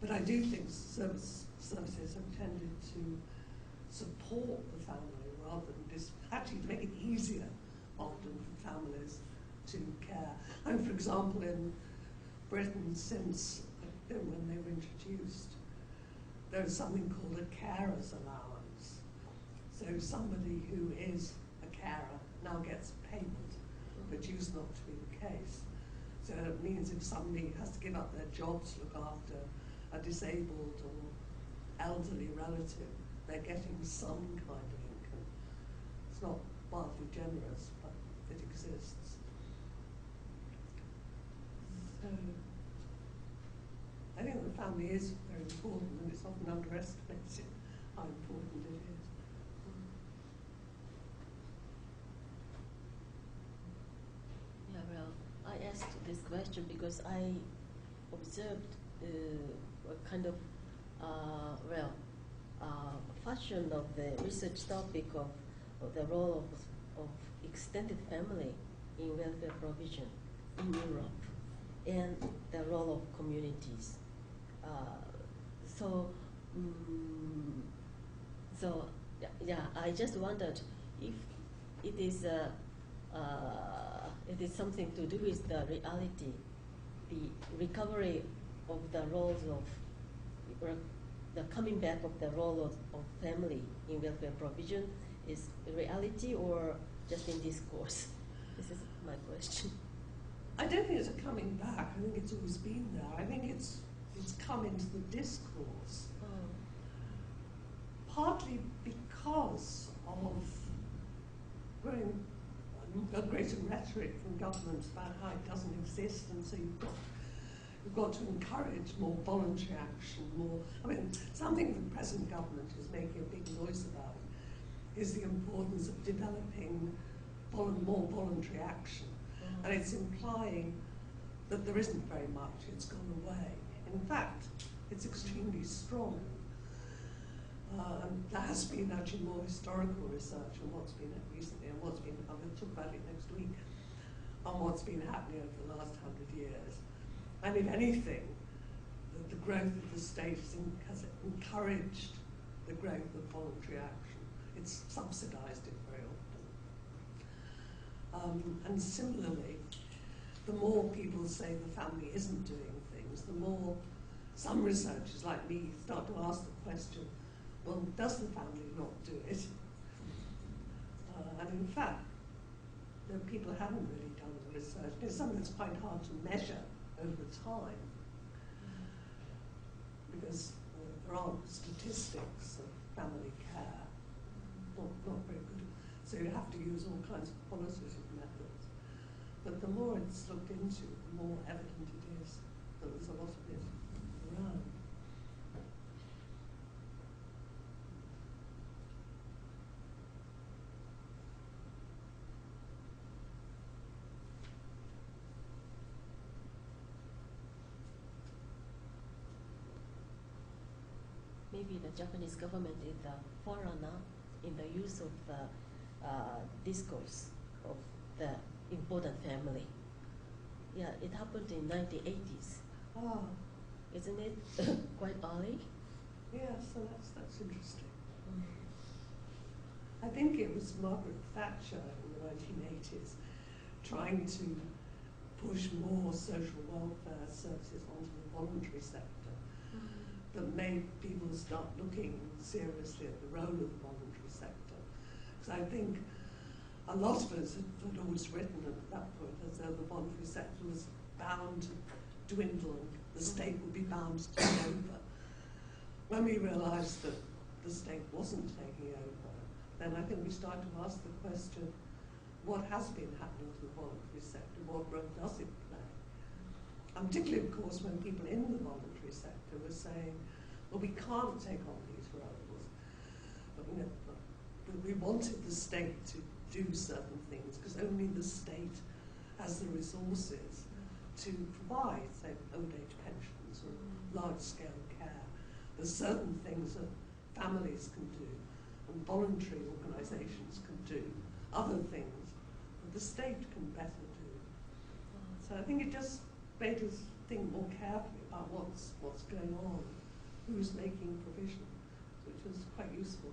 But I do think services have tended to support the family rather than actually make it easier often for families to care. And for example, in Britain, since when they were introduced, there's something called a carer's allowance. So somebody who is a carer now gets payment, but used not to be the case. So it means if somebody has to give up their job to look after a disabled or elderly relative, they're getting some kind of income. It's not wildly generous, but it exists. So I think the family is very important, and it's often underestimated how important it is. Yeah, well, I asked this question because I observed a kind of fashion of the research topic of the role of extended family in welfare provision in Europe and the role of communities. I just wondered if it is something to do with the reality, the recovery of the roles of, or the coming back of the role of family in welfare provision is reality or just in discourse? This is my question. I don't think it's a coming back. I think it's always been there. I think it's come into the discourse. Partly because of a greater rhetoric from governments about how it doesn't exist, and so you've got to encourage more voluntary action, something the present government is making a big noise about is the importance of developing more voluntary action. And it's implying that there isn't very much, it's gone away. In fact, it's extremely strong. And there has been actually more historical research on what's been recently and what's been, I'm going to talk about it next week, on what's been happening over the last 100 years. And if anything, the growth of the state has encouraged the growth of voluntary action. It's subsidized it very often. And similarly, the more people say the family isn't doing things, the more some researchers like me start to ask the question, well, does the family not do it? And in fact, people haven't really done the research. It's something that's quite hard to measure over time because there aren't statistics of family care, not very good. So you have to use all kinds of qualitative methods. But the more it's looked into, the more evident it is that there's a lot of it around. Maybe the Japanese government is the forerunner in the use of the discourse of the important family. Yeah, it happened in 1980s. isn't it quite early? Yeah, so that's interesting. I think it was Margaret Thatcher in the 1980s trying to push more social welfare services onto the voluntary sector that made people start looking seriously at the role of the voluntary sector. Because I think a lot of us had always written at that point as though the voluntary sector was bound to dwindle and the state would be bound to take over. When we realised that the state wasn't taking over, then I think we started to ask the question, what has been happening to the voluntary sector? What role does it play? And particularly, of course, when people in the voluntary sector were saying, well, we can't take on these roles. But, you know, but we wanted the state to do certain things because only the state has the resources to provide, say, old age pensions or large-scale care. There's certain things that families can do and voluntary organisations can do, other things that the state can better do. So I think it just made us think more carefully about what's going on, who's making provision, which was quite useful.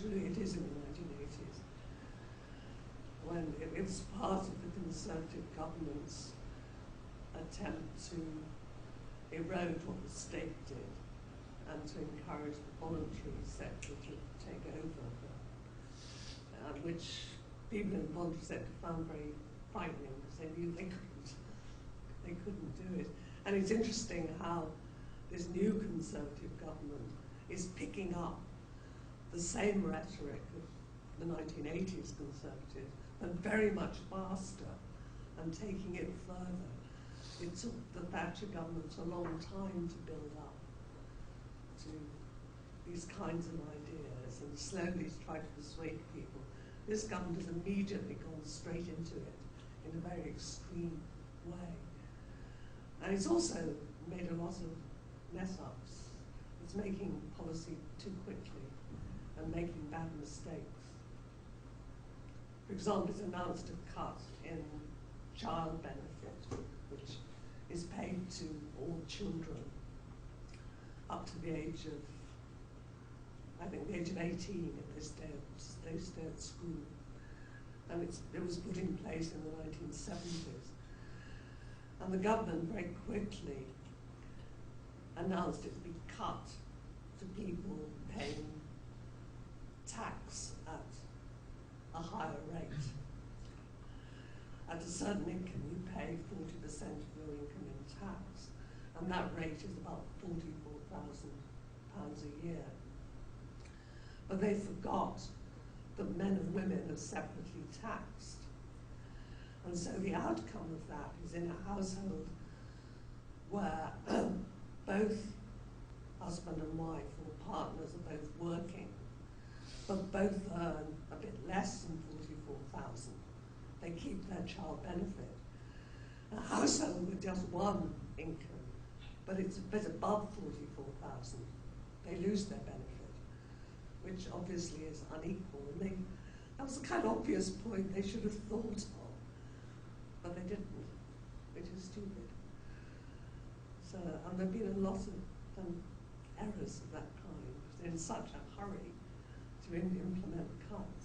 It is in the 1980s, when it was part of the Conservative government's attempt to erode what the state did and to encourage the voluntary sector to take over, which people in the voluntary sector found very frightening because they knew they couldn't do it. And it's interesting how this new Conservative government is picking up the same rhetoric of the 1980s Conservatives, but very much faster and taking it further. It took the Thatcher government a long time to build up to these kinds of ideas and slowly try to persuade people. This government has immediately gone straight into it in a very extreme way. And it's also made a lot of mess-ups. It's making policy too quickly and making bad mistakes. For example, it's announced a cut in child benefit, which is paid to all children up to the age of, I think, the age of 18 if they stay at school. And it was put in place in the 1970s. And the government very quickly announced it would be cut to people paying tax at a higher rate. At a certain income, you pay 40% of your income in tax, and that rate is about £44,000 a year. But they forgot that men and women are separately taxed. And so the outcome of that is in a household where both husband and wife or partners are both working, but both earn a bit less than 44,000. They keep their child benefit. A household with just one income, but it's a bit above 44,000, they lose their benefit, which obviously is unequal. And that was the kind of obvious point they should have thought of, but they didn't, which is stupid. So, and there have been a lot of errors of that kind, because they're in such a hurry to implement cuts.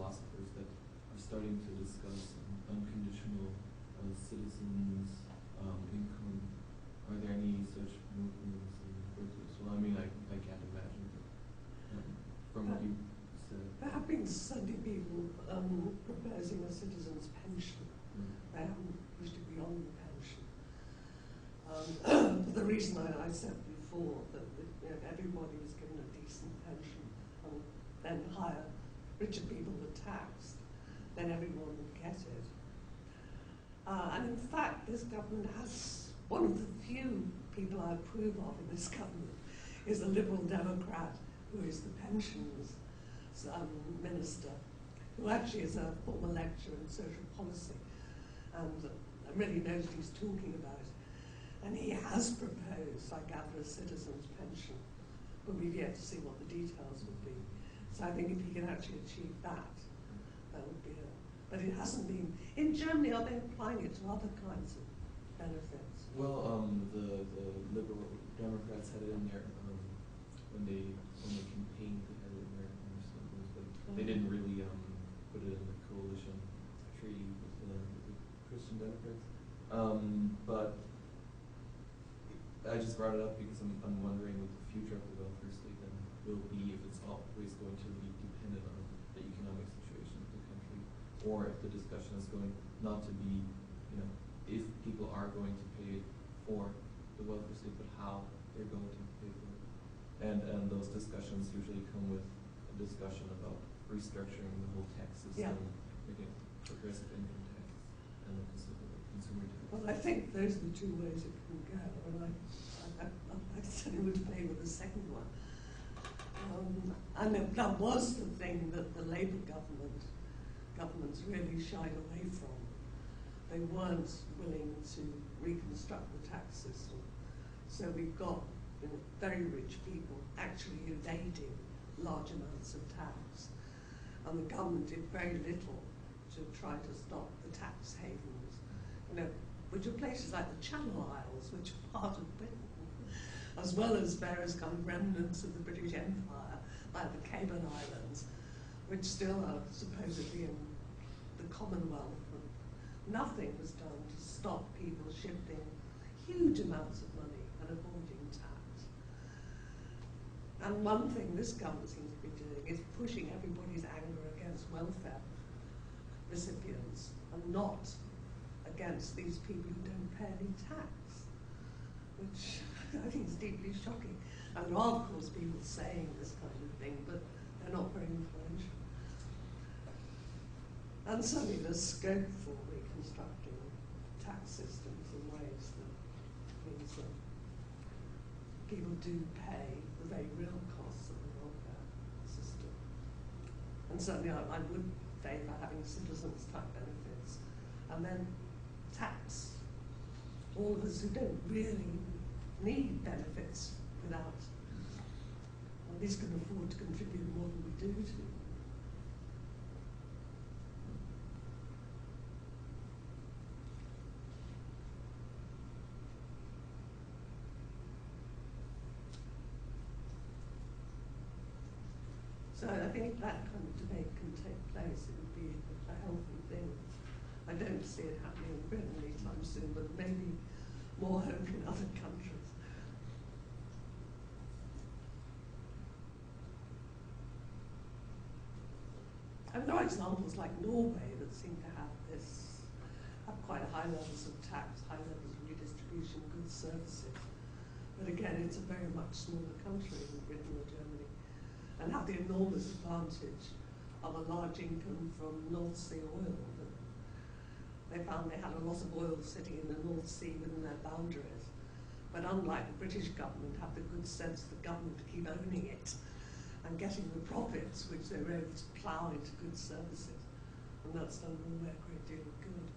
philosophers that are starting to discuss unconditional citizens' income. Are there any such movements in Portugal as well? I mean, I can't imagine, but from what you said. There have been certainly people proposing a citizen's pension. They haven't pushed it beyond the pension. For the reason I said before, that everybody was given a decent pension, and then richer people were taxed, then everyone would get it. And in fact, this government has, one of the few people I approve of in this government is the Liberal Democrat, who is the pensions minister, who actually is a former lecturer in social policy, and really knows what he's talking about. And he has proposed, I gather, a citizen's pension, but we've yet to see what the details would be. So I think if he can actually achieve that, that would be a... But it hasn't been... In Germany, are they applying it to other kinds of benefits? Well, the Liberal Democrats had it in there when they campaigned. They had it in there, but they didn't really put it in the coalition treaty with the Christian Democrats. But I just brought it up because I'm wondering what the future of the welfare state then will be, if it's always going to be dependent on the economic situation of the country, or if the discussion is going not to be, if people are going to pay for the welfare state, but how they're going to pay for it. And those discussions usually come with a discussion about restructuring the whole tax system, making progressive income tax and the consumer tax. Well, I think those are the two ways it can go, and I certainly would favour the second one. And that was the thing that the Labour governments really shied away from. They weren't willing to reconstruct the tax system. So we've got very rich people actually evading large amounts of tax. And the government did very little to try to stop the tax havens, which are places like the Channel Isles, which are part of Britain, as well as various kind of remnants of the British Empire, like the Cayman Islands, which still are supposedly in the Commonwealth. Nothing was done to stop people shifting huge amounts of money and avoiding tax. And one thing this government seems to be doing is pushing everybody's anger against welfare recipients and not against these people who don't pay any tax, which I think is deeply shocking. And there are, of course, people saying this kind of thing, but they're not very influential. And certainly there's scope for reconstructing tax systems in ways that means that people do pay the very real costs of the welfare system. And certainly I would favour having citizens type benefits, and then tax all of us who don't really need benefits without, or at least can afford to contribute more than we do to. So I think if that kind of debate can take place, it would be a healthy thing. I don't see it happening in Britain anytime soon, but maybe more hope in other countries. And there are examples like Norway that seem to have quite high levels of tax, high levels of redistribution, good services. But again, it's a very much smaller country than Britain or Germany, and have the enormous advantage of a large income from North Sea oil. They found they had a lot of oil sitting in the North Sea within their boundaries. But unlike the British government, have the good sense of the government to keep owning it and getting the profits which they were able to plough into good services. And that's done Norway a great deal of good.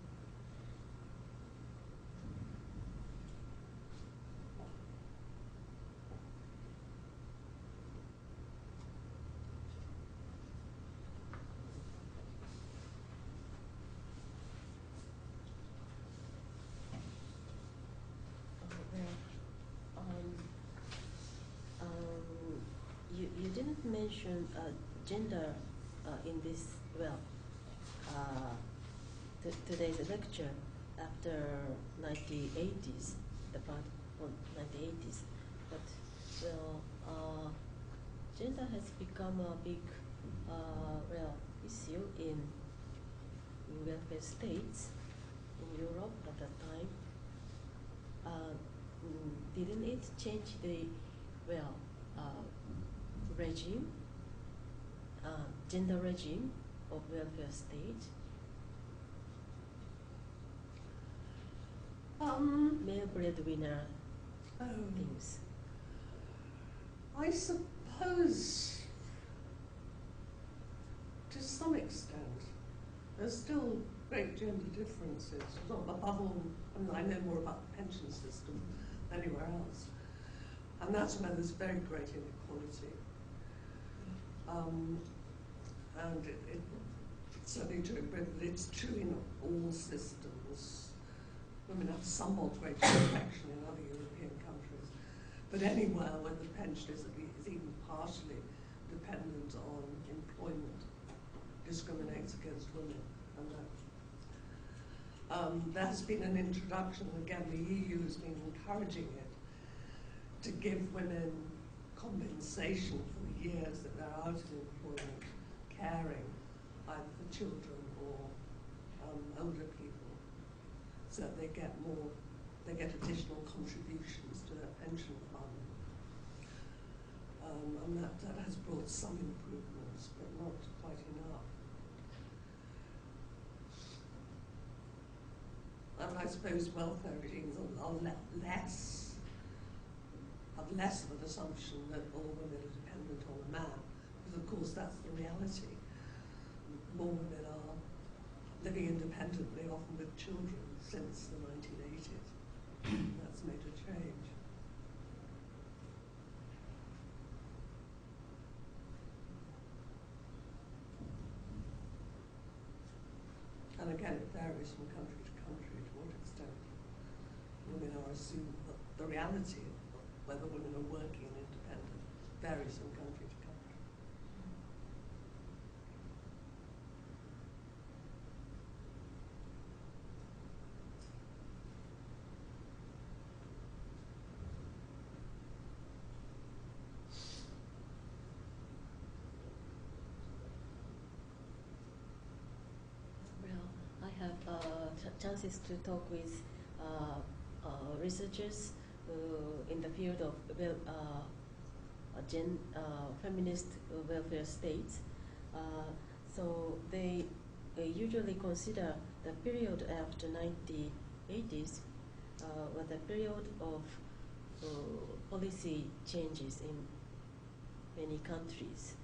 You didn't mention gender in this, today's lecture after 1980s, the part on 1980s. But, gender has become a big, issue in welfare states in Europe at that time. Didn't it change the, regime, gender regime of welfare state? Male breadwinner things. I suppose, to some extent, there's still great gender differences. Above all, I know more about the pension system than anywhere else. And that's where there's very great inequality. And it's certainly true, but it's true in all systems. Women have somewhat greater protection in other European countries. But anywhere where the pension is even partially dependent on employment, discriminates against women. And there has been an introduction, again, the EU has been encouraging it, to give women compensation for the years that they're out of employment, caring either for children or older people, so that they get additional contributions to their pension fund. And that has brought some improvements, but not quite enough. And I suppose welfare regimes have less of an assumption that all women are dependent on a man, because of course that's the reality. More women are living independently, often with children, since the 1980s. That's made a change. And again, it varies from country to country to what extent women are assumed. The reality of whether women are working and independent varies from country to country. I have chances to talk with researchers in the field of feminist welfare states. So they usually consider the period after 1980s was a period of policy changes in many countries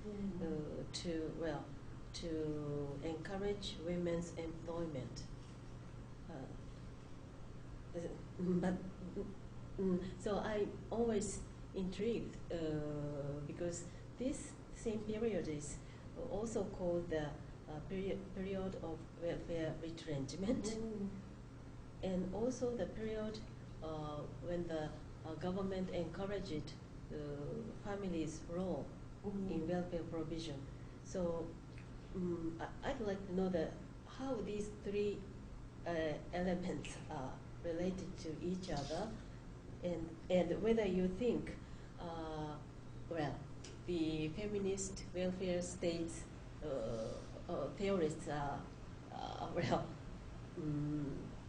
to encourage women's employment. So I'm always intrigued because this same period is also called the period of welfare retrenchment, and also the period when the government encouraged families' role in welfare provision. So I'd like to know how these three elements are related to each other, and whether you think, the feminist welfare states theorists are,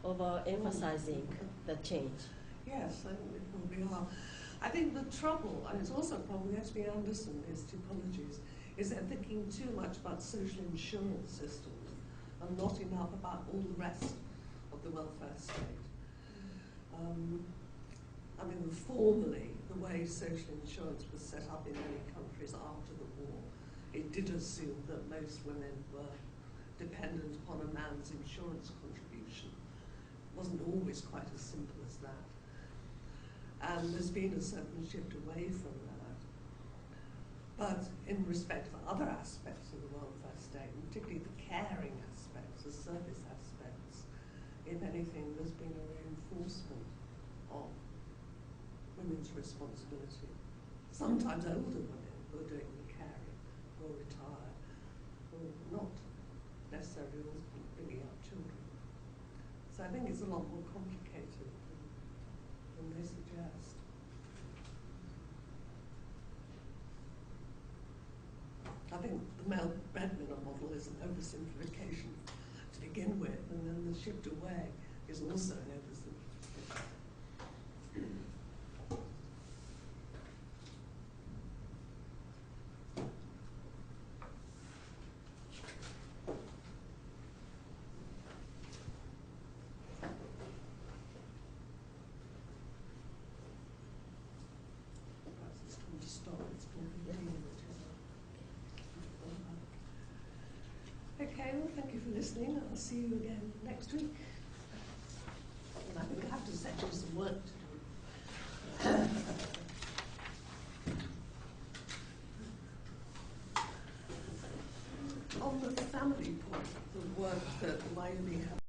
overemphasizing the change. Yes, I think it probably are. I think the trouble, and it's also a problem with S.B. Anderson, his typologies, is they're thinking too much about social insurance systems and not enough about all the rest of the welfare state. I mean, formally, the way social insurance was set up in many countries after the war, it did assume that most women were dependent upon a man's insurance contribution. It wasn't always quite as simple as that. And there's been a certain shift away from that. But in respect of other aspects of the welfare state, and particularly the caring aspects, the service aspects, if anything, there's been a reinforcement of women's responsibility. Sometimes older women who are doing the caring will retire, or I think it's a lot more complicated than they suggest. I think the male breadwinner model is an oversimplification to begin with, and then the shift away is also an oversimplification. Perhaps it's time to stop. It's been 15 minutes. Okay, well, thank you for listening. I'll see you again next week. And I think I have to set you some work to do. On the family point, the work that Mayumi had